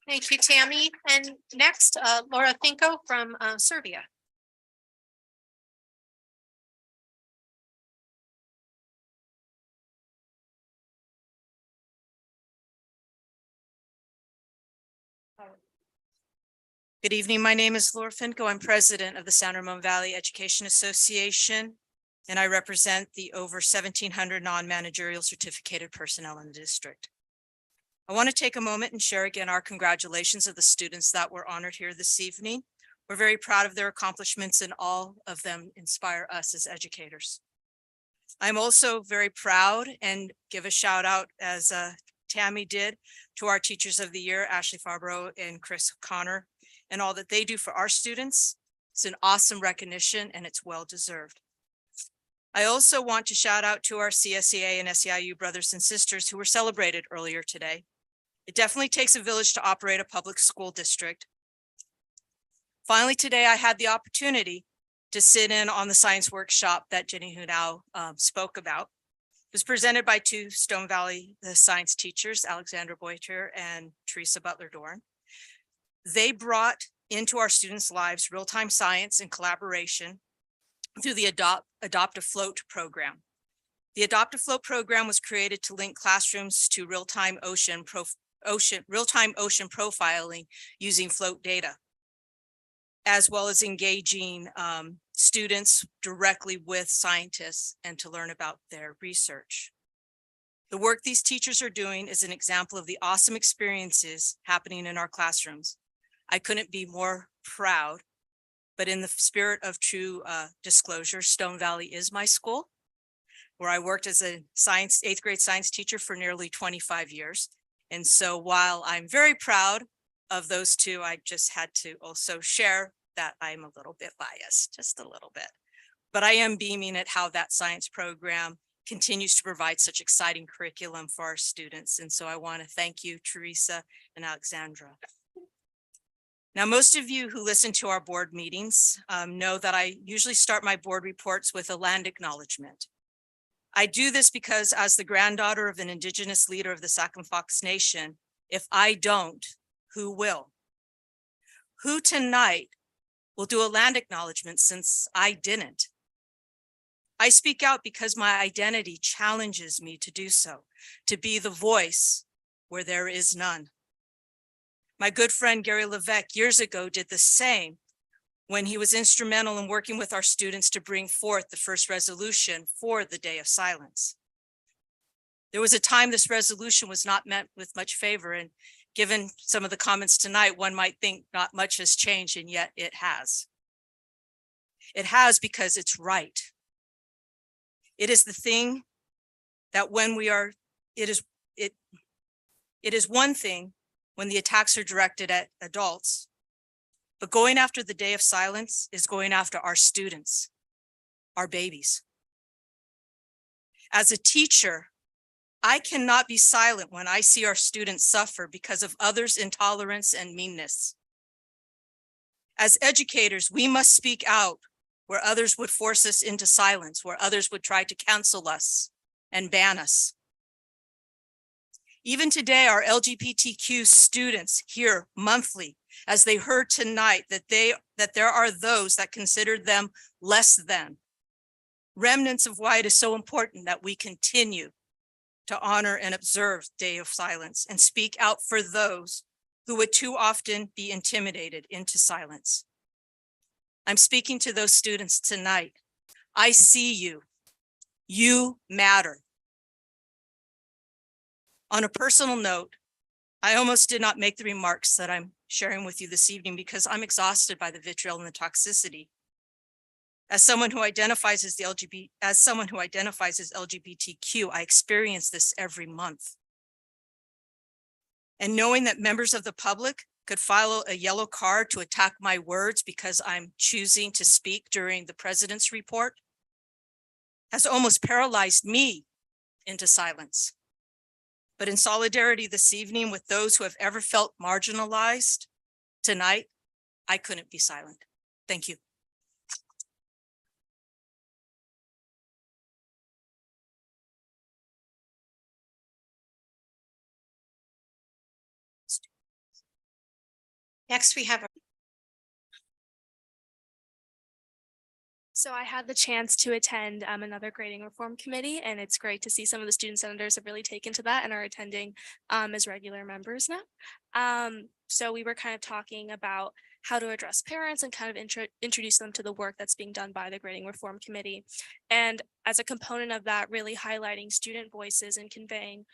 S1: Thank you, Tammy. And next, Laura Finko from Serbia.
S23: Good evening. My name is Laura Finko. I'm president of the San Ramon Valley Education Association, and I represent the over 1,700 non-managerial certificated personnel in the district. I want to take a moment and share again our congratulations of the students that were honored here this evening. We're very proud of their accomplishments, and all of them inspire us as educators. I'm also very proud and give a shout out, as Tammy did, to our Teachers of the Year, Ashley Fabreau and Chris Connor, and all that they do for our students. It's an awesome recognition, and it's well-deserved. I also want to shout out to our CSEA and SEIU brothers and sisters who were celebrated earlier today. It definitely takes a village to operate a public school district. Finally, today I had the opportunity to sit in on the science workshop that Jenny Hunau spoke about. It was presented by two Stone Valley science teachers, Alexandra Boiter and Teresa Butler-Dorn. They brought into our students' lives real-time science and collaboration through the Adopt a Float program. The Adopt a Float program was created to link classrooms to real-time ocean profiling using float data. as well as engaging students directly with scientists and to learn about their research. The work these teachers are doing is an example of the awesome experiences happening in our classrooms. I couldn't be more proud, but in the spirit of true disclosure, Stone Valley is my school, where I worked as a eighth grade science teacher for nearly 25 years. And so while I'm very proud of those two, I just had to also share that I'm a little bit biased, just a little bit. But I am beaming at how that science program continues to provide such exciting curriculum for our students. And so I want to thank you, Teresa and Alexandra. Now, most of you who listen to our board meetings know that I usually start my board reports with a land acknowledgement. I do this because as the granddaughter of an Indigenous leader of the Sac and Fox Nation, if I don't, who will? Who tonight will do a land acknowledgement since I didn't? I speak out because my identity challenges me to do so, to be the voice where there is none. My good friend Gary Levesque years ago did the same when he was instrumental in working with our students to bring forth the first resolution for the Day of Silence. There was a time this resolution was not met with much favor, and given some of the comments tonight, one might think not much has changed, and yet it has. It has because it's right. It is the thing that when we are, it is one thing when the attacks are directed at adults, but going after the Day of Silence is going after our students, our babies. As a teacher, I cannot be silent when I see our students suffer because of others' intolerance and meanness. As educators, we must speak out where others would force us into silence, where others would try to cancel us and ban us. Even today, our LGBTQ students hear monthly, as they heard tonight, that there are those that consider them less than. Remnants of why it is so important that we continue to honor and observe Day of Silence and speak out for those who would too often be intimidated into silence. I'm speaking to those students tonight. I see you. You matter. On a personal note, I almost did not make the remarks that I'm sharing with you this evening because I'm exhausted by the vitriol and the toxicity. As someone who identifies as LGBTQ, I experience this every month. And knowing that members of the public could file a yellow card to attack my words because I'm choosing to speak during the president's report has almost paralyzed me into silence. But in solidarity this evening with those who have ever felt marginalized tonight, I couldn't be silent. Thank you.
S1: Next, we have
S20: So I had the chance to attend another grading reform committee, and it's great to see some of the student senators have really taken to that and are attending as regular members now. So we were kind of talking about how to address parents and kind of introduce them to the work that's being done by the grading reform committee. And as a component of that, really highlighting student voices and conveying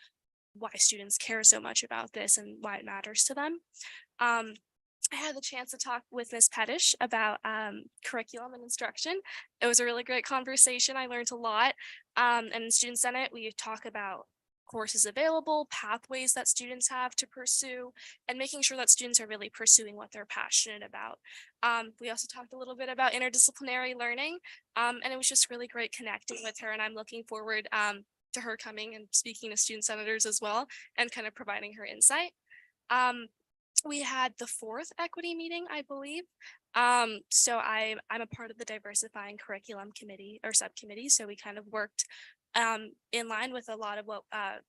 S20: why students care so much about this and why it matters to them. I had the chance to talk with Ms. Pettish about curriculum and instruction. It was a really great conversation. I learned a lot. And in Student Senate, we talk about courses available, pathways that students have to pursue, and making sure that students are really pursuing what they're passionate about. We also talked a little bit about interdisciplinary learning, and it was just really great connecting with her. And I'm looking forward to her coming and speaking to student senators as well and kind of providing her insight. We had the fourth equity meeting, I believe. So I'm a part of the diversifying curriculum committee or subcommittee. So we kind of worked in line with a lot of what, I'll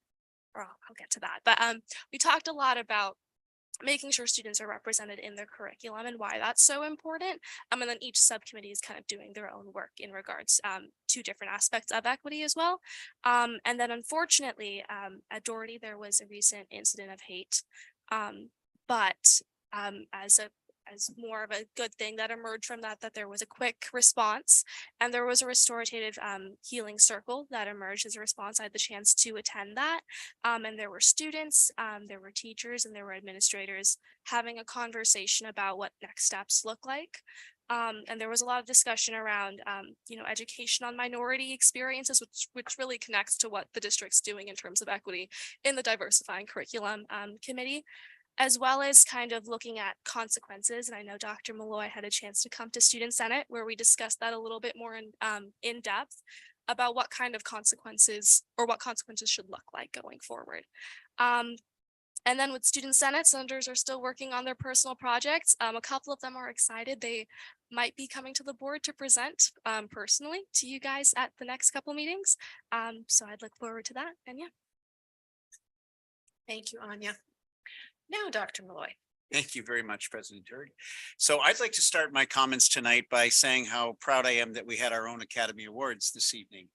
S20: get to that. But we talked a lot about making sure students are represented in their curriculum and why that's so important. And then each subcommittee is kind of doing their own work in regards to different aspects of equity as well. And then unfortunately, at Doherty, there was a recent incident of hate. But as a as more of a good thing that emerged from that, that there was a quick response and there was a restorative healing circle that emerged as a response. I had the chance to attend that. And there were students, there were teachers, and there were administrators having a conversation about what next steps look like. And there was a lot of discussion around, education on minority experiences, which really connects to what the district's doing in terms of equity in the Diversifying Curriculum Committee, as well as kind of looking at consequences. And I know Dr. Malloy had a chance to come to Student Senate where we discussed that a little bit more in depth about what kind of consequences or what consequences should look like going forward. And then with Student Senate, senators are still working on their personal projects. A couple of them are excited. They might be coming to the board to present personally to you guys at the next couple meetings. So I'd look forward to that. And yeah.
S1: Thank you, Anya. Now, Dr. Malloy.
S9: Thank you very much, President Terry. So I'd like to start my comments tonight by saying how proud I am that we had our own Academy Awards this evening.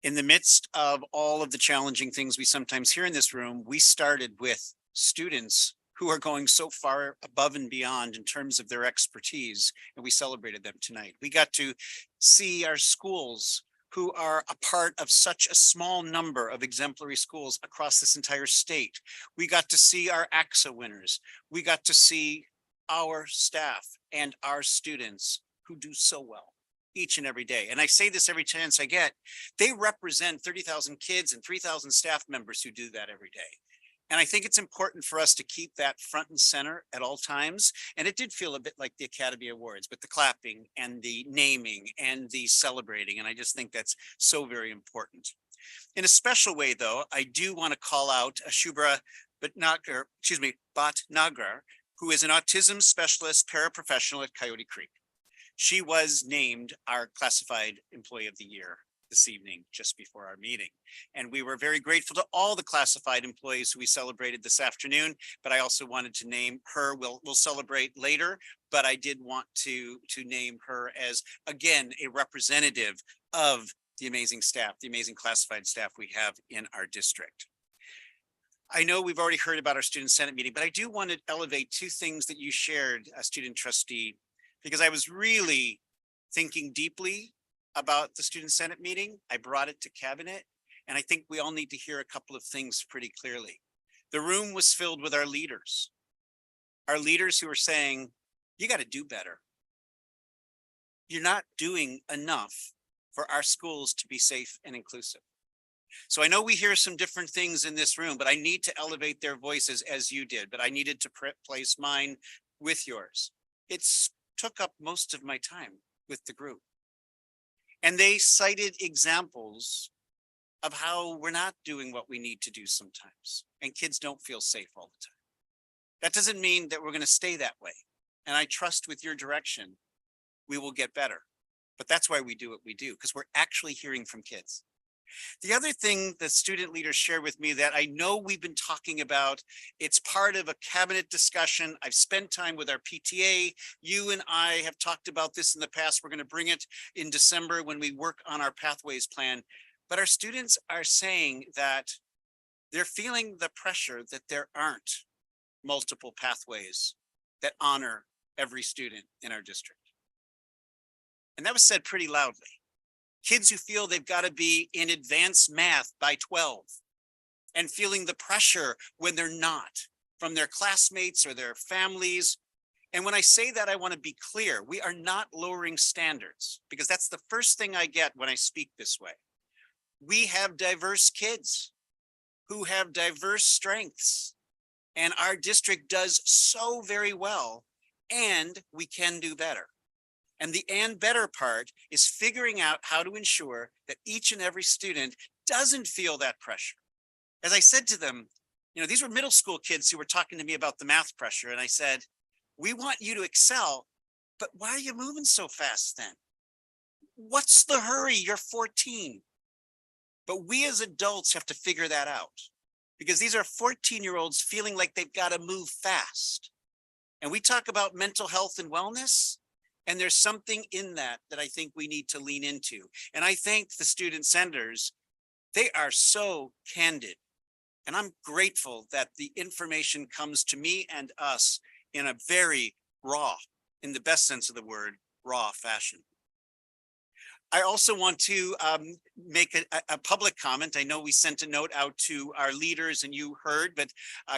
S9: In the midst of all of the challenging things we sometimes hear in this room, we started with students who are going so far above and beyond in terms of their expertise, and we celebrated them tonight. We got to see our schools who are a part of such a small number of exemplary schools across this entire state. We got to see our AXA winners. We got to see our staff and our students who do so well each and every day. And I say this every chance I get. They represent 30,000 kids and 3,000 staff members who do that every day. And I think it's important for us to keep that front and center at all times. And it did feel a bit like the Academy Awards, with the clapping and the naming and the celebrating. And I just think that's so very important. In a special way, though, I do want to call out Shubhra Bhatnagar, who is an autism specialist paraprofessional at Coyote Creek. She was named our Classified Employee of the Year this evening, just before our meeting. And we were very grateful to all the classified employees who we celebrated this afternoon, but I also wanted to name her. We'll celebrate later, but I did want to name her as, again, a representative of the amazing staff, the amazing classified staff we have in our district. I know we've already heard about our Student Senate meeting, but I do want to elevate two things that you shared, Student Trustee, because I was really thinking deeply about the Student Senate meeting. I brought it to cabinet, and I think we all need to hear a couple of things pretty clearly. The room was filled with our leaders who are saying, you got to do better. You're not doing enough for our schools to be safe and inclusive. So I know we hear some different things in this room, but I need to elevate their voices as you did, but I needed to place mine with yours. It's took up most of my time with the group. And they cited examples of how we're not doing what we need to do sometimes, and kids don't feel safe all the time. That doesn't mean that we're going to stay that way. And I trust with your direction, we will get better. But that's why we do what we do, because we're actually hearing from kids. The other thing that student leaders share with me that I know we've been talking about, it's part of a cabinet discussion. I've spent time with our PTA. You and I have talked about this in the past. We're going to bring it in December when we work on our pathways plan. But our students are saying that they're feeling the pressure that there aren't multiple pathways that honor every student in our district. And that was said pretty loudly. Kids who feel they've got to be in advanced math by 12 and feeling the pressure when they're not from their classmates or their families. And when I say that, I want to be clear. We are not lowering standards, because that's the first thing I get when I speak this way. We have diverse kids who have diverse strengths, and our district does so very well, and we can do better. And the and better part is figuring out how to ensure that each and every student doesn't feel that pressure. As I said to them, these were middle school kids who were talking to me about the math pressure. And I said, we want you to excel, but why are you moving so fast then? What's the hurry? You're 14. But we as adults have to figure that out, because these are 14-year-olds feeling like they've got to move fast. And we talk about mental health and wellness. And there's something in that I think we need to lean into. And I thank the student senators. They are so candid. And I'm grateful that the information comes to me and us in a very raw, in the best sense of the word, raw fashion. I also want to make a public comment. I know we sent a note out to our leaders and you heard, but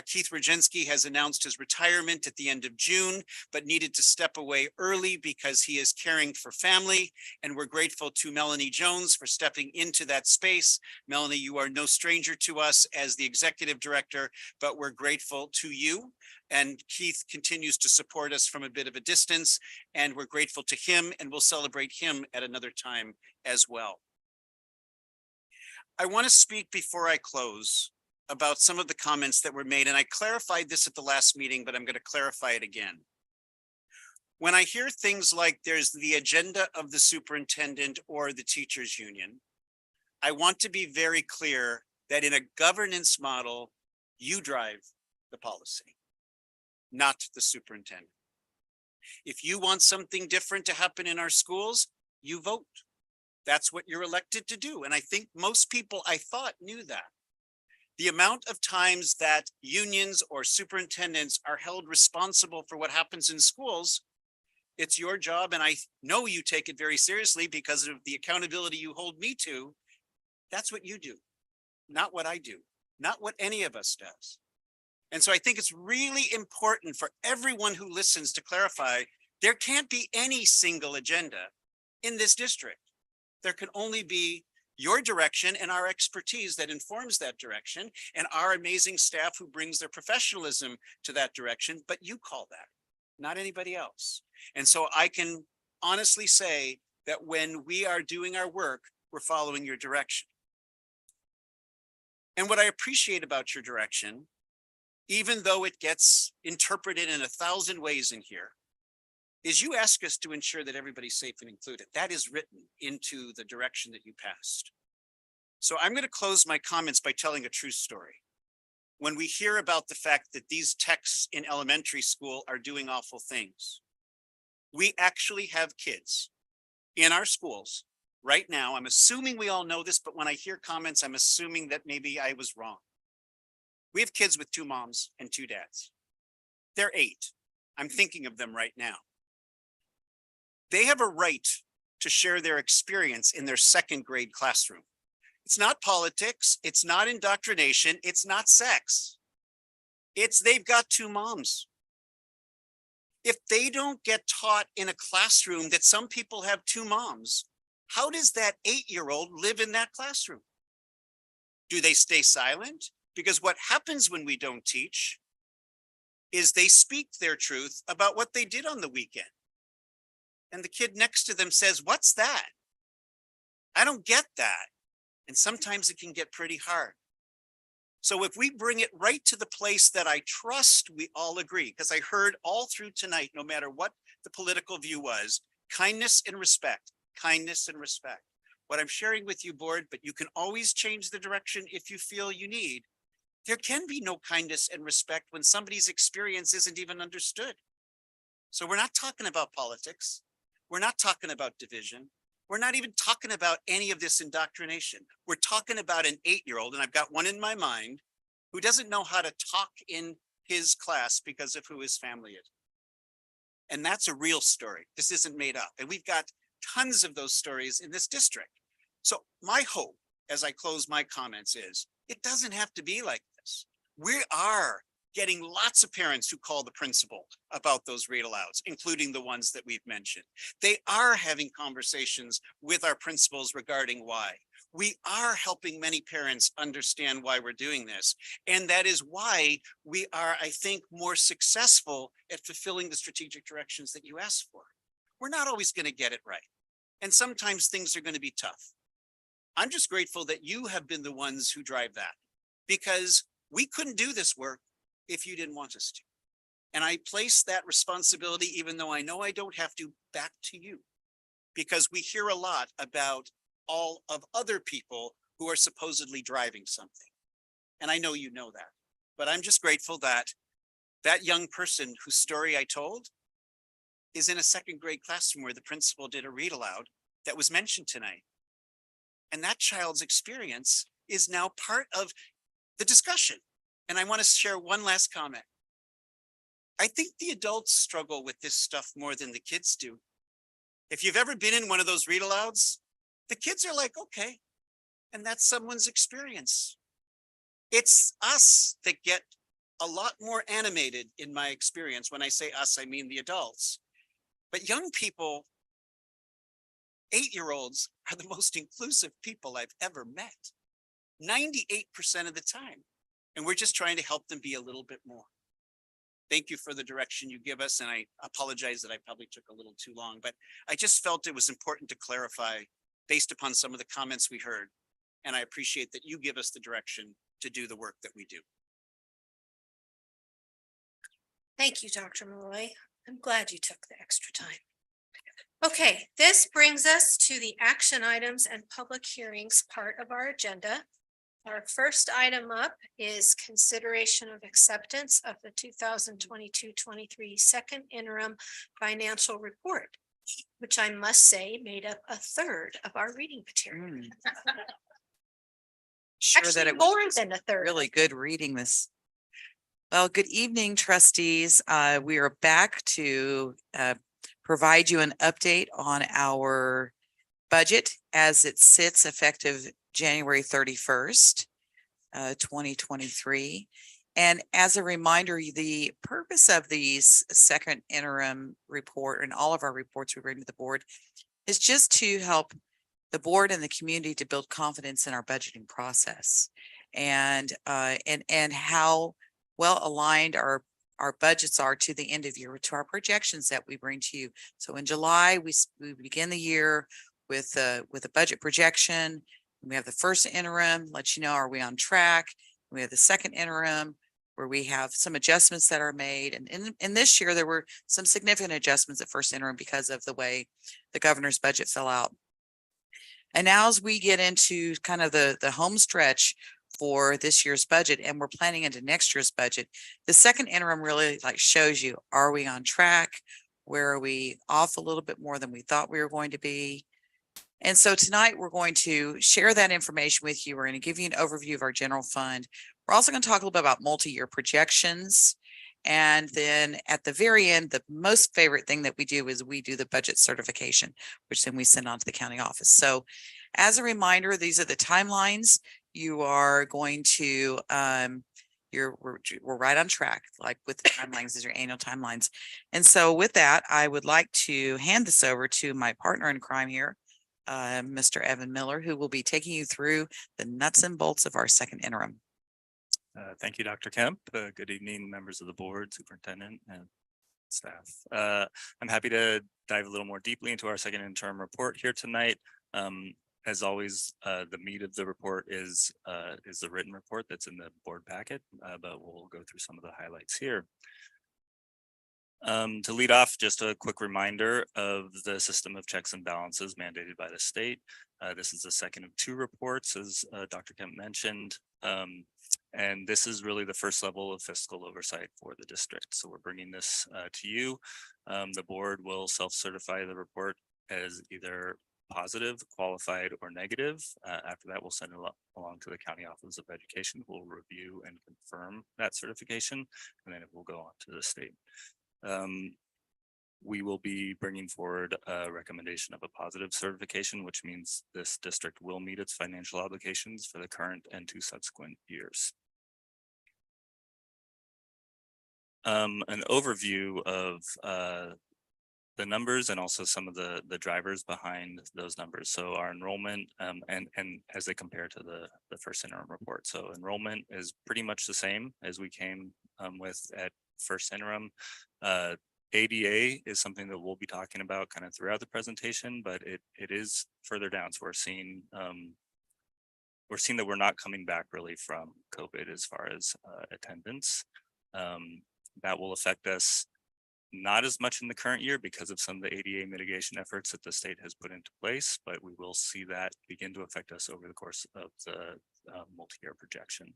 S9: Keith Rajensky has announced his retirement at the end of June, but needed to step away early because he is caring for family. And we're grateful to Melanie Jones for stepping into that space. Melanie, you are no stranger to us as the executive director, but we're grateful to you. And Keith continues to support us from a bit of a distance, and we're grateful to him, and we'll celebrate him at another time as well. I want to speak before I close about some of the comments that were made, and I clarified this at the last meeting, but I'm going to clarify it again. When I hear things like there's the agenda of the superintendent or the teachers union, I want to be very clear that in a governance model, you drive the policy, not the superintendent. If you want something different to happen in our schools, you vote. That's what you're elected to do. And I think most people, I thought, knew that. The amount of times that unions or superintendents are held responsible for what happens in schools, it's your job. And I know you take it very seriously because of the accountability you hold me to. That's what you do, not what I do, not what any of us does. And so I think it's really important for everyone who listens to clarify, there can't be any single agenda in this district. There can only be your direction and our expertise that informs that direction, and our amazing staff who brings their professionalism to that direction, but you call that, not anybody else. And so I can honestly say that when we are doing our work, we're following your direction. And what I appreciate about your direction, even though it gets interpreted in 1,000 ways in here, is you ask us to ensure that everybody's safe and included. That is written into the direction that you passed. So I'm going to close my comments by telling a true story. When we hear about the fact that these techs in elementary school are doing awful things, we actually have kids in our schools right now. I'm assuming we all know this, but when I hear comments, I'm assuming that maybe I was wrong. We have kids with 2 moms and 2 dads. They're 8. I'm thinking of them right now. They have a right to share their experience in their 2nd grade classroom. It's not politics. It's not indoctrination. It's not sex. It's they've got 2 moms. If they don't get taught in a classroom that some people have 2 moms, how does that 8-year-old live in that classroom? Do they stay silent? Because what happens when we don't teach is they speak their truth about what they did on the weekend. And the kid next to them says, "What's that? I don't get that." And sometimes it can get pretty hard. So if we bring it right to the place that I trust we all agree, because I heard all through tonight, no matter what the political view was, kindness and respect, kindness and respect. What I'm sharing with you, board, but you can always change the direction if you feel you need. There can be no kindness and respect when somebody's experience isn't even understood. So we're not talking about politics. We're not talking about division. We're not even talking about any of this indoctrination. We're talking about an 8-year-old, and I've got one in my mind, who doesn't know how to talk in his class because of who his family is. And that's a real story. This isn't made up. And we've got tons of those stories in this district. So my hope as I close my comments is, it doesn't have to be like this. We are getting lots of parents who call the principal about those read alouds, including the ones that we've mentioned. They are having conversations with our principals regarding why. We are helping many parents understand why we're doing this. And that is why we are, I think, more successful at fulfilling the strategic directions that you asked for. We're not always going to get it right. And sometimes things are going to be tough. I'm just grateful that you have been the ones who drive that, because we couldn't do this work if you didn't want us to. And I place that responsibility, even though I know I don't have to, back to you, because we hear a lot about all of other people who are supposedly driving something. And I know you know that, but I'm just grateful that that young person whose story I told is in a 2nd grade classroom where the principal did a read aloud that was mentioned tonight. And that child's experience is now part of the discussion. And I want to share one last comment. I think the adults struggle with this stuff more than the kids do. If you've ever been in one of those read alouds, the kids are like, okay, and that's someone's experience. It's us that get a lot more animated in my experience. When I say us, I mean the adults. But young people, 8-year-olds are the most inclusive people I've ever met. 98% of the time. And we're just trying to help them be a little bit more. Thank you for the direction you give us. And I apologize that I probably took a little too long, but I just felt it was important to clarify based upon some of the comments we heard. And I appreciate that you give us the direction to do the work that we do.
S1: Thank you, Dr. Malloy. I'm glad you took the extra time. Okay, this brings us to the action items and public hearings part of our agenda. Our first item up is consideration of acceptance of the 2022-23 second interim financial report, which I must say made up a third of our reading material.
S12: Sure that
S1: Actually,
S12: it was
S1: more than a third.
S12: really good reading this. Well, good evening, trustees. We are back to provide you an update on our budget as it sits effective January 31st, 2023. And as a reminder, the purpose of these second interim report and all of our reports we bring to the board is just to help the board and the community to build confidence in our budgeting process and how well aligned our budgets are to the end of year, to our projections that we bring to you. So in July, we begin the year with a budget projection. We have the first interim, let you know, are we on track? We have the second interim where we have some adjustments that are made. And in this year, there were some significant adjustments at first interim because of the way the governor's budget fell out. And now as we get into kind of the home stretch for this year's budget and we're planning into next year's budget, the second interim really shows you, are we on track? Where are we off a little bit more than we thought we were going to be? And so tonight we're going to share that information with you. We're going to give you an overview of our general fund. We're also going to talk a little bit about multi-year projections. And then at the very end, the most favorite thing that we do is we do the budget certification, which then we send on to the county office. So as a reminder, these are the timelines. You are going to, we're right on track, like with the timelines, these are annual timelines. And so with that, I would like to hand this over to my partner in crime here, Mr. Evan Miller, who will be taking you through the nuts and bolts of our second interim.
S14: Thank you, Dr. Kemp. Good evening, members of the board, superintendent, and staff. I'm happy to dive a little more deeply into our second interim report here tonight. As always, the meat of the report is the written report that's in the board packet, but we'll go through some of the highlights here. To lead off, just a quick reminder of the system of checks and balances mandated by the state. This is the second of two reports, as Dr. Kemp mentioned. And this is really the first level of fiscal oversight for the district. So we're bringing this to you. The board will self-certify the report as either positive, qualified, or negative. After that, we'll send it along to the County Office of Education, who will review and confirm that certification, and then it will go on to the state. We will be bringing forward a recommendation of a positive certification, which means this district will meet its financial obligations for the current and 2 subsequent years. An overview of the numbers and also some of the drivers behind those numbers. So our enrollment and as they compare to the first interim report. So enrollment is pretty much the same as we came with at first interim. ADA is something that we'll be talking about kind of throughout the presentation, but it is further down. So we're seeing that we're not coming back really from COVID as far as attendance. That will affect us not as much in the current year because of some of the ADA mitigation efforts that the state has put into place, but we will see that begin to affect us over the course of the multi-year projection.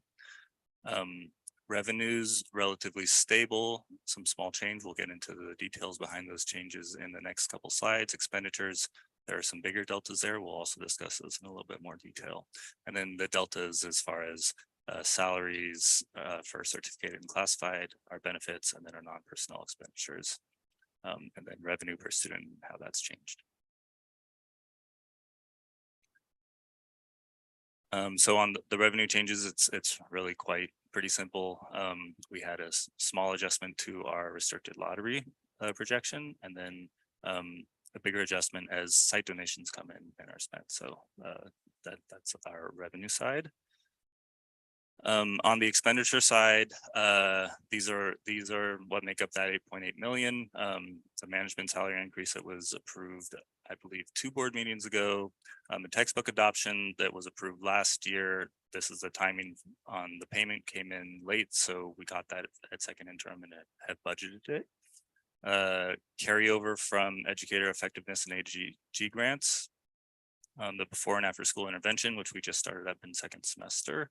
S14: Revenues relatively stable, some small change. We'll get into the details behind those changes in the next couple slides. Expenditures, there are some bigger deltas there. We'll also discuss those in a little bit more detail. And then the deltas as far as salaries for certificated and classified, our benefits, and then our non-personnel expenditures. And then revenue per student, how that's changed. So on the revenue changes, it's really pretty simple. We had a small adjustment to our restricted lottery projection, and then a bigger adjustment as site donations come in and are spent. So that's our revenue side. On the expenditure side, these are what make up that 8.8 million. The management salary increase that was approved, I believe, 2 board meetings ago. The textbook adoption that was approved last year. This is the timing on the payment came in late, so we got that at second interim and have budgeted it. Carryover from educator effectiveness and AG grants. The before and after school intervention, which we just started up in second semester.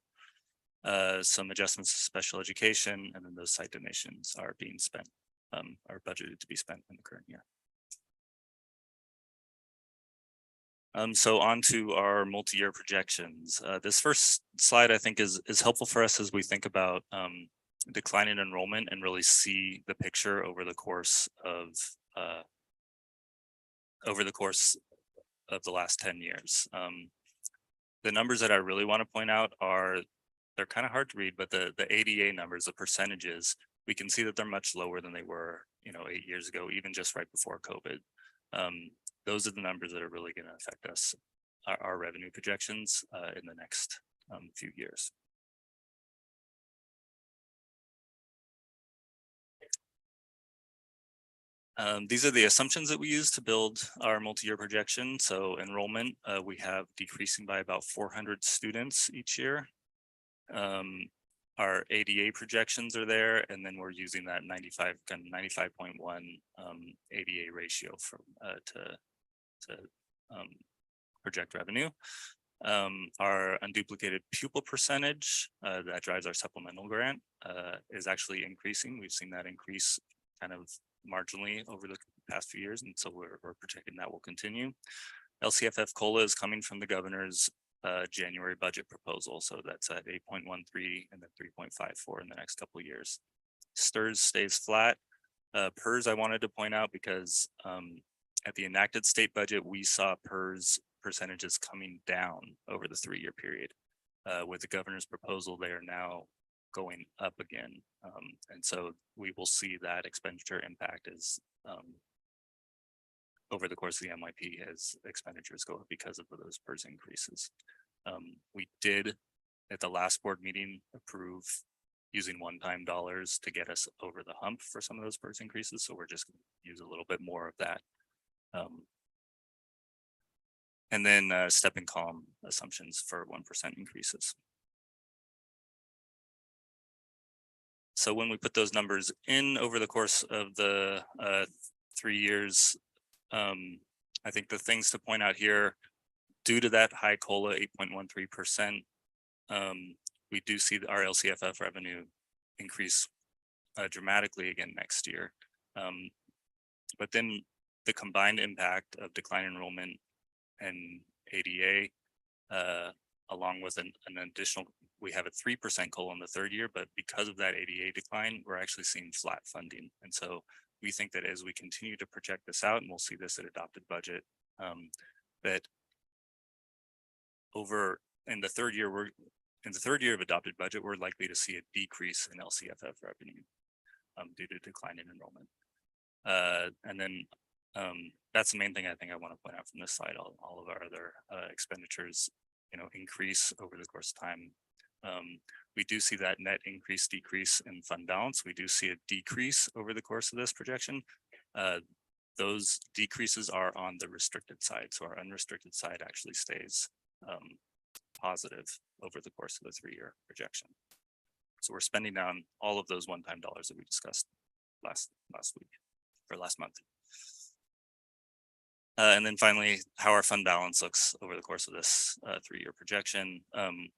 S14: Some adjustments to special education, and then those site donations are being spent, are budgeted to be spent in the current year. So on to our multi-year projections. This first slide, I think, is helpful for us as we think about decline in enrollment and really see the picture over the course of the last 10 years. The numbers that I really want to point out are, they're kind of hard to read, but the ADA numbers, the percentages, we can see that they're much lower than they were, 8 years ago, even just right before COVID. Those are the numbers that are really going to affect us, our revenue projections in the next few years. These are the assumptions that we use to build our multi-year projection. So enrollment, we have decreasing by about 400 students each year. Our ADA projections are there, and then we're using that 95.1 ADA ratio from to project revenue. Our unduplicated pupil percentage that drives our supplemental grant is actually increasing. We've seen that increase kind of marginally over the past few years, and so we're projecting that will continue. LCFF COLA is coming from the governor's January budget proposal, so that's at 8.13 and then 3.54 in the next couple of years. STRS stays flat. PERS I wanted to point out because at the enacted state budget, we saw PERS percentages coming down over the 3-year period. With the governor's proposal, they are now going up again. And so we will see that expenditure impact as over the course of the MYP as expenditures go up because of those PERS increases. We did at the last board meeting approve using one-time dollars to get us over the hump for some of those PERS increases. So we're just going to use a little bit more of that. And then step and column assumptions for 1% increases. So when we put those numbers in over the course of the 3 years, I think the things to point out here, due to that high COLA 8.13%, we do see our LCFF revenue increase dramatically again next year. But then the combined impact of decline enrollment and ADA, along with an additional, we have a 3% COLA in the 3rd year, but because of that ADA decline, we're actually seeing flat funding. And so we think that as we continue to project this out, and we'll see this at adopted budget, that over in the 3rd year, in the 3rd year of adopted budget, we're likely to see a decrease in LCFF revenue due to decline in enrollment. And then that's the main thing I think I want to point out from this slide. All of our other expenditures, increase over the course of time. We do see that net increase decrease in fund balance. We do see a decrease over the course of this projection. Those decreases are on the restricted side. So our unrestricted side actually stays positive over the course of the 3-year projection. So we're spending down all of those one-time dollars that we discussed last week or last month. And then finally, how our fund balance looks over the course of this 3-year projection.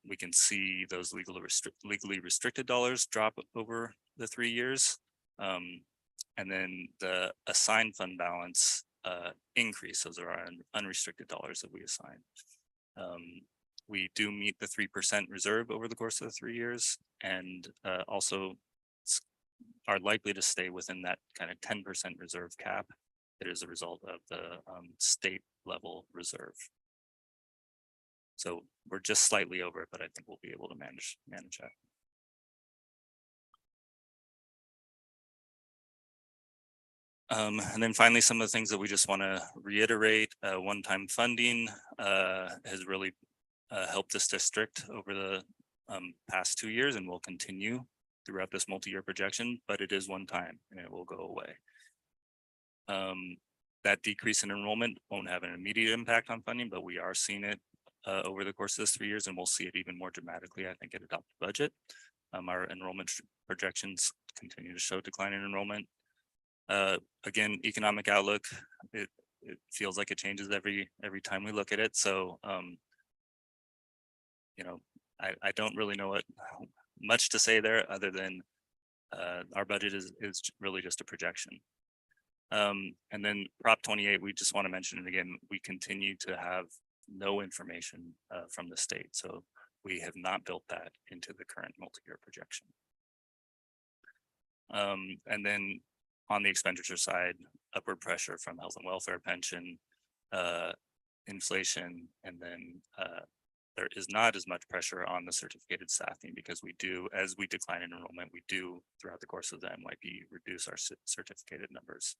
S14: We can see those legally restricted dollars drop over the 3 years. And then the assigned fund balance increase. Those are our unrestricted dollars that we assign. we do meet the 3% reserve over the course of the 3 years, and also are likely to stay within that kind of 10% reserve cap that is a result of the state level reserve. So we're just slightly over it, but I think we'll be able to manage that. And then finally, some of the things that we just want to reiterate, one-time funding has really helped this district over the past 2 years and will continue throughout this multi-year projection, but it is one time and it will go away. That decrease in enrollment won't have an immediate impact on funding, but we are seeing it over the course of this 3 years, and we'll see it even more dramatically, I think, at adopted budget. Our enrollment projections continue to show decline in enrollment. Again, economic outlook, it feels like it changes every time we look at it. So, you know, I don't really know what much to say there other than our budget is really just a projection. And then Prop 28, we just want to mention it again, we continue to have no information from the state. So we have not built that into the current multi-year projection. And then on the expenditure side, upward pressure from health and welfare, pension, inflation, and then there is not as much pressure on the certificated staffing because we do, as we decline in enrollment, we do throughout the course of the MYP reduce our certificated numbers.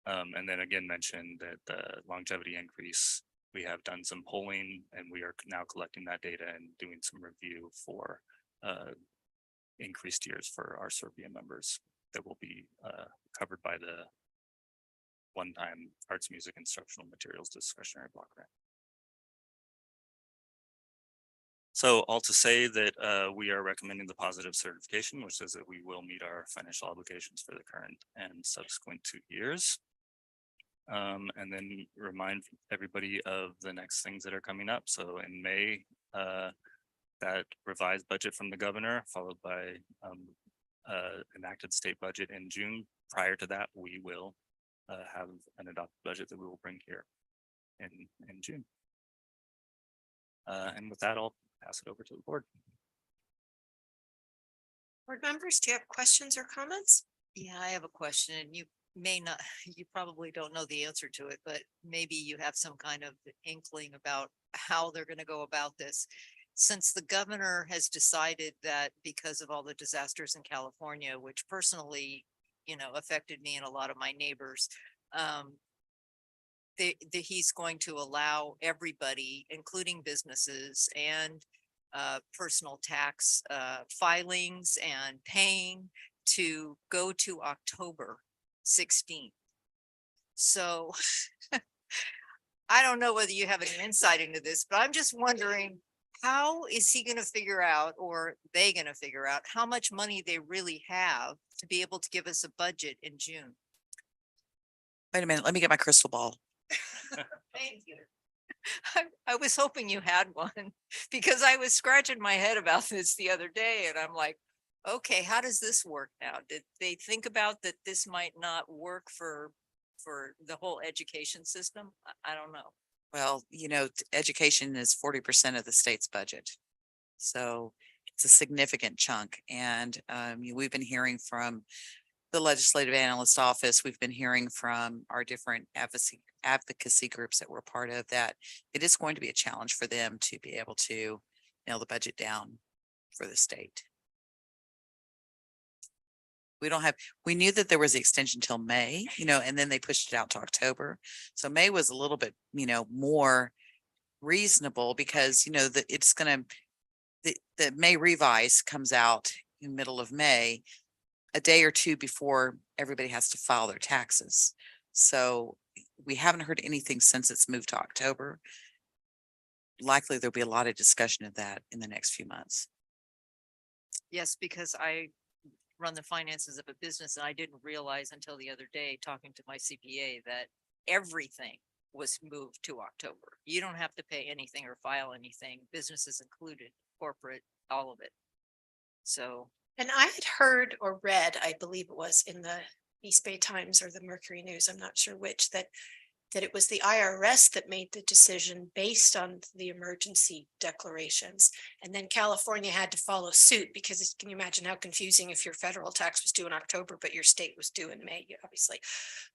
S14: And then again, mentioned that the longevity increase, we have done some polling and we are now collecting that data and doing some review for increased years for our SRVUSD members that will be covered by the one-time arts, music, instructional materials discretionary block grant. So all to say that we are recommending the positive certification, which says that we will meet our financial obligations for the current and subsequent 2 years. And then remind everybody of the next things that are coming up. So in May, that revised budget from the governor, followed by enacted state budget in June. Prior to that, we will have an adopted budget that we will bring here in June. And with that, I'll pass it over to the board.
S3: Board members, do you have questions or comments?
S6: Yeah, I have a question, and you may not, you probably don't know the answer to it, but maybe you have some kind of inkling about how they're going to go about this. Since the governor has decided that because of all the disasters in California, which personally, you know, affected me and a lot of my neighbors, he's going to allow everybody, including businesses and personal tax filings and paying, to go to October 16th. So I don't know whether you have any insight into this, but I'm just wondering, how is he going to figure out, or they going to figure out, how much money they really have to be able to give us a budget in June?
S12: Wait a minute, let me get my crystal ball.
S6: Thank you. I was hoping you had one because I was scratching my head about this the other day and I'm like, okay, how does this work now? Did they think about that this might not work for the whole education system? I don't know.
S12: Well, you know, education is 40% of the state's budget. So it's a significant chunk. And we've been hearing from the Legislative Analyst Office. We've been hearing from our different advocacy groups that we're part of that it is going to be a challenge for them to be able to nail the budget down for the state. We knew that there was the extension till May, you know, and then they pushed it out to October. So May was a little bit, you know, more reasonable because, you know, it's going to, the May revise comes out in the middle of May, a day or two before everybody has to file their taxes. So we haven't heard anything since it's moved to October. Likely there'll be a lot of discussion of that in the next few months.
S6: Yes, because I run the finances of a business and I didn't realize until the other day talking to my CPA that everything was moved to October. You don't have to pay anything or file anything, businesses included, corporate, all of it. So.
S3: And I had heard or read, I believe it was in the East Bay Times or the Mercury News, I'm not sure which, that that it was the IRS that made the decision based on the emergency declarations. And then California had to follow suit because can you imagine how confusing if your federal tax was due in October, but your state was due in May, obviously.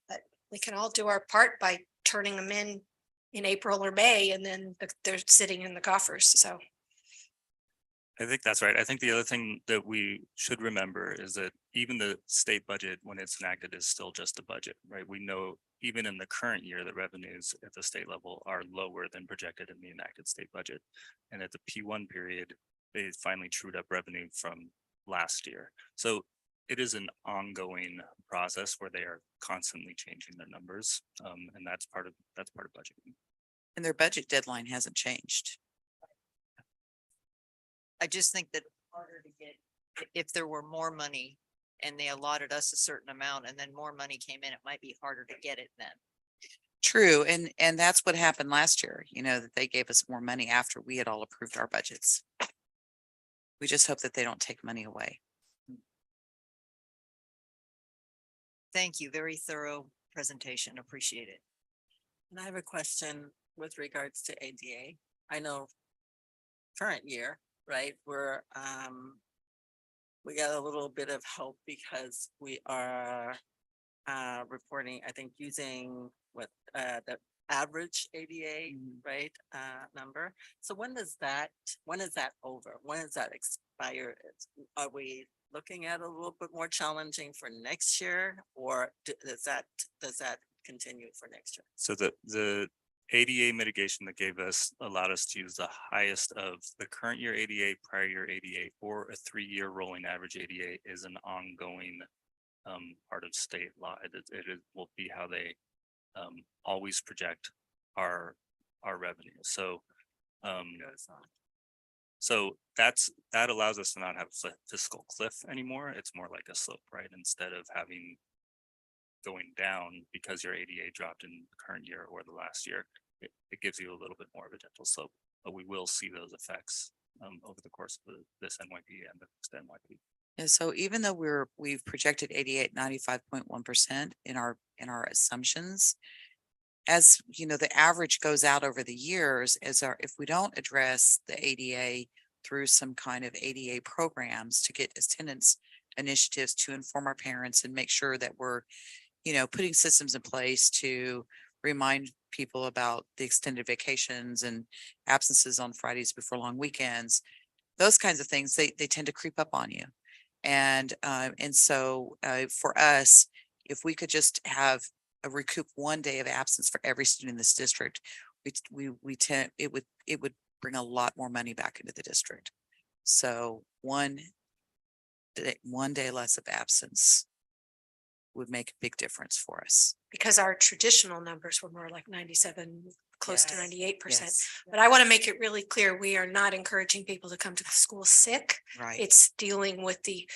S3: But we can all do our part by turning them in April or May, and then they're sitting in the coffers. So
S14: I think that's right. I think the other thing that we should remember is that even the state budget, when it's enacted, is still just a budget, right? We know even in the current year that revenues at the state level are lower than projected in the enacted state budget. And at the P1 period, they finally trued up revenue from last year. So it is an ongoing process where they are constantly changing their numbers. And that's part of budgeting.
S12: And their budget deadline hasn't changed.
S6: I just think that harder to get, if there were more money and they allotted us a certain amount and then more money came in, it might be harder to get it then.
S12: True. And that's what happened last year, you know, that they gave us more money after we had all approved our budgets. We just hope that they don't take money away.
S6: Thank you. Very thorough presentation. Appreciate it.
S5: And I have a question with regards to ADA. I know current year, right, we got a little bit of help because we are reporting, I think, using what the average ADA, right, number. So when is that over? When does that expire? Are we looking at a little bit more challenging for next year, or does that continue for next year?
S14: So the ADA mitigation that allowed us to use the highest of the current year ADA, prior year ADA, or a 3-year rolling average ADA is an ongoing part of state law. It will be how they always project our revenue. So that allows us to not have a fiscal cliff anymore. It's more like a slope, right? Instead of having going down because your ADA dropped in the current year or the last year, it gives you a little bit more of a gentle slope, but we will see those effects over the course of this NYP and the next NYP.
S12: And so even though we've projected ADA at 95.1% in our assumptions, as you know, the average goes out over the years if we don't address the ADA through some kind of ADA programs to get attendance initiatives to inform our parents and make sure that we're, you know, putting systems in place to remind people about the extended vacations and absences on Fridays before long weekends, those kinds of things, they tend to creep up on you. And so for us, if we could just have recoup 1 day of absence for every student in this district, it would bring a lot more money back into the district. So one day less of absence would make a big difference for us.
S3: because our traditional numbers were more like 97, close to 98%.
S12: Yes.
S3: But I want to make it really clear, we are not encouraging people to come to the school sick.
S12: Right.
S3: It's dealing with the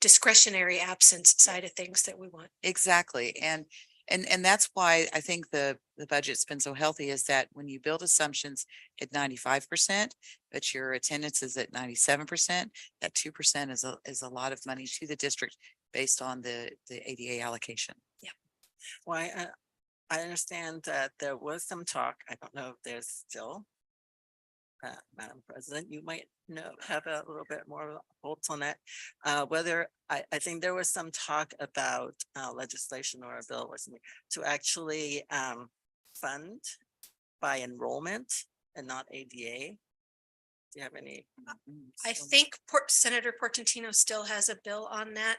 S3: discretionary absence side of things that we want.
S12: Exactly. And that's why I think the budget's been so healthy, is that when you build assumptions at 95%, but your attendance is at 97%, that 2% is a lot of money to the district based on the ADA allocation.
S3: Yeah.
S5: Why, I understand that there was some talk, I don't know if there's still, Madam President, you might have a little bit more bolts on that. Whether I think there was some talk about legislation or a bill or something to actually fund by enrollment and not ADA. Do you have any?
S3: I think Senator Portantino still has a bill on that.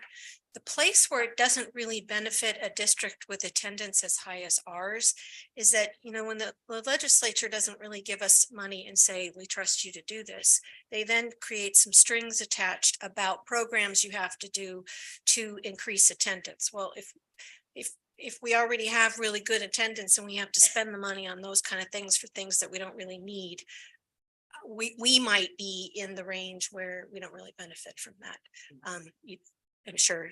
S3: The place where it doesn't really benefit a district with attendance as high as ours is that, you know, when the legislature doesn't really give us money and say, we trust you to do this, they then create some strings attached about programs you have to do to increase attendance. Well, if we already have really good attendance and we have to spend the money on those kind of things for things that we don't really need, we might be in the range where we don't really benefit from that. I'm sure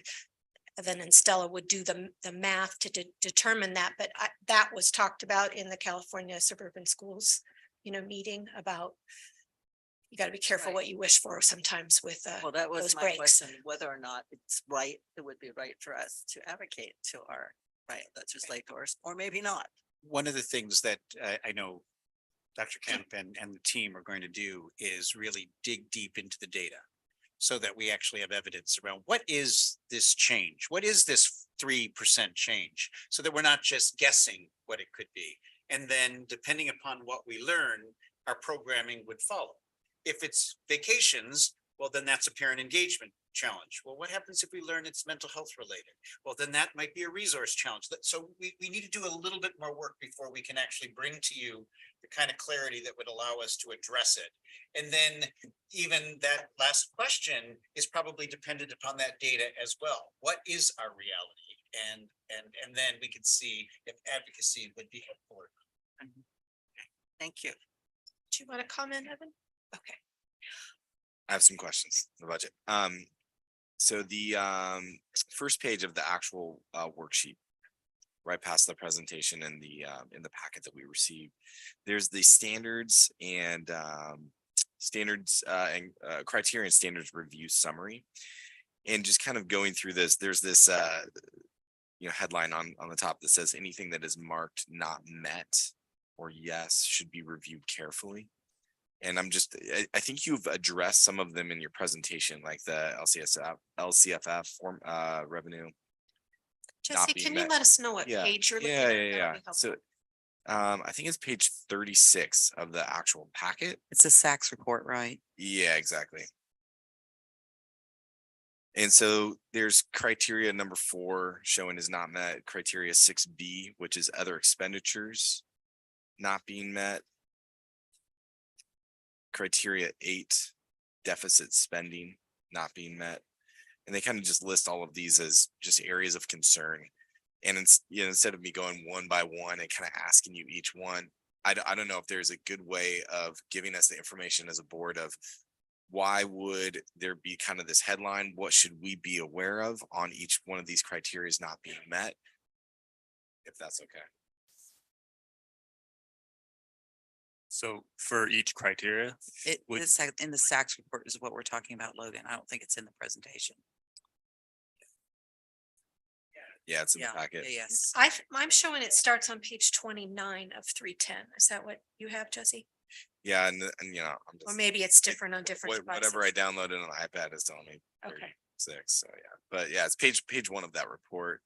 S3: Evan and Stella would do the math to determine that, but that was talked about in the California Suburban Schools, meeting about, you got to be careful what you wish for sometimes with
S5: Well, that was
S3: those
S5: my
S3: breaks.
S5: question, whether or not it's right, it would be right for us to advocate to our legislators, or maybe not.
S9: one of the things that I know Dr. Kemp and the team are going to do is really dig deep into the data so that we actually have evidence around what is this change? What is this 3% change? So that we're not just guessing what it could be. And then depending upon what we learn, our programming would follow. If it's vacations, well, then that's a parent engagement challenge. Well, what happens if we learn it's mental health related? Well, then that might be a resource challenge. So we need to do a little bit more work before we can actually bring to you the kind of clarity that would allow us to address it. And then even that last question is probably dependent upon that data as well. What is our reality? And then we can see if advocacy would be helpful or not.
S5: Thank you.
S3: Do you want to comment, Evan? Okay.
S4: I have some questions on the budget. So the first page of the actual worksheet, right past the presentation and the in the packet that we received, there's the standards and criteria and standards review summary. And just kind of going through this, there's this headline on the top that says anything that is marked not met or yes should be reviewed carefully. And I think you've addressed some of them in your presentation, like the LCFF form revenue.
S3: Jesse, can you let us know what page you're looking at?
S4: Yeah. So I think it's page 36 of the actual packet.
S12: It's a SACS report, right?
S4: Yeah, exactly. And so there's criteria number 4 showing is not met, criteria 6B, which is other expenditures not being met. Criteria 8, deficit spending not being met. And they kind of just list all of these as just areas of concern. And instead of me going one by one and kind of asking you each one, I don't know if there's a good way of giving us the information as a board of why would there be kind of this headline? What should we be aware of on each one of these criteria not being met? If that's okay.
S14: So for each criteria,
S12: In the SACS report is what we're talking about, Logan. I don't think it's in the presentation.
S4: Yeah, it's in the packet.
S12: Yes.
S3: I'm showing it starts on page 29 of 310. Is that what you have, Jesse?
S4: Yeah, and I'm just,
S3: Or maybe it's different on different
S4: whatever I
S3: devices.
S4: downloaded on the iPad is telling me
S3: Okay.
S4: 36. So yeah, but yeah, it's page 1 of that report.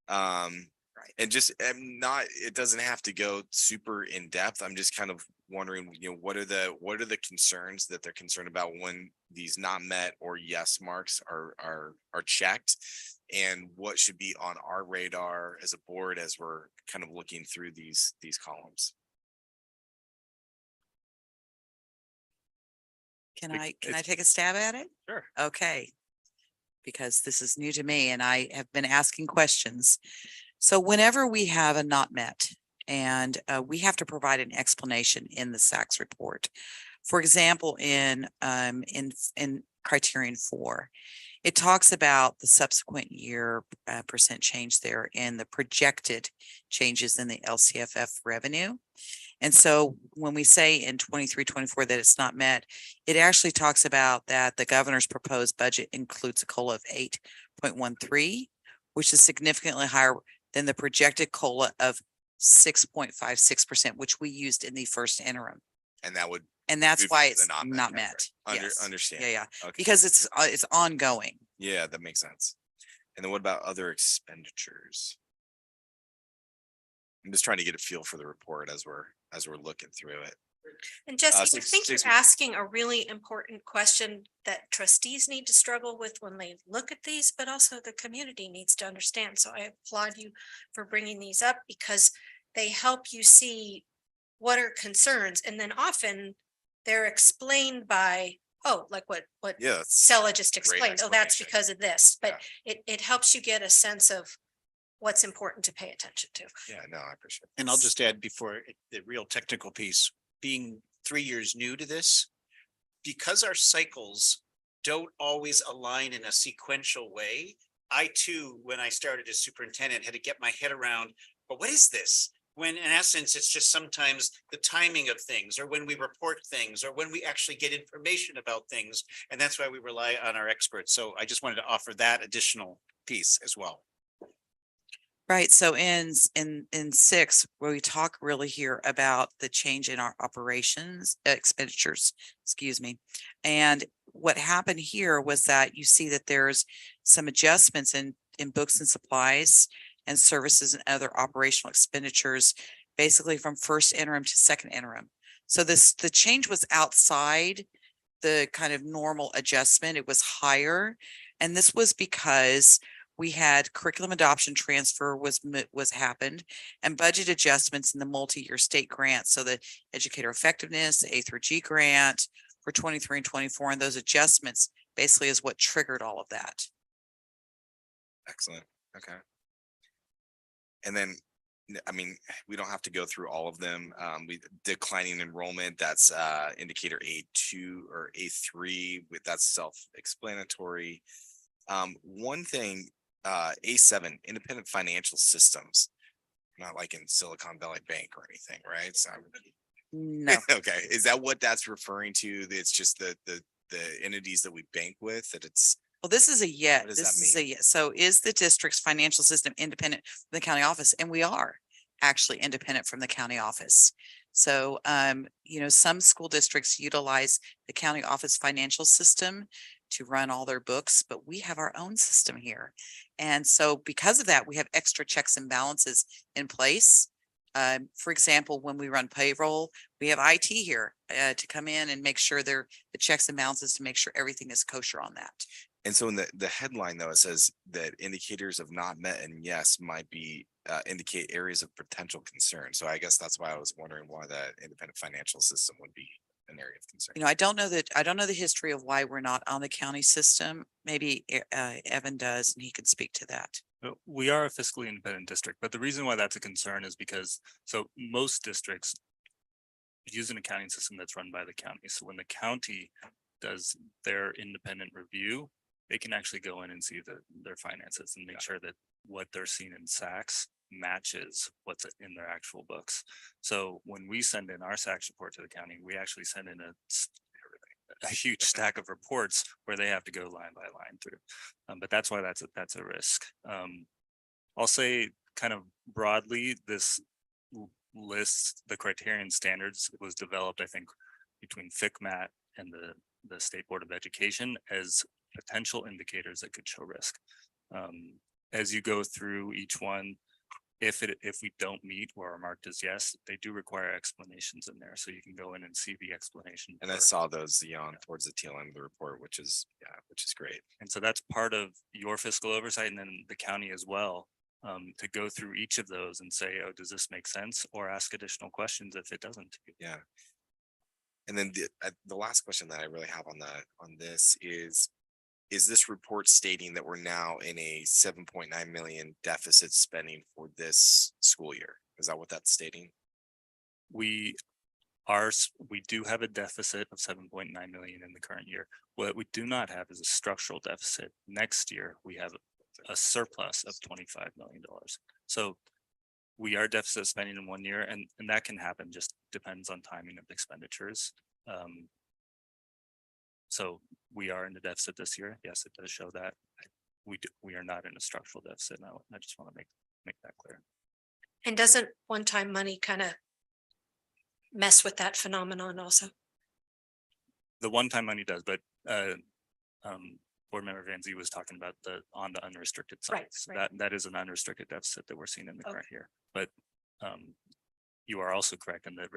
S12: Right.
S4: And just it doesn't have to go super in depth. I'm just kind of wondering, what are the concerns that they're concerned about when these not met or yes marks are checked, and what should be on our radar as a board as we're kind of looking through these columns.
S12: Can I take a stab at it?
S4: Sure.
S12: Okay. Because this is new to me and I have been asking questions. So whenever we have a not met and we have to provide an explanation in the SACS report. For example, in criterion 4, it talks about the subsequent year percent change there and the projected changes in the LCFF revenue. And so when we say in 23-24 that it's not met, it actually talks about that the governor's proposed budget includes a COLA of 8.13, which is significantly higher than the projected COLA of 6.56%, which we used in the first interim.
S4: And
S12: that's why it's
S4: the
S12: not met. Yes.
S4: Understand.
S12: Yeah.
S4: Okay.
S12: Because it's ongoing.
S4: Yeah, that makes sense. And then what about other expenditures? I'm just trying to get a feel for the report as we're looking through it.
S3: And Jesse, I think
S4: six-
S3: you're asking a really important question that trustees need to struggle with when they look at these, but also the community needs to understand. So I applaud you for bringing these up because they help you see what are concerns. And then often they're explained by, like what Sella just explained. Oh, that's because of this, but it helps you get a sense of what's important to pay attention to.
S4: Yeah, no, I appreciate it.
S9: And I'll just add before the real technical piece, being 3 years new to this, because our cycles don't always align in a sequential way. I too, when I started as superintendent, had to get my head around, but what is this? When in essence, it's just sometimes the timing of things or when we report things or when we actually get information about things. And that's why we rely on our experts. So I just wanted to offer that additional piece as well.
S12: Right, so in six, where we talk really here about the change in our operations expenditures, excuse me. And what happened here was that you see that there's some adjustments in books and supplies and services and other operational expenditures, basically from first interim to second interim. So the change was outside the kind of normal adjustment. It was higher. And this was because we had curriculum adoption transfer was happened, and budget adjustments in the multi-year state grants. So the educator effectiveness, the A through G grant for 23 and 24, and those adjustments basically is what triggered all of that.
S4: Excellent. Okay. And then, I mean, we don't have to go through all of them. We declining enrollment, that's indicator A2 or A3, that's self-explanatory. One thing, A7, independent financial systems, not like in Silicon Valley Bank or anything, right? So
S12: No.
S4: okay, is that what that's referring to? It's just the entities that we bank with, that it's.
S12: Well, this is a yes.
S4: What does
S12: This
S4: that
S12: is a
S4: mean?
S12: yes. So is the district's financial system independent from the county office? And we are actually independent from the county office. So, you know, some school districts utilize the county office financial system to run all their books, but we have our own system here. And so because of that, we have extra checks and balances in place. For example, when we run payroll, we have IT here to come in and make sure the checks and balances to make sure everything is kosher on that.
S4: And so in the headline, though, it says that indicators of not met and yes might be indicate areas of potential concern. So I guess that's why I was wondering why that independent financial system would be an area of concern.
S12: You know, I don't know the history of why we're not on the county system. Maybe Evan does, and he could speak to that.
S14: We are a fiscally independent district, but the reason why that's a concern is because, so most districts use an accounting system that's run by the county. So when the county does their independent review, they can actually go in and see their finances and make sure that what they're seeing in SACs matches what's in their actual books. So when we send in our SACs report to the county, we actually send in a huge stack of reports where they have to go line by line through. But that's why that's a risk. I'll say kind of broadly, this lists the criterion standards. It was developed, I think, between FCMAT and the State Board of Education as potential indicators that could show risk. As you go through each one, if we don't meet or are marked as yes, they do require explanations in there. So you can go in and see the explanation.
S4: And I saw those, towards the tail end of the report, which is great.
S14: And so that's part of your fiscal oversight, and then the county as well, to go through each of those and say, oh, does this make sense? Or ask additional questions if it doesn't.
S4: Yeah. And then the last question that I really have on this is this report stating that we're now in a 7.9 million deficit spending for this school year? Is that what that's stating?
S14: We do have a deficit of 7.9 million in the current year. What we do not have is a structural deficit. Next year, we have a surplus of $25 million. So we are deficit spending in 1 year, and that can happen, just depends on timing of expenditures. So we are in the deficit this year. Yes, it does show that. We are not in a structural deficit now. I just want to make that clear.
S3: And doesn't one-time money kind of mess with that phenomenon also?
S14: The one-time money does, but Board Member Van Zee was talking about on the unrestricted side.
S3: Right,
S14: So
S3: right.
S14: that is an unrestricted deficit that we're seeing in the current year. But you are also correct in that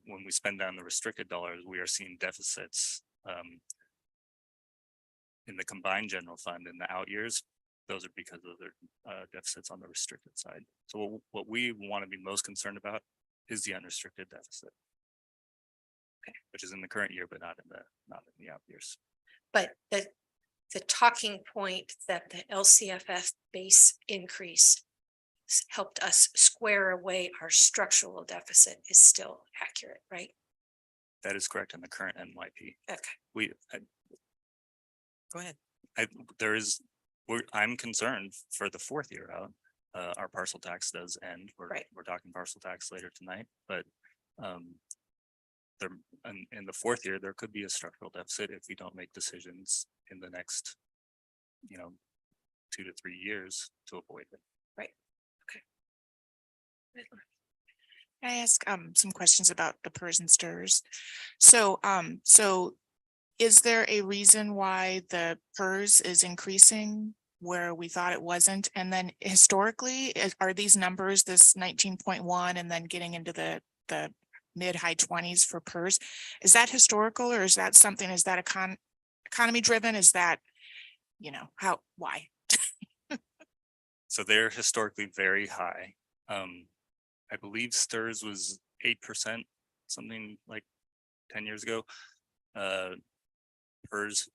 S14: when we spend down the restricted dollars, we are seeing deficits in the combined general fund in the out years. Those are because of their deficits on the restricted side. So what we want to be most concerned about is the unrestricted deficit, which is in the current year, but not in the out years.
S3: But the talking point that the LCFF base increase helped us square away our structural deficit is still accurate, right?
S14: That is correct in the current NYP.
S3: Okay.
S12: Go ahead.
S14: I'm concerned for the fourth year out. Our parcel tax does end. We're talking parcel tax later tonight, but in the fourth year, there could be a structural deficit if we don't make decisions in the next, 2 to 3 years to avoid it.
S3: Right.
S7: Can I ask some questions about the PERS and STIRS? So is there a reason why the PERS is increasing where we thought it wasn't? And then historically, are these numbers, this 19.1 and then getting into the mid high 20s for PERS? Is that historical, or is that something, is that economy driven? Is that, why?
S14: So they're historically very high. I believe STIRS was 8%, something like 10 years ago. PERS,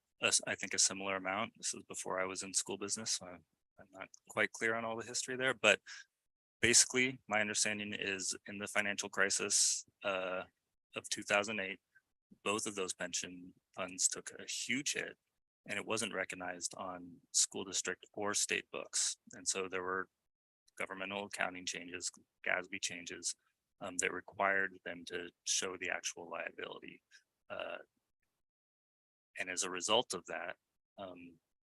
S14: I think a similar amount. This is before I was in school business, so I'm not quite clear on all the history there, but basically my understanding is in the financial crisis of 2008, both of those pension funds took a huge hit, and it wasn't recognized on school district or state books. And so there were governmental accounting changes, GASB changes, that required them to show the actual liability. And as a result of that,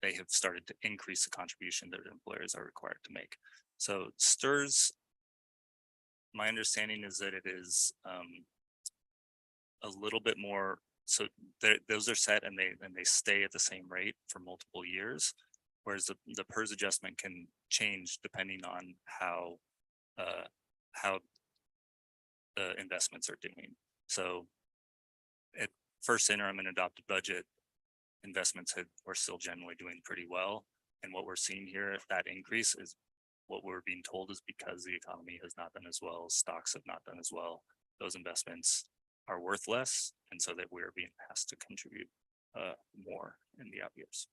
S14: they have started to increase the contribution that employers are required to make. So STIRS, my understanding is that it is a little bit more, so those are set and they stay at the same rate for multiple years, whereas the PERS adjustment can change depending on how the investments are doing. So at first interim and adopted budget, investments were still generally doing pretty well. And what we're seeing here, that increase is what we're being told is because the economy has not done as well, stocks have not done as well, those investments are worth less, and so that we're being asked to contribute more in the out years.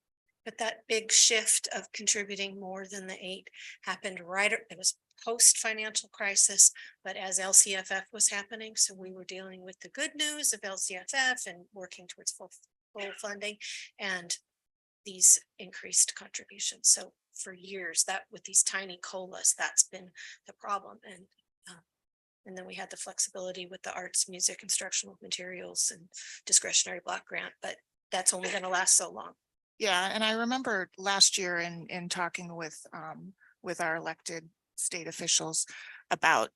S3: But that big shift of contributing more than the 8 happened it was post-financial crisis, but as LCFF was happening, so we were dealing with the good news of LCFF and working towards full funding and these increased contributions. So for years, that with these tiny COLAs, that's been the problem. And then we had the flexibility with the arts, music, instructional materials, and discretionary block grant, but that's only going to last so long.
S7: Yeah, and I remember last year in talking with our elected state officials about,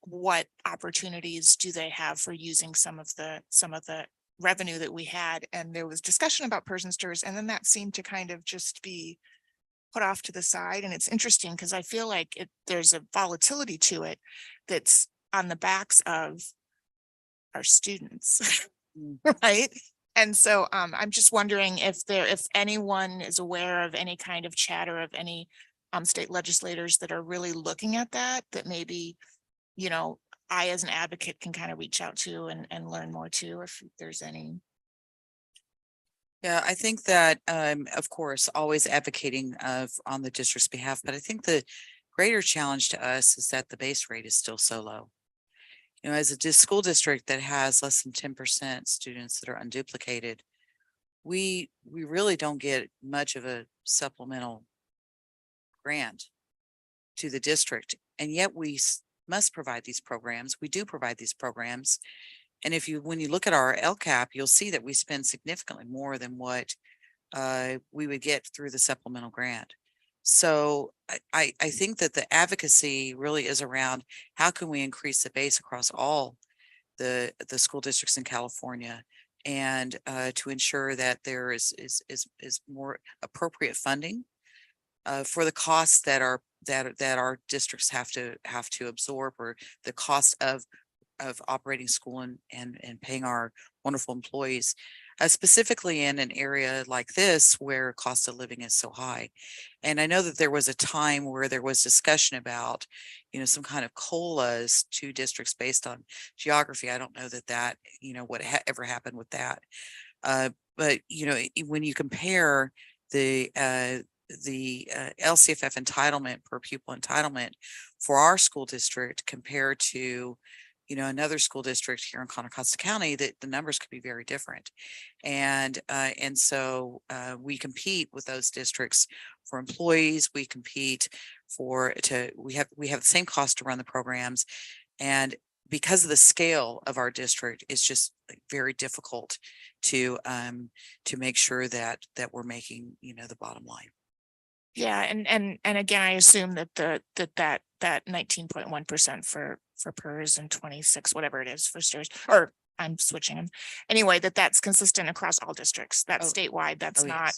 S7: what opportunities do they have for using some of the revenue that we had, and there was discussion about PERS and STIRS, and then that seemed to kind of just be put off to the side. And it's interesting because I feel like there's a volatility to it that's on the backs of our students, right? And so I'm just wondering if anyone is aware of any kind of chatter of any state legislators that are really looking at that maybe, I as an advocate can kind of reach out to and learn more too, if there's any.
S12: Yeah, I think that, of course, always advocating on the district's behalf, but I think the greater challenge to us is that the base rate is still so low. As a school district that has less than 10% students that are unduplicated, we really don't get much of a supplemental grant to the district, and yet we must provide these programs. We do provide these programs. And when you look at our LCAP, you'll see that we spend significantly more than what we would get through the supplemental grant. So I think that the advocacy really is around how can we increase the base across all the school districts in California, and to ensure that there is more appropriate funding for the costs that our districts have to absorb, or the cost of operating school and paying our wonderful employees, specifically in an area like this where cost of living is so high. And I know that there was a time where there was discussion about, some kind of COLAs to districts based on geography. I don't know that what ever happened with that. But when you compare the LCFF entitlement per pupil entitlement for our school district compared to another school district here in Contra Costa County, that the numbers could be very different. And so we compete with those districts for employees. We compete we have the same cost to run the programs. And because of the scale of our district, it's just very difficult to make sure that we're making, the bottom line.
S7: Yeah, and again, I assume that that 19.1% for PERS and 26, whatever it is for stores, or I'm switching them. Anyway, that's consistent across all districts. That's statewide. That's not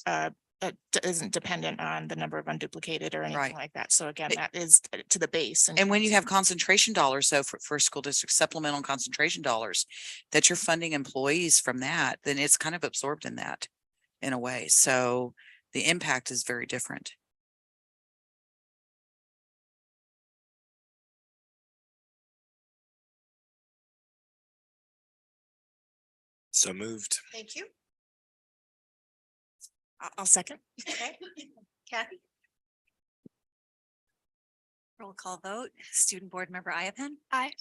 S7: isn't dependent on the number of unduplicated or anything like that. So again, that is to the base.
S12: And when you have concentration dollars, so for school districts, supplemental concentration dollars, that you're funding employees from that, then it's kind of absorbed in that in a way. So the impact is very different.
S4: So moved.
S3: Thank you.
S7: I'll second.
S3: Okay. Kathy?
S13: Roll call vote. Student Board Member Iapin.
S20: Aye.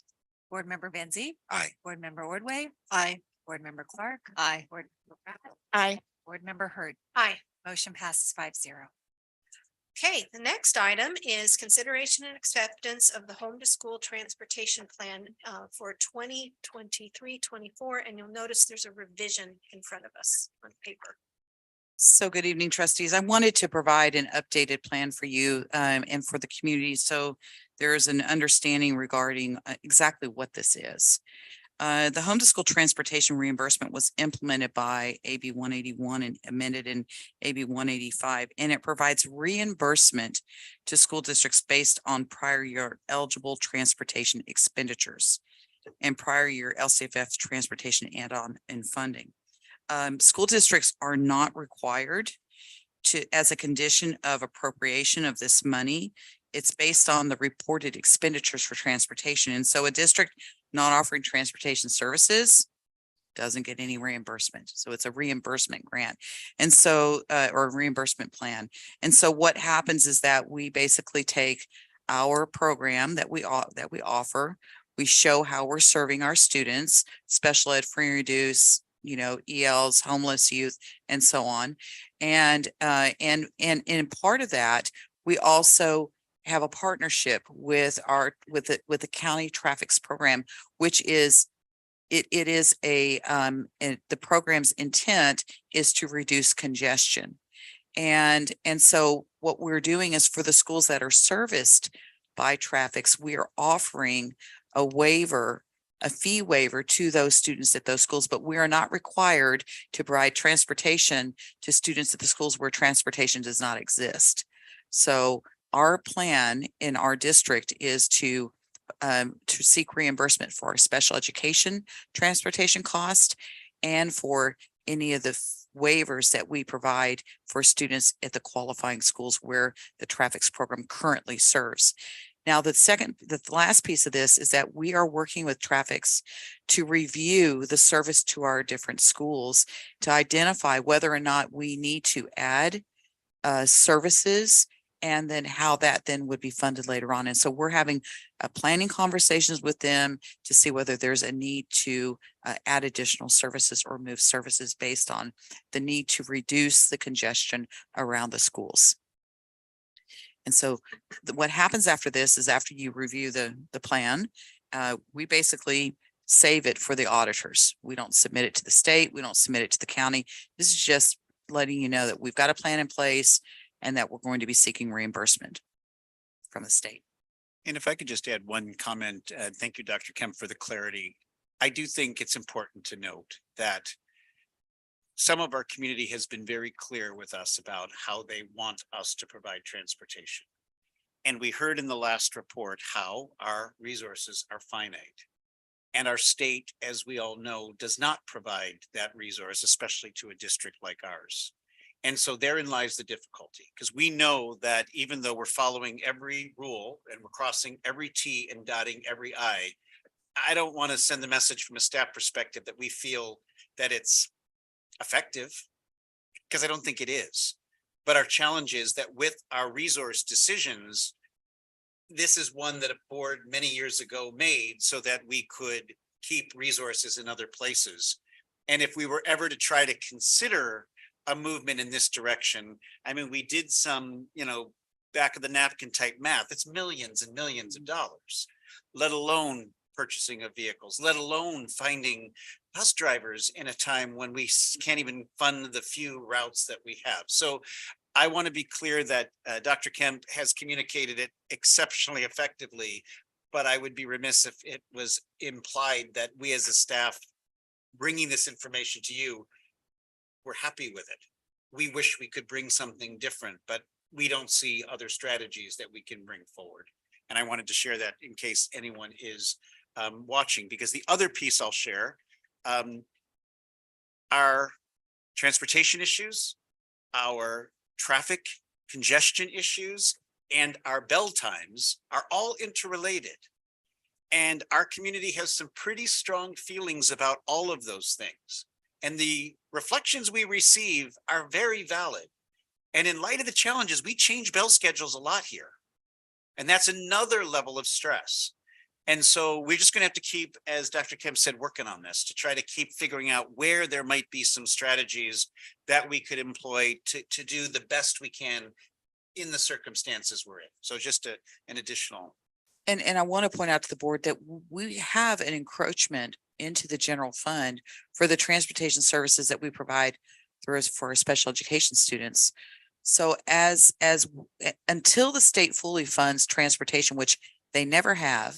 S13: Board Member Van Zee.
S4: Aye.
S13: Board Member Ordway.
S23: Aye.
S13: Board Member Clark.
S6: Aye.
S13: Board Member Pratt.
S7: Aye.
S13: Board Member Hurd.
S3: Aye.
S13: Motion passes 5-0.
S3: Okay, the next item is consideration and acceptance of the home to school transportation plan for 2023-24. And you'll notice there's a revision in front of us on paper.
S12: So good evening, trustees. I wanted to provide an updated plan for you and for the community. So there is an understanding regarding exactly what this is. The home to school transportation reimbursement was implemented by AB 181 and amended in AB 185, and it provides reimbursement to school districts based on prior year eligible transportation expenditures and prior year LCFF transportation add-on and funding. School districts are not required to, as a condition of appropriation of this money, it's based on the reported expenditures for transportation. And so a district not offering transportation services doesn't get any reimbursement. So it's a reimbursement grant. And so, or a reimbursement plan. And so what happens is that we basically take our program that we offer, we show how we're serving our students, special ed, free and reduced, you know, ELs, homeless youth, and so on. And in part of that, we also have a partnership with the county traffics program, which is the program's intent is to reduce congestion. And so what we're doing is for the schools that are serviced by traffics, we are offering a waiver, a fee waiver to those students at those schools, but we are not required to provide transportation to students at the schools where transportation does not exist. So our plan in our district is to seek reimbursement for our special education transportation cost and for any of the waivers that we provide for students at the qualifying schools where the traffics program currently serves. Now, the last piece of this is that we are working with traffics to review the service to our different schools to identify whether or not we need to add services and then how that then would be funded later on. And so we're having planning conversations with them to see whether there's a need to add additional services or move services based on the need to reduce the congestion around the schools. And so what happens after this is after you review the plan, we basically save it for the auditors. We don't submit it to the state. We don't submit it to the county. This is just letting you know that we've got a plan in place and that we're going to be seeking reimbursement from the state.
S9: And if I could just add one comment, thank you, Dr. Kemp, for the clarity. I do think it's important to note that some of our community has been very clear with us about how they want us to provide transportation. And we heard in the last report how our resources are finite. And our state, as we all know, does not provide that resource, especially to a district like ours. And so therein lies the difficulty, because we know that even though we're following every rule and we're crossing every T and dotting every I don't want to send the message from a staff perspective that we feel that it's effective, because I don't think it is. But our challenge is that with our resource decisions, this is one that a board many years ago made so that we could keep resources in other places. And if we were ever to try to consider a movement in this direction, I mean, we did some, back of the napkin type math. It's millions and millions of dollars, let alone purchasing of vehicles, let alone finding bus drivers in a time when we can't even fund the few routes that we have. So I want to be clear that Dr. Kemp has communicated it exceptionally effectively, but I would be remiss if it was implied that we as a staff bringing this information to you, we're happy with it. We wish we could bring something different, but we don't see other strategies that we can bring forward. And I wanted to share that in case anyone is watching, because the other piece I'll share are transportation issues, our traffic congestion issues, and our bell times are all interrelated. And our community has some pretty strong feelings about all of those things. And the reflections we receive are very valid. And in light of the challenges, we change bell schedules a lot here. And that's another level of stress. And so we're just going to have to keep, as Dr. Kemp said, working on this to try to keep figuring out where there might be some strategies that we could employ to do the best we can in the circumstances we're in. So just an additional.
S12: And I want to point out to the board that we have an encroachment into the general fund for the transportation services that we provide for our special education students. So until the state fully funds transportation, which they never have,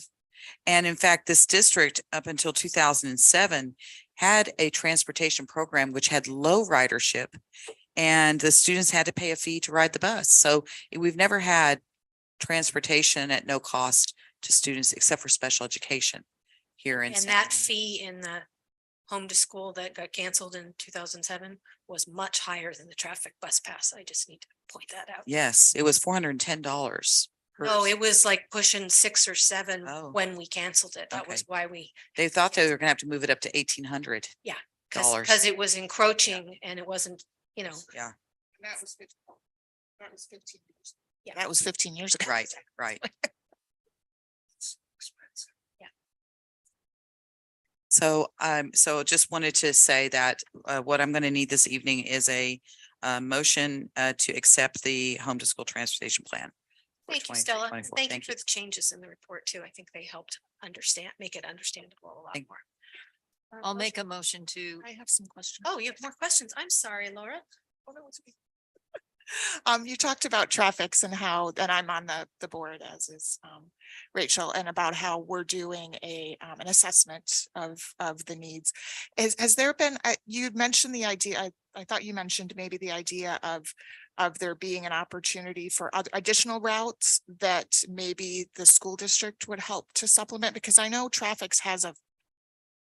S12: and in fact, this district up until 2007 had a transportation program which had low ridership, and the students had to pay a fee to ride the bus. So we've never had transportation at no cost to students except for special education here in.
S3: And that fee in the home to school that got canceled in 2007 was much higher than the traffic bus pass. I just need to point that out.
S12: Yes, it was $410.
S3: No, it was like pushing 6 or 7
S12: Oh.
S3: when we canceled it. That
S12: Okay.
S3: was why we,
S12: They thought they were gonna have to move it up to $1,800.
S3: yeah,
S12: Dollars.
S3: because it was encroaching and it wasn't, you know.
S12: Yeah,
S7: That was 15 years.
S3: Yeah.
S7: That was 15 years ago.
S12: right, right.
S3: Yeah.
S12: So just wanted to say that what I'm going to need this evening is a motion to accept the home to school transportation plan. for
S3: Thank you,
S12: 23,
S3: Stella.
S12: 24.
S3: Thank you for the changes in the report too. I think they helped make it understandable a lot
S12: Thank-
S3: more.
S6: I'll make a motion to,
S7: I have some questions.
S3: Oh, you have more questions. I'm sorry, Laura.
S7: You talked about traffics and how, and I'm on the board, as is Rachel, and about how we're doing an assessment of the needs. Has there been, you'd mentioned the idea, I thought you mentioned maybe the idea of there being an opportunity for other additional routes that maybe the school district would help to supplement, because I know traffic has a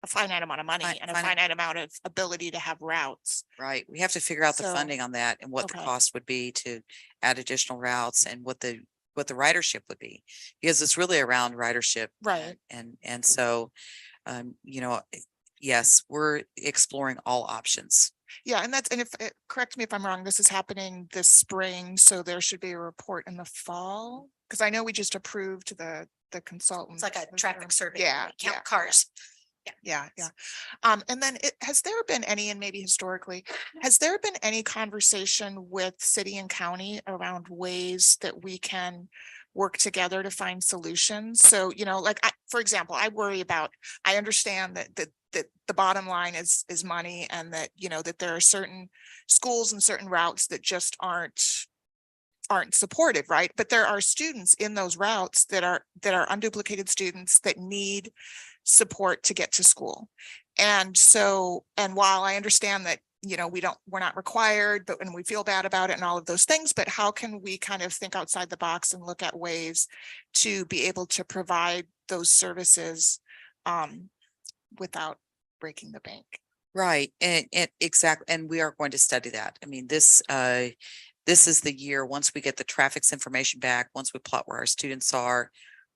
S7: finite amount of money and a finite amount of ability to have routes.
S12: Right. We have to figure out the
S7: So,
S12: funding on that and what the
S7: okay.
S12: cost would be to add additional routes and what the ridership would be. Because it's really around ridership.
S7: Right.
S12: And so, yes, we're exploring all options.
S7: Yeah, and if correct me if I'm wrong, this is happening this spring, so there should be a report in the fall, because I know we just approved the consultant.
S3: It's like a traffic survey.
S7: Yeah,
S3: They count
S7: yeah,
S3: cars.
S7: Yeah. And then has there been any, and maybe historically, has there been any conversation with city and county around ways that we can work together to find solutions? So, for example, I understand that the bottom line is money, and that, that there are certain schools and certain routes that just aren't supported, right? But there are students in those routes that are unduplicated students that need support to get to school. And while I understand that, we're not required, but when we feel bad about it and all of those things, but how can we kind of think outside the box and look at ways to be able to provide those services without breaking the bank?
S12: Right. And exactly. And we are going to study that. I mean, this is the year, once we get the traffic's information back, once we plot where our students are,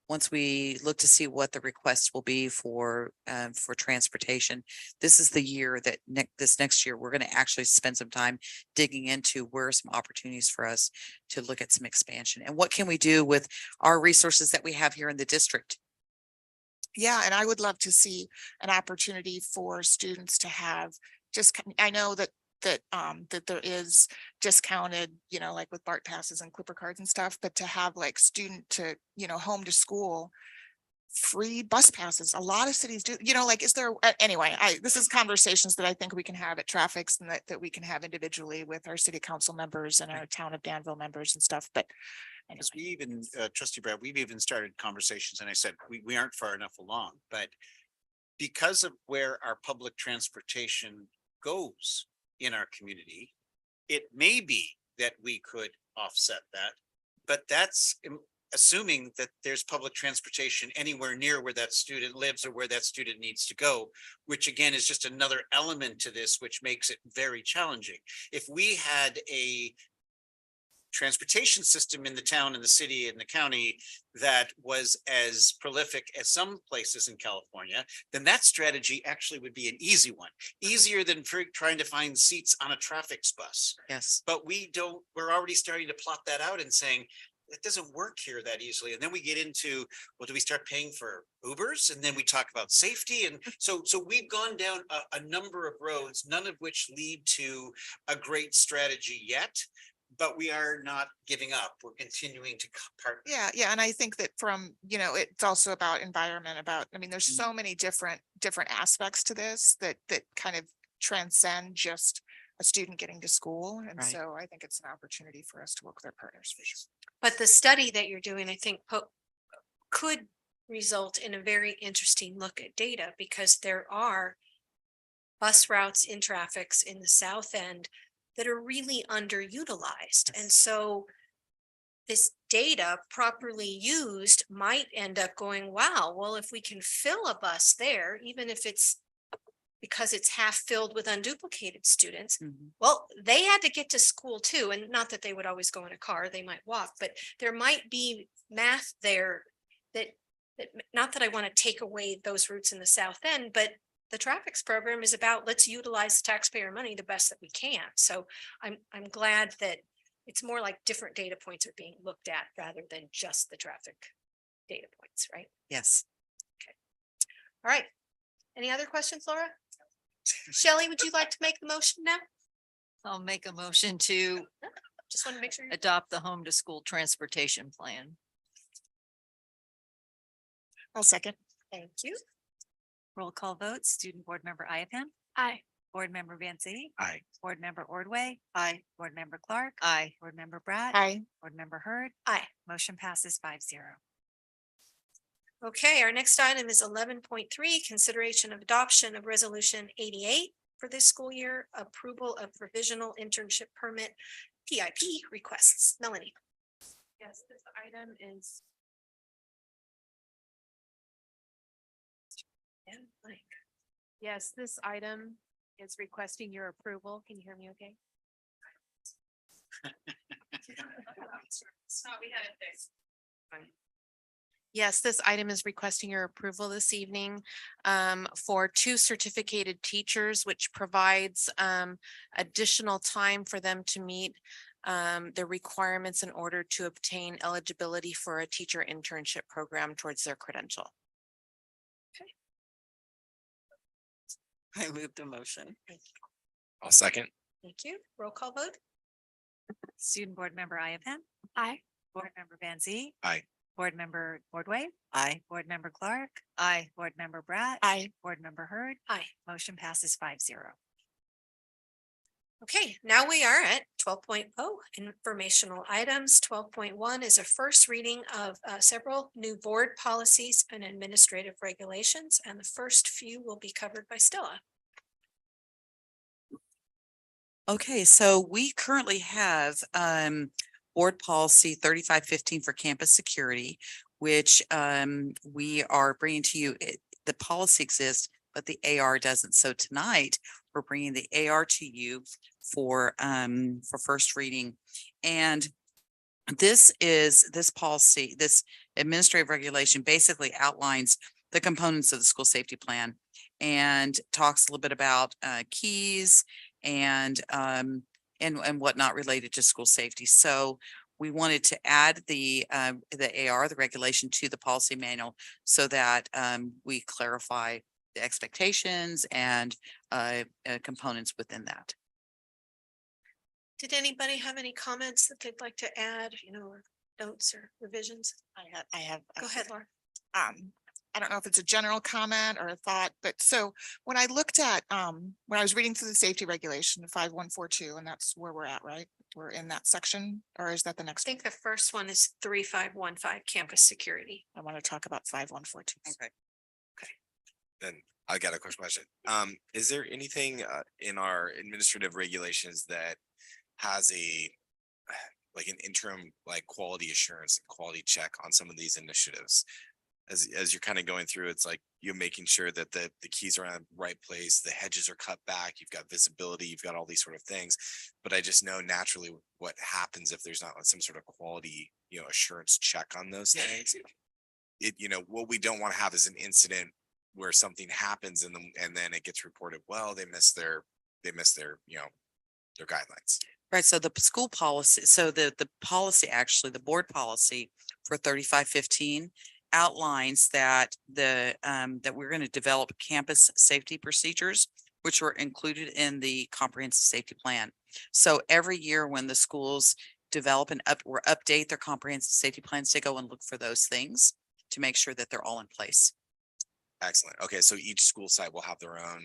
S12: once we look to see what the requests will be for transportation, this is the year that this next year, we're going to actually spend some time digging into where are some opportunities for us to look at some expansion and what can we do with our resources that we have here in the district.
S7: Yeah, and I would love to see an opportunity for students to have I know that there is discounted, like with BART passes and Clipper cards and stuff, but to have like student to, home to school free bus passes. A lot of cities do, like, is there, anyway, this is conversations that I think we can have at traffics and that we can have individually with our city council members and our town of Danville members and stuff, but.
S9: Because we even, trustee Brad, we've even started conversations and I said, we aren't far enough along, but because of where our public transportation goes in our community, it may be that we could offset that, but that's assuming that there's public transportation anywhere near where that student lives or where that student needs to go, which again is just another element to this, which makes it very challenging. If we had a transportation system in the town and the city and the county that was as prolific as some places in California, then that strategy actually would be an easy one, easier than trying to find seats on a traffic bus.
S12: Yes.
S9: But we're already starting to plot that out and saying, it doesn't work here that easily. And then we get into, well, do we start paying for Ubers? And then we talk about safety. And so we've gone down a number of roads, none of which lead to a great strategy yet. But we are not giving up. We're continuing to partner.
S7: Yeah. And I think that from, it's also about environment, there's so many different aspects to this that kind of transcend just a student getting to school. And
S12: Right.
S7: so I think it's an opportunity for us to work with our partners.
S3: But the study that you're doing, I think, could result in a very interesting look at data, because there are bus routes in traffics in the South End that are really underutilized. And so this data properly used might end up going, wow, well, if we can fill a bus there, even if it's because it's half filled with unduplicated students, well, they had to get to school too. And not that they would always go in a car, they might walk, but there might be math there that not that I want to take away those routes in the South End, but the traffics program is about, let's utilize taxpayer money the best that we can. So I'm glad that it's more like different data points are being looked at rather than just the traffic data points, right?
S12: Yes.
S3: Okay. All right. Any other questions, Laura? Shelley, would you like to make the motion now?
S6: I'll make a motion to
S3: Just want to make sure.
S6: adopt the home to school transportation plan.
S7: I'll second.
S3: Thank you.
S13: Roll call vote, student board member Iappan,
S20: Aye.
S13: board member Van Zee,
S4: Aye.
S13: board member Ordway,
S5: Aye.
S13: board member Clark,
S6: Aye.
S13: board member Pratt,
S7: Aye.
S13: board member Hurd.
S3: Aye.
S13: Motion passes 5-0.
S3: Okay, our next item is 11.3, consideration of adoption of resolution 88 for this school year, approval of provisional internship permit, PIP requests. Melanie.
S20: Yes, this item is. Yes, this item is requesting your approval. Can you hear me okay? Yes, this item is requesting your approval this evening for 2 certificated teachers, which provides additional time for them to meet the requirements in order to obtain eligibility for a teacher internship program towards their credential.
S5: I moved the motion.
S4: I'll second.
S3: Thank you. Roll call vote.
S13: Student board member Iappan,
S20: Aye.
S13: board member Van Zee,
S4: Aye.
S13: board member Ordway,
S5: Aye.
S13: board member Clark,
S6: Aye.
S13: board member Pratt.
S7: Aye.
S13: Board member Hurd.
S3: Aye.
S13: Motion passes 5-0.
S3: Okay, now we are at 12.0 informational items. 12.1 is a first reading of several new board policies and administrative regulations, and the first few will be covered by Stella.
S12: Okay, so we currently have board policy 3515 for campus security, which we are bringing to you. The policy exists, but the AR doesn't. So tonight we're bringing the AR to you for first reading. And this policy, this administrative regulation basically outlines the components of the school safety plan and talks a little bit about keys and whatnot related to school safety. So we wanted to add the AR, the regulation, to the policy manual so that we clarify the expectations and components within that.
S3: Did anybody have any comments that they'd like to add, or notes or revisions?
S7: I have.
S3: Go ahead, Laura.
S7: I don't know if it's a general comment or a thought, but so when I looked at, when I was reading through the safety regulation, 5142, and that's where we're at, right? We're in that section, or is that the
S3: I
S7: next?
S3: think the first one is 3515 campus security.
S7: I want to talk about 5142.
S12: Okay.
S4: Then I got a quick question. Is there anything in our administrative regulations that has a like an interim like quality assurance and quality check on some of these initiatives? As you're kind of going through, it's like you're making sure that the keys are in the right place, the hedges are cut back, you've got visibility, you've got all these sort of things. But I just know naturally what happens if there's not some sort of quality, assurance check on those things. What we don't want to have is an incident where something happens and then it gets reported, well, they missed their their guidelines.
S12: Right, so the school policy, so the policy, actually, the board policy for 3515 outlines that that we're going to develop campus safety procedures, which were included in the comprehensive safety plan. So every year when the schools develop or update their comprehensive safety plans, they go and look for those things to make sure that they're all in place.
S4: Excellent. Okay, so each school site will have their own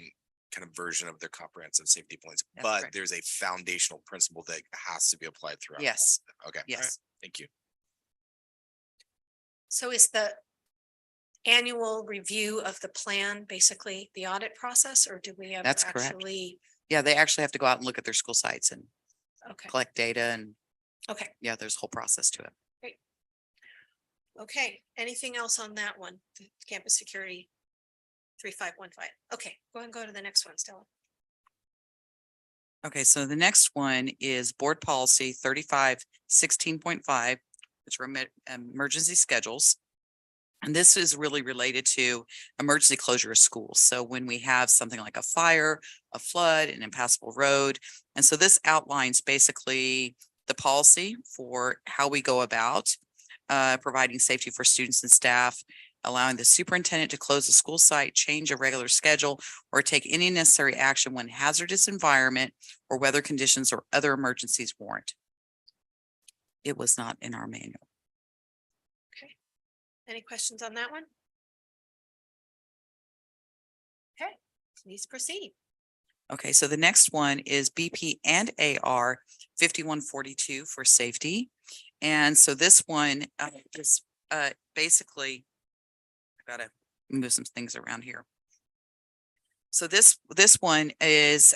S4: kind of version of their comprehensive safety plans,
S12: That's
S4: but
S12: correct.
S4: there's a foundational principle that has to be applied throughout.
S12: Yes.
S4: Okay.
S12: Yes.
S4: All right. Thank you.
S3: So is the annual review of the plan basically the audit process, or do we ever
S12: That's correct.
S3: actually?
S12: Yeah, they actually have to go out and look at their school sites and
S3: Okay,
S12: collect data, and
S3: okay,
S12: yeah, there's a whole process to it.
S3: okay. Anything else on that one? The campus security 3515. Okay, go ahead and go to the next one, Stella.
S12: Okay, so the next one is board policy 3516.5, which are emergency schedules. And this is really related to emergency closure of schools. So when we have something like a fire, a flood, an impassable road. And so this outlines basically the policy for how we go about providing safety for students and staff, allowing the superintendent to close the school site, change a regular schedule, or take any necessary action when hazardous environment or weather conditions or other emergencies warrant. It was not in our manual.
S3: Okay. Any questions on that one? Okay, please proceed.
S12: Okay, so the next one is BP and AR 5142 for safety. And so this one is basically, I gotta move some things around here. So this one is,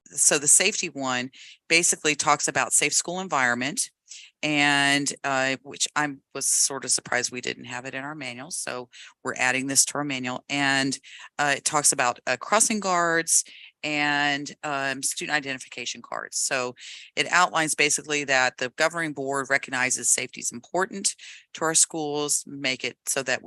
S12: so the safety one basically talks about safe school environment, and which I was sort of surprised we didn't have it in our manual. So we're adding this to our manual, and it talks about crossing guards and student identification cards. So it outlines basically that the governing board recognizes safety is important to our schools, make it so that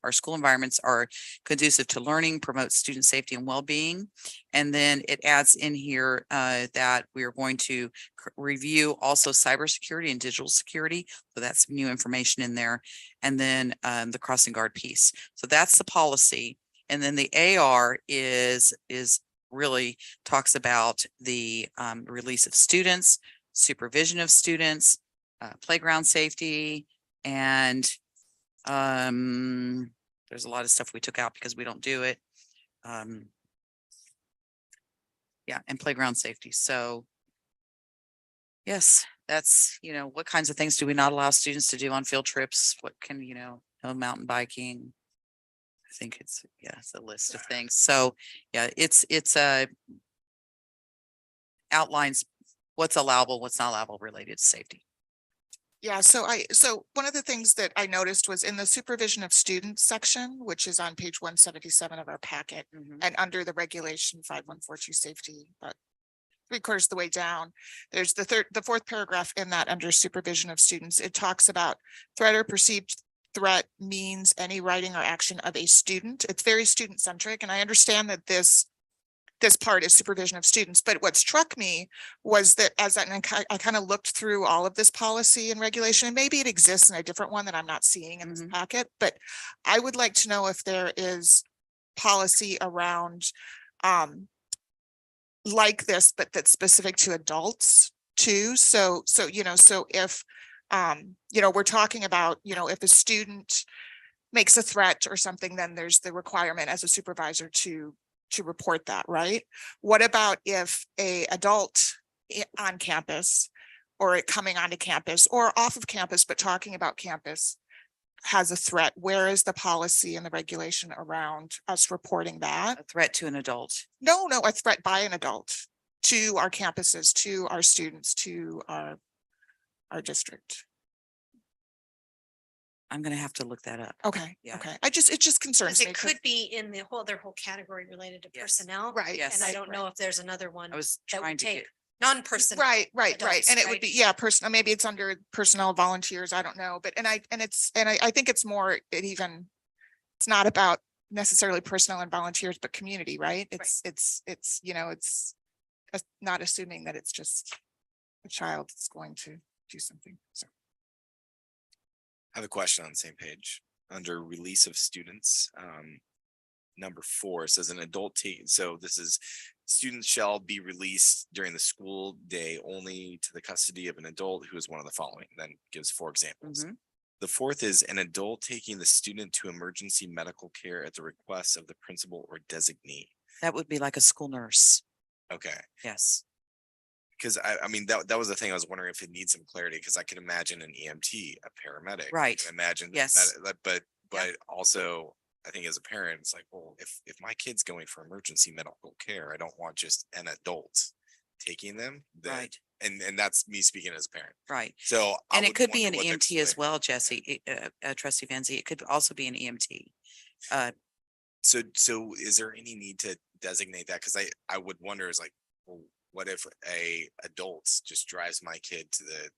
S12: our school environments are conducive to learning, promote student safety and well-being. And then it adds in here that we are going to review also cybersecurity and digital security. So that's new information in there. And then the crossing guard piece. So that's the policy. And then the AR is really talks about the release of students, supervision of students, playground safety, and there's a lot of stuff we took out because we don't do it. Yeah, and playground safety. So yes, that's, what kinds of things do we not allow students to do on field trips? What can, no mountain biking. I think it's a list of things. So yeah, it's outlines what's allowable, what's not allowable related to safety.
S7: Yeah, so one of the things that I noticed was in the supervision of students section, which is on page 177 of our packet, and under the regulation 5142 safety, but 3/4 the way down, there's the fourth paragraph in that under supervision of students. It talks about threat or perceived threat means any writing or action of a student. It's very student centric, and I understand that this part is supervision of students. But what struck me was that I kind of looked through all of this policy and regulation, and maybe it exists in a different one that I'm not seeing in this packet, but I would like to know if there is policy around like this, but that's specific to adults too. So if we're talking about, if a student makes a threat or something, then there's the requirement as a supervisor to report that, right? What about if a adult on campus or it coming onto campus or off of campus, but talking about campus has a threat? Where is the policy and the regulation around us reporting that?
S12: A threat to an adult.
S7: No, a threat by an adult to our campuses, to our students, to our district.
S12: I'm gonna have to look that up.
S7: Okay,
S12: Yeah.
S7: okay. It just concerns
S3: Because
S7: me.
S3: it could be in the whole, their whole category related to
S12: Yes.
S3: personnel.
S7: Right.
S12: Yes.
S3: And I don't know if there's another one
S12: I was
S3: that
S12: trying
S3: would
S12: to
S3: take
S12: get,
S3: non-personnel.
S7: Right.
S3: adults,
S7: And it
S3: right?
S7: would be, yeah, personal, maybe it's under personnel volunteers. I don't know, but, I think it's more, it's not about necessarily personnel and volunteers, but community, right? It's not assuming that it's just a child that's going to do something. So.
S4: I have a question on the same page under release of students. Number 4 says an adult so this is students shall be released during the school day only to the custody of an adult who is one of the following, then gives 4 examples. The 4th is an adult taking the student to emergency medical care at the request of the principal or designee.
S12: that would be like a school nurse.
S4: Okay.
S12: Yes.
S4: Because I mean, that was the thing I was wondering if it needs some clarity, because I can imagine an EMT, a paramedic. I
S12: Right.
S4: can imagine.
S12: Yes.
S4: But also I think as a parent, it's like, well, if my kid's going for emergency medical care, I don't want just an adult taking them.
S12: Right.
S4: And that's me speaking as a parent.
S12: Right.
S4: So. I
S12: And it
S4: would
S12: could be
S4: wonder
S12: an
S4: what the-
S12: EMT as well, Jesse, Trustee Vanzi. It could also be an EMT.
S4: So is there any need to designate that? Because I would wonder is like, well, what if a adult just drives my kid to the.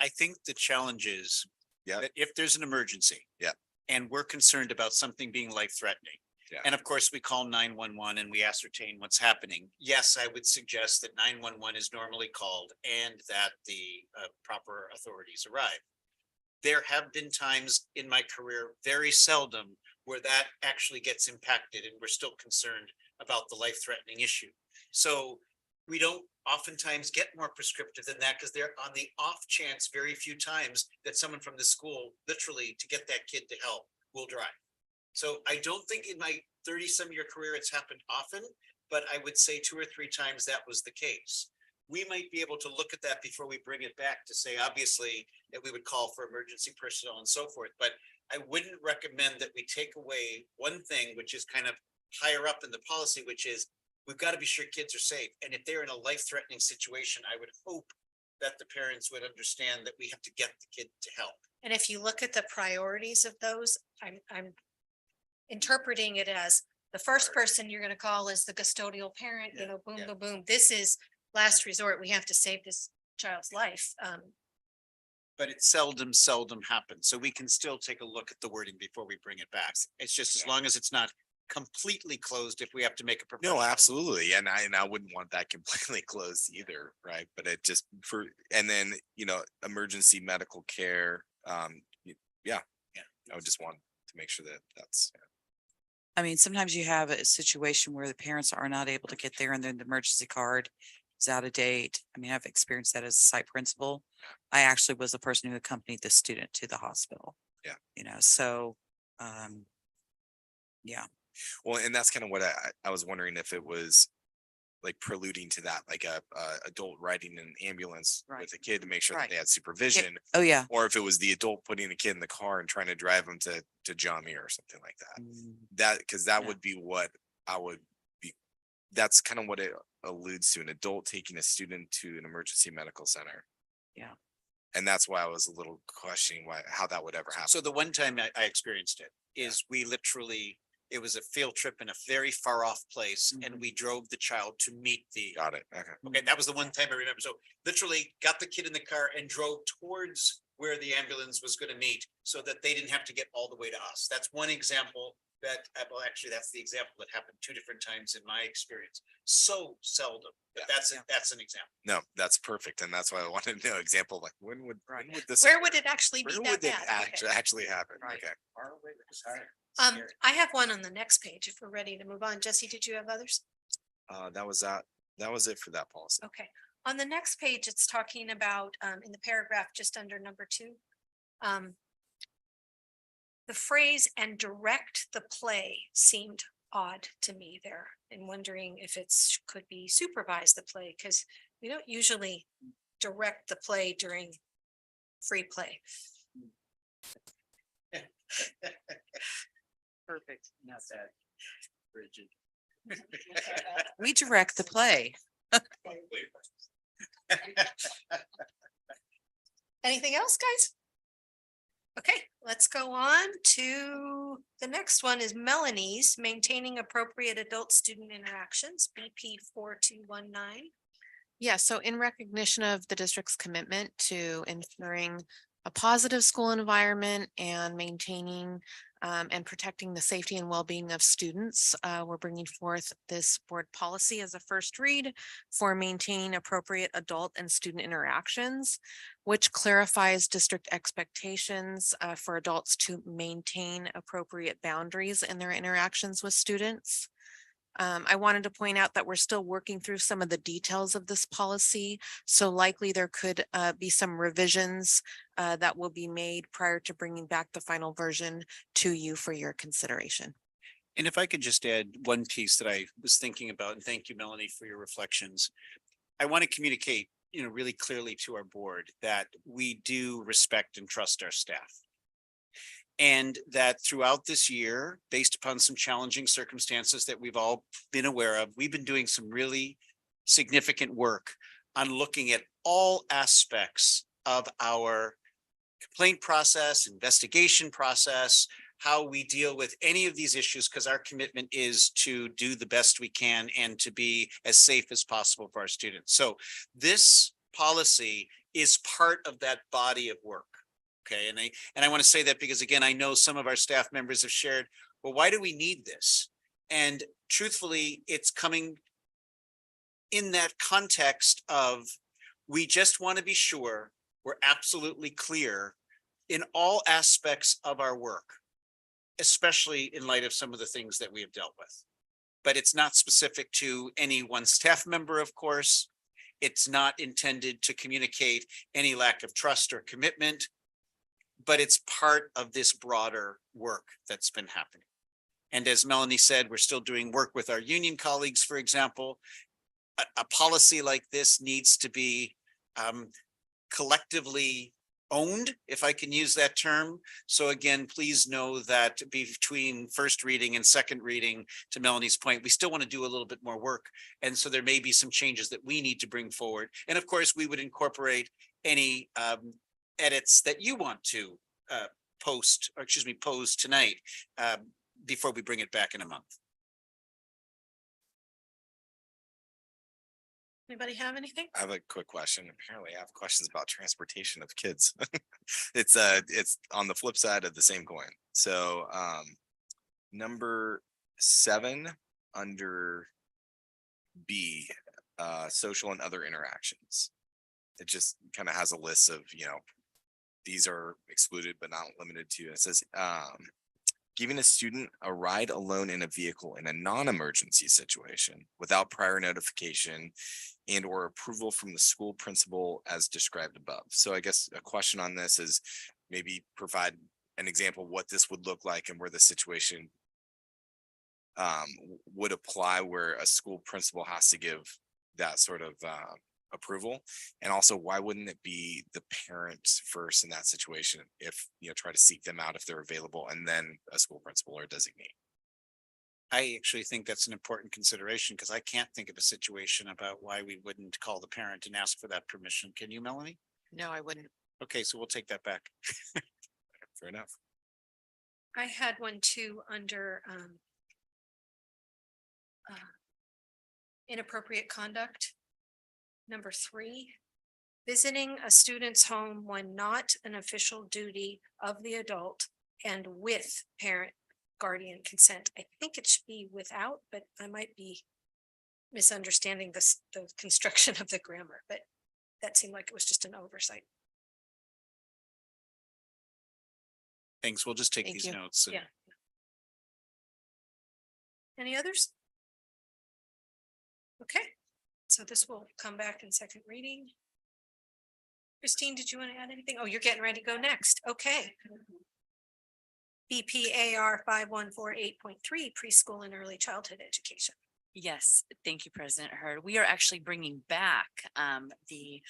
S9: I think the challenge is
S4: Yeah.
S9: that if there's an emergency.
S4: Yeah.
S9: And we're concerned about something being life threatening.
S4: Yeah.
S9: And of course, we call 911 and we ascertain what's happening. Yes, I would suggest that 911 is normally called and that the proper authorities arrive. There have been times in my career, very seldom, where that actually gets impacted and we're still concerned about the life-threatening issue. So we don't oftentimes get more prescriptive than that because they're on the off chance, very few times that someone from the school, literally to get that kid to help, will drive. So I don't think in my 30-some year career it's happened often, but I would say 2 or 3 times that was the case. We might be able to look at that before we bring it back to say, obviously, that we would call for emergency personnel and so forth. But I wouldn't recommend that we take away one thing, which is kind of higher up in the policy, which is we've got to be sure kids are safe. And if they're in a life-threatening situation, I would hope that the parents would understand that we have to get the kid to help.
S3: And if you look at the priorities of those, I'm interpreting it as the first person you're gonna call is the custodial parent, you know, boom, boom, boom. This is last resort. We have to save this child's life.
S9: But it seldom happens. So we can still take a look at the wording before we bring it back. It's just as long as it's not completely closed, if we have to make a.
S4: No,
S9: professional-
S4: absolutely. And I wouldn't want that completely closed either, right? But it just and then, emergency medical care, yeah. I would just want to make sure that that's.
S12: I mean, sometimes you have a situation where the parents are not able to get there and then the emergency card is out of date. I mean, I've experienced that as a site principal. I actually was the person who accompanied the student to the hospital.
S4: Yeah.
S12: So, yeah.
S4: Well, and that's kind of what I was wondering if it was like preluding to that, like a adult riding an ambulance with a kid to make sure that they had supervision.
S12: Oh, yeah.
S4: Or if it was the adult putting the kid in the car and trying to drive him to John Muir or something like that. Because that would be what I would be. That's kind of what it alludes to, an adult taking a student to an emergency medical center.
S12: Yeah.
S4: And that's why I was a little questioning how that would ever happen.
S9: So the one time I experienced it is we literally, it was a field trip in a very far off place and we drove the child to meet the.
S4: Got it. Okay.
S9: Okay, that was the one time I remember. So literally got the kid in the car and drove towards where the ambulance was going to meet so that they didn't have to get all the way to us. That's one example that, well, actually, that's the example that happened 2 different times in my experience. So seldom, but that's an example.
S4: No, that's perfect. And that's why I wanted to know example, like when would this.
S3: Where would it actually be
S4: Where
S3: that
S4: would it
S3: bad? Okay.
S4: actually happen? Okay.
S3: I have one on the next page if we're ready to move on. Jesse, did you have others?
S4: That was it for that policy.
S3: Okay, on the next page, it's talking about, in the paragraph just under number 2. the phrase "and direct the play" seemed odd to me there, and wondering if it's could be supervise the play, because we don't usually direct the play during free play.
S9: Perfect. Not that rigid.
S12: We direct the play.
S3: Anything else, guys? Okay, let's go on to the next one is Melanie's maintaining appropriate adult-student interactions, BP 4219.
S18: Yeah, so in recognition of the district's commitment to ensuring a positive school environment and maintaining and protecting the safety and well-being of students, we're bringing forth this board policy as a first read for maintaining appropriate adult and student interactions, which clarifies district expectations for adults to maintain appropriate boundaries in their interactions with students. I wanted to point out that we're still working through some of the details of this policy. So likely there could be some revisions that will be made prior to bringing back the final version to you for your consideration.
S9: And if I could just add one piece that I was thinking about, and thank you, Melanie, for your reflections. I want to communicate, really clearly to our board that we do respect and trust our staff. And that throughout this year, based upon some challenging circumstances that we've all been aware of, we've been doing some really significant work on looking at all aspects of our complaint process, investigation process, how we deal with any of these issues, because our commitment is to do the best we can and to be as safe as possible for our students. So this policy is part of that body of work. Okay, and I want to say that because, again, I know some of our staff members have shared, well, why do we need this? And truthfully, it's coming in that context of we just want to be sure we're absolutely clear in all aspects of our work, especially in light of some of the things that we have dealt with. But it's not specific to any one staff member, of course. It's not intended to communicate any lack of trust or commitment, but it's part of this broader work that's been happening. And as Melanie said, we're still doing work with our union colleagues, for example. A policy like this needs to be collectively owned, if I can use that term. So again, please know that between first reading and second reading, to Melanie's point, we still want to do a little bit more work. And so there may be some changes that we need to bring forward. And of course, we would incorporate any edits that you want to pose tonight before we bring it back in a month.
S3: Anybody have anything?
S4: I have a quick question. Apparently I have questions about transportation of kids. It's on the flip side of the same coin. So number 7 under B, social and other interactions. It just kind of has a list of, these are excluded but not limited to. It says giving a student a ride alone in a vehicle in a non-emergency situation without prior notification and or approval from the school principal as described above. So I guess a question on this is maybe provide an example of what this would look like and where the situation would apply, where a school principal has to give that sort of approval. And also, why wouldn't it be the parents first in that situation, if try to seek them out if they're available, and then a school principal or designate?
S9: I actually think that's an important consideration, because I can't think of a situation about why we wouldn't call the parent and ask for that permission. Can you, Melanie?
S18: No, I wouldn't.
S9: Okay, so we'll take that back.
S4: Fair enough.
S3: I had one too under inappropriate conduct. Number 3, visiting a student's home when not an official duty of the adult and with parent guardian consent. I think it should be without, but I might be misunderstanding the construction of the grammar, but that seemed like it was just an oversight.
S9: Thanks. We'll just take
S3: Thank
S9: these
S3: you.
S9: notes.
S3: Yeah. Any others? Okay, so this will come back in second reading. Christine, did you want to add anything? Oh, you're getting ready to go next. Okay. BPAR 5148.3 preschool and early childhood education.
S22: Yes, thank you, President Hurd. We are actually bringing back the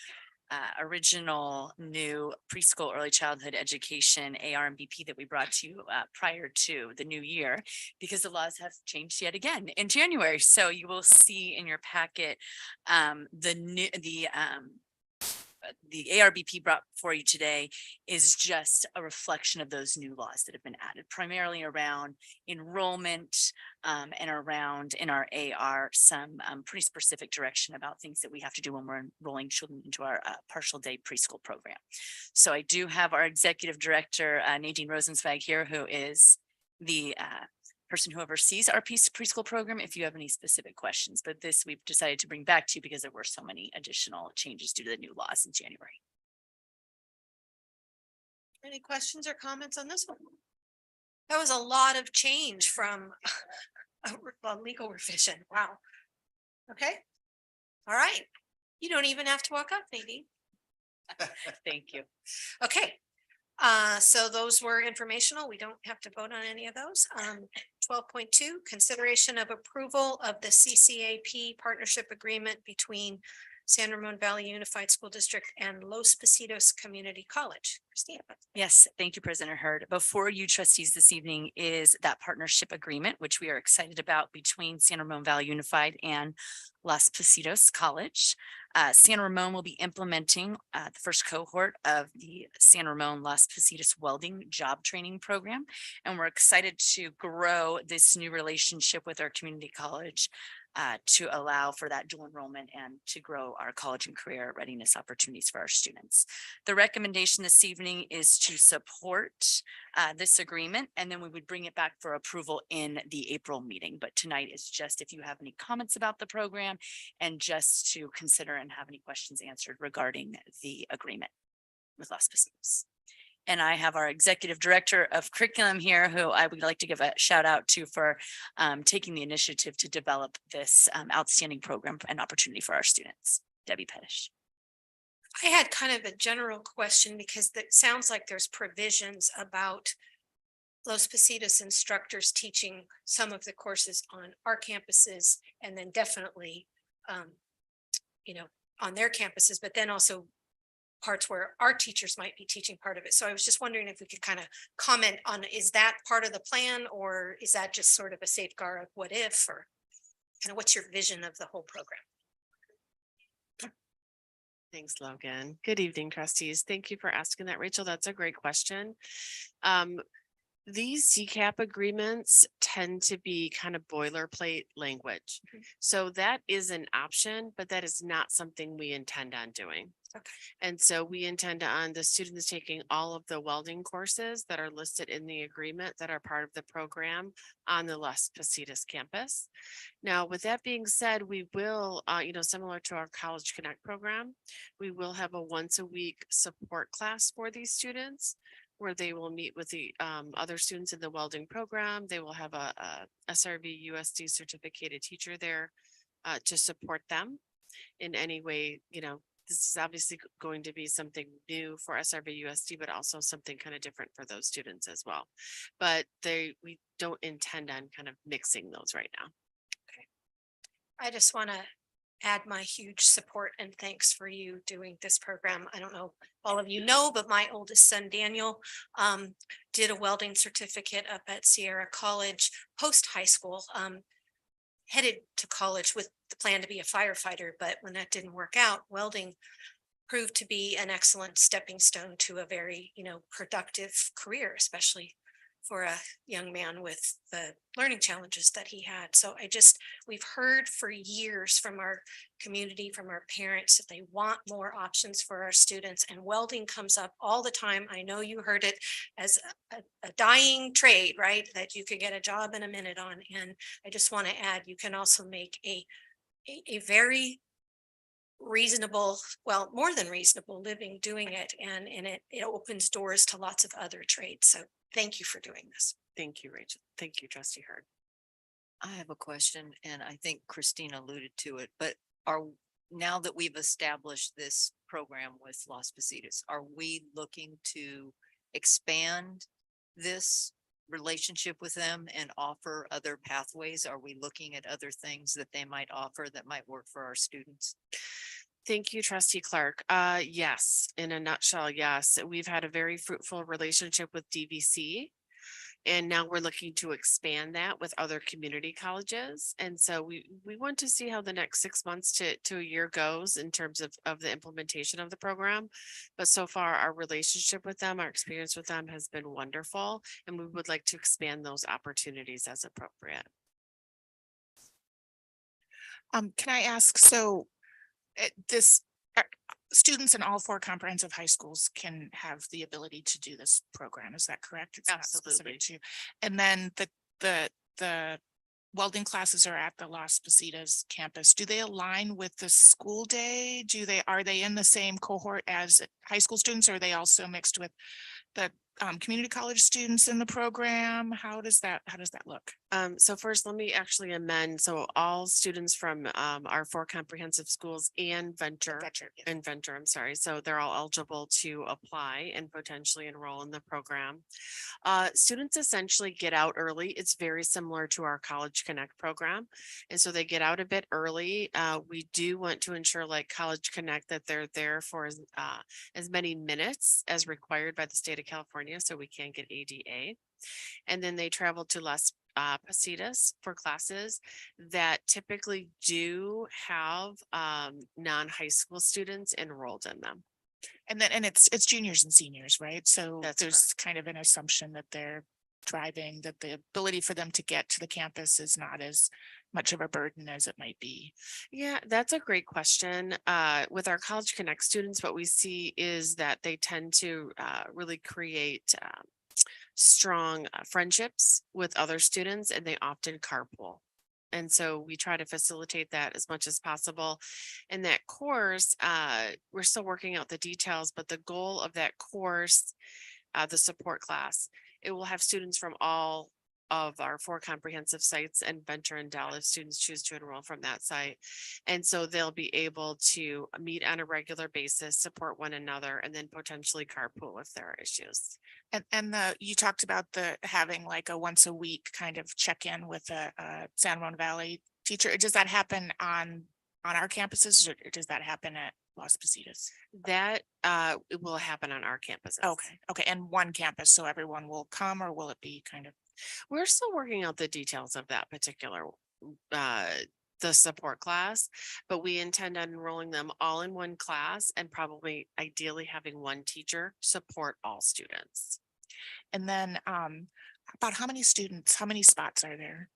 S22: original new preschool early childhood education AR and BP that we brought to you prior to the new year, because the laws have changed yet again in January. So you will see in your packet the ARBP brought for you today is just a reflection of those new laws that have been added, primarily around enrollment and around in our AR some pretty specific direction about things that we have to do when we're enrolling children into our partial day preschool program. So I do have our executive director, Nadine Rosenzweig here, who is the person who oversees our preschool program, if you have any specific questions, but this we've decided to bring back to you because there were so many additional changes due to the new laws in January.
S3: Any questions or comments on this one? That was a lot of change from a legal revision. Wow. Okay. All right. You don't even have to walk up, Nadine.
S22: Thank you.
S3: Okay. So those were informational. We don't have to vote on any of those. 12.2, consideration of approval of the CCAP partnership agreement between San Ramon Valley Unified School District and Los Positos Community College. Christina.
S22: Yes, thank you, President Hurd. Before you trustees this evening is that partnership agreement, which we are excited about between San Ramon Valley Unified and Los Positos College. San Ramon will be implementing the first cohort of the San Ramon Los Positos welding job training program. And we're excited to grow this new relationship with our community college to allow for that dual enrollment and to grow our college and career readiness opportunities for our students. The recommendation this evening is to support this agreement, and then we would bring it back for approval in the April meeting. But tonight is just if you have any comments about the program and just to consider and have any questions answered regarding the agreement with Los Positos. And I have our executive director of curriculum here, who I would like to give a shout out to for taking the initiative to develop this outstanding program and opportunity for our students. Debbie Pettish.
S3: I had kind of a general question because it sounds like there's provisions about Los Positos instructors teaching some of the courses on our campuses and then definitely, on their campuses, but then also parts where our teachers might be teaching part of it. So I was just wondering if we could kind of comment on, is that part of the plan or is that just sort of a safeguard of what if, or kind of what's your vision of the whole program?
S2: Thanks, Logan. Good evening, trustees. Thank you for asking that, Rachel. That's a great question. These CCAP agreements tend to be kind of boilerplate language. So that is an option, but that is not something we intend on doing.
S3: Okay.
S2: And so we intend on the students taking all of the welding courses that are listed in the agreement that are part of the program on the Los Positos campus. Now, with that being said, we will, similar to our College Connect program, we will have a once a week support class for these students where they will meet with the other students in the welding program. They will have a SRVUSD certificated teacher there to support them in any way. This is obviously going to be something new for SRVUSD, but also something kind of different for those students as well. But we don't intend on kind of mixing those right now.
S3: Okay. I just want to add my huge support and thanks for you doing this program. I don't know, all of you know, but my oldest son, Daniel, did a welding certificate up at Sierra College post high school, headed to college with the plan to be a firefighter. But when that didn't work out, welding proved to be an excellent stepping stone to a very, productive career, especially for a young man with the learning challenges that he had. So we've heard for years from our community, from our parents, that they want more options for our students, and welding comes up all the time. I know you heard it as a dying trade, right? That you could get a job in a minute on. And I just want to add, you can also make a very reasonable, well, more than reasonable living doing it. And it opens doors to lots of other trades. So thank you for doing this.
S2: Thank you, Rachel. Thank you, Trustee Hurd.
S6: I have a question, and I think Christine alluded to it, but now that we've established this program with Los Positos, are we looking to expand this relationship with them and offer other pathways? Are we looking at other things that they might offer that might work for our students?
S2: Thank you, trustee Clark. Yes, in a nutshell, yes. We've had a very fruitful relationship with DVC. And now we're looking to expand that with other community colleges. And so we want to see how the next 6 months to a year goes in terms of the implementation of the program. But so far, our relationship with them, our experience with them has been wonderful. And we would like to expand those opportunities as appropriate.
S7: Can I ask, so this students in all 4 comprehensive high schools can have the ability to do this program, is that correct? It's not specific to, and then the welding classes are at the Las Positas campus. Do they align with the school day? Are they in the same cohort as high school students? Or are they also mixed with the community college students in the program? How does that look?
S2: So first, let me actually amend. So all students from our 4 comprehensive schools and Venture, I'm sorry. So they're all eligible to apply and potentially enroll in the program. Students essentially get out early. It's very similar to our College Connect program. And so they get out a bit early. We do want to ensure, like College Connect, that they're there for as many minutes as required by the state of California, so we can get ADA. And then they travel to Las Positas for classes that typically do have non-high school students enrolled in them.
S7: And it's juniors and seniors, right? So there's kind of an assumption that they're driving, that the ability for them to get to the campus is not as much of a burden as it might be.
S2: Yeah, that's a great question. With our College Connect students, what we see is that they tend to really create strong friendships with other students, and they often carpool. And so we try to facilitate that as much as possible. In that course, we're still working out the details, but the goal of that course, the support class, it will have students from all of our 4 comprehensive sites and Venture and Dell if students choose to enroll from that site. And so they'll be able to meet on a regular basis, support one another, and then potentially carpool if there are issues.
S7: And you talked about having like a once a week kind of check-in with a San Ramon Valley teacher. Does that happen on our campuses, or does that happen at Las Positas?
S2: That it will happen on our campuses.
S7: Okay. And one campus, so everyone will come, or will it be kind of?
S2: We're still working out the details of that particular the support class, but we intend on enrolling them all in one class and probably ideally having one teacher support all students.
S7: And then about how many spots are there?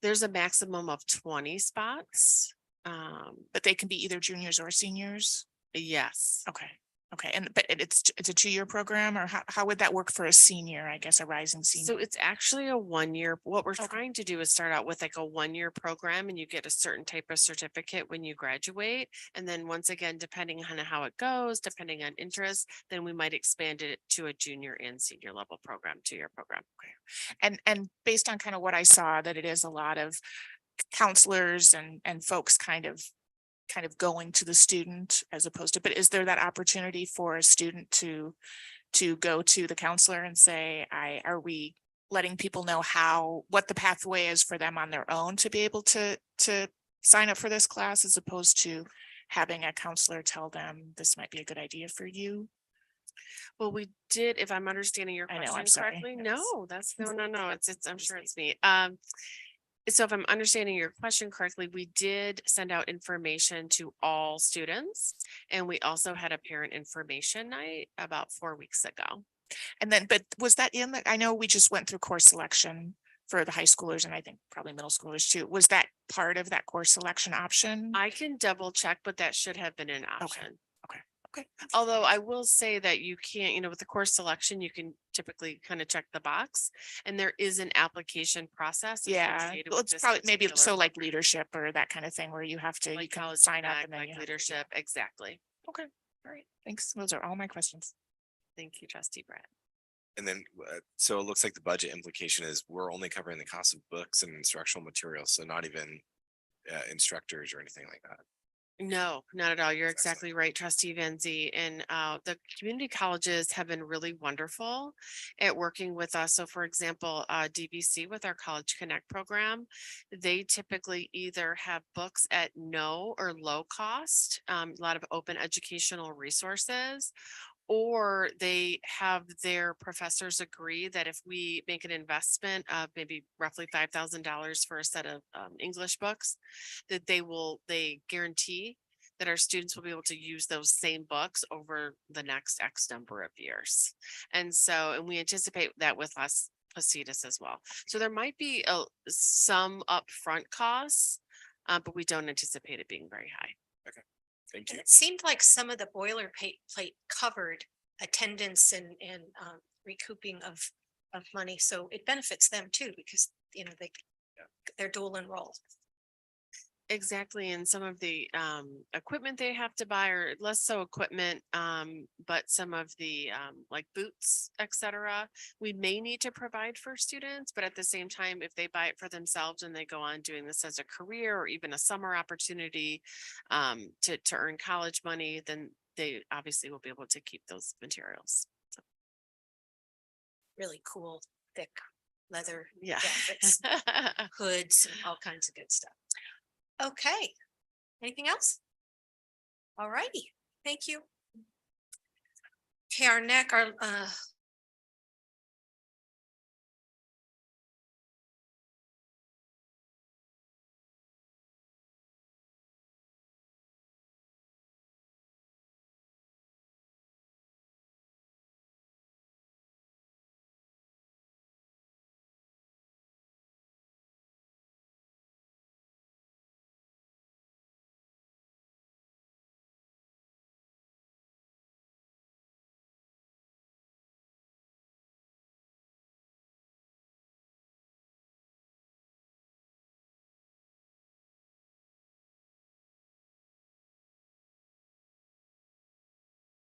S2: There's a maximum of 20 spots.
S7: But they can be either juniors or seniors?
S2: Yes.
S7: Okay. But it's a 2-year program, or how would that work for a senior, I guess, a rising senior?
S2: So it's actually a 1-year. What we're trying to do is start out with like a 1-year program, and you get a certain type of certificate when you graduate. And then once again, depending on how it goes, depending on interest, then we might expand it to a junior and senior level program, 2-year program.
S7: Okay. And based on kind of what I saw, that it is a lot of counselors and folks kind of going to the student as opposed to, but is there that opportunity for a student to go to the counselor and say, are we letting people know what the pathway is for them on their own to be able to sign up for this class, as opposed to having a counselor tell them this might be a good idea for you?
S2: Well, we did, if I'm understanding your question correctly. No, that's no. It's I'm sure it's me. So if I'm understanding your question correctly, we did send out information to all students, and we also had a parent information night about 4 weeks ago.
S7: And then, but was that I know we just went through course selection for the high schoolers, and I think probably middle schoolers too. Was that part of that course selection option?
S2: I can double check, but that should have been an option.
S7: Okay.
S2: Although I will say that you can't, with the course selection, you can typically kind of check the box, and there is an application process.
S7: Yeah, well, it's probably maybe so like leadership or that kind of thing where you have to, you can sign up and then you
S2: leadership. Exactly.
S7: Okay. All right. Thanks. Those are all my questions.
S2: Thank you, trustee Brett.
S4: And then, so it looks like the budget implication is we're only covering the cost of books and instructional materials, so not even instructors or anything like that.
S2: No, not at all. You're exactly right, trustee Van Zee. And the community colleges have been really wonderful at working with us. So for example, DVC with our College Connect program, they typically either have books at no or low cost, a lot of open educational resources, or they have their professors agree that if we make an investment of maybe roughly $5,000 for a set of English books, that they guarantee that our students will be able to use those same books over the next X number of years. And so, and we anticipate that with Las Positas as well. So there might be some upfront costs, but we don't anticipate it being very high.
S4: Thank
S3: And
S4: you.
S3: it seemed like some of the boilerplate covered attendance and recouping of money. So it benefits them too, because, you know, they're dual enrolled.
S2: Exactly. And some of the equipment they have to buy, or less so equipment, but some of the like boots, etc., we may need to provide for students, but at the same time, if they buy it for themselves and they go on doing this as a career or even a summer opportunity to earn college money, then they obviously will be able to keep those materials. So.
S3: Really cool, thick leather
S2: Yeah.
S3: jackets, hoods, and all kinds of good stuff. Okay, anything else? All righty, thank you. Okay, our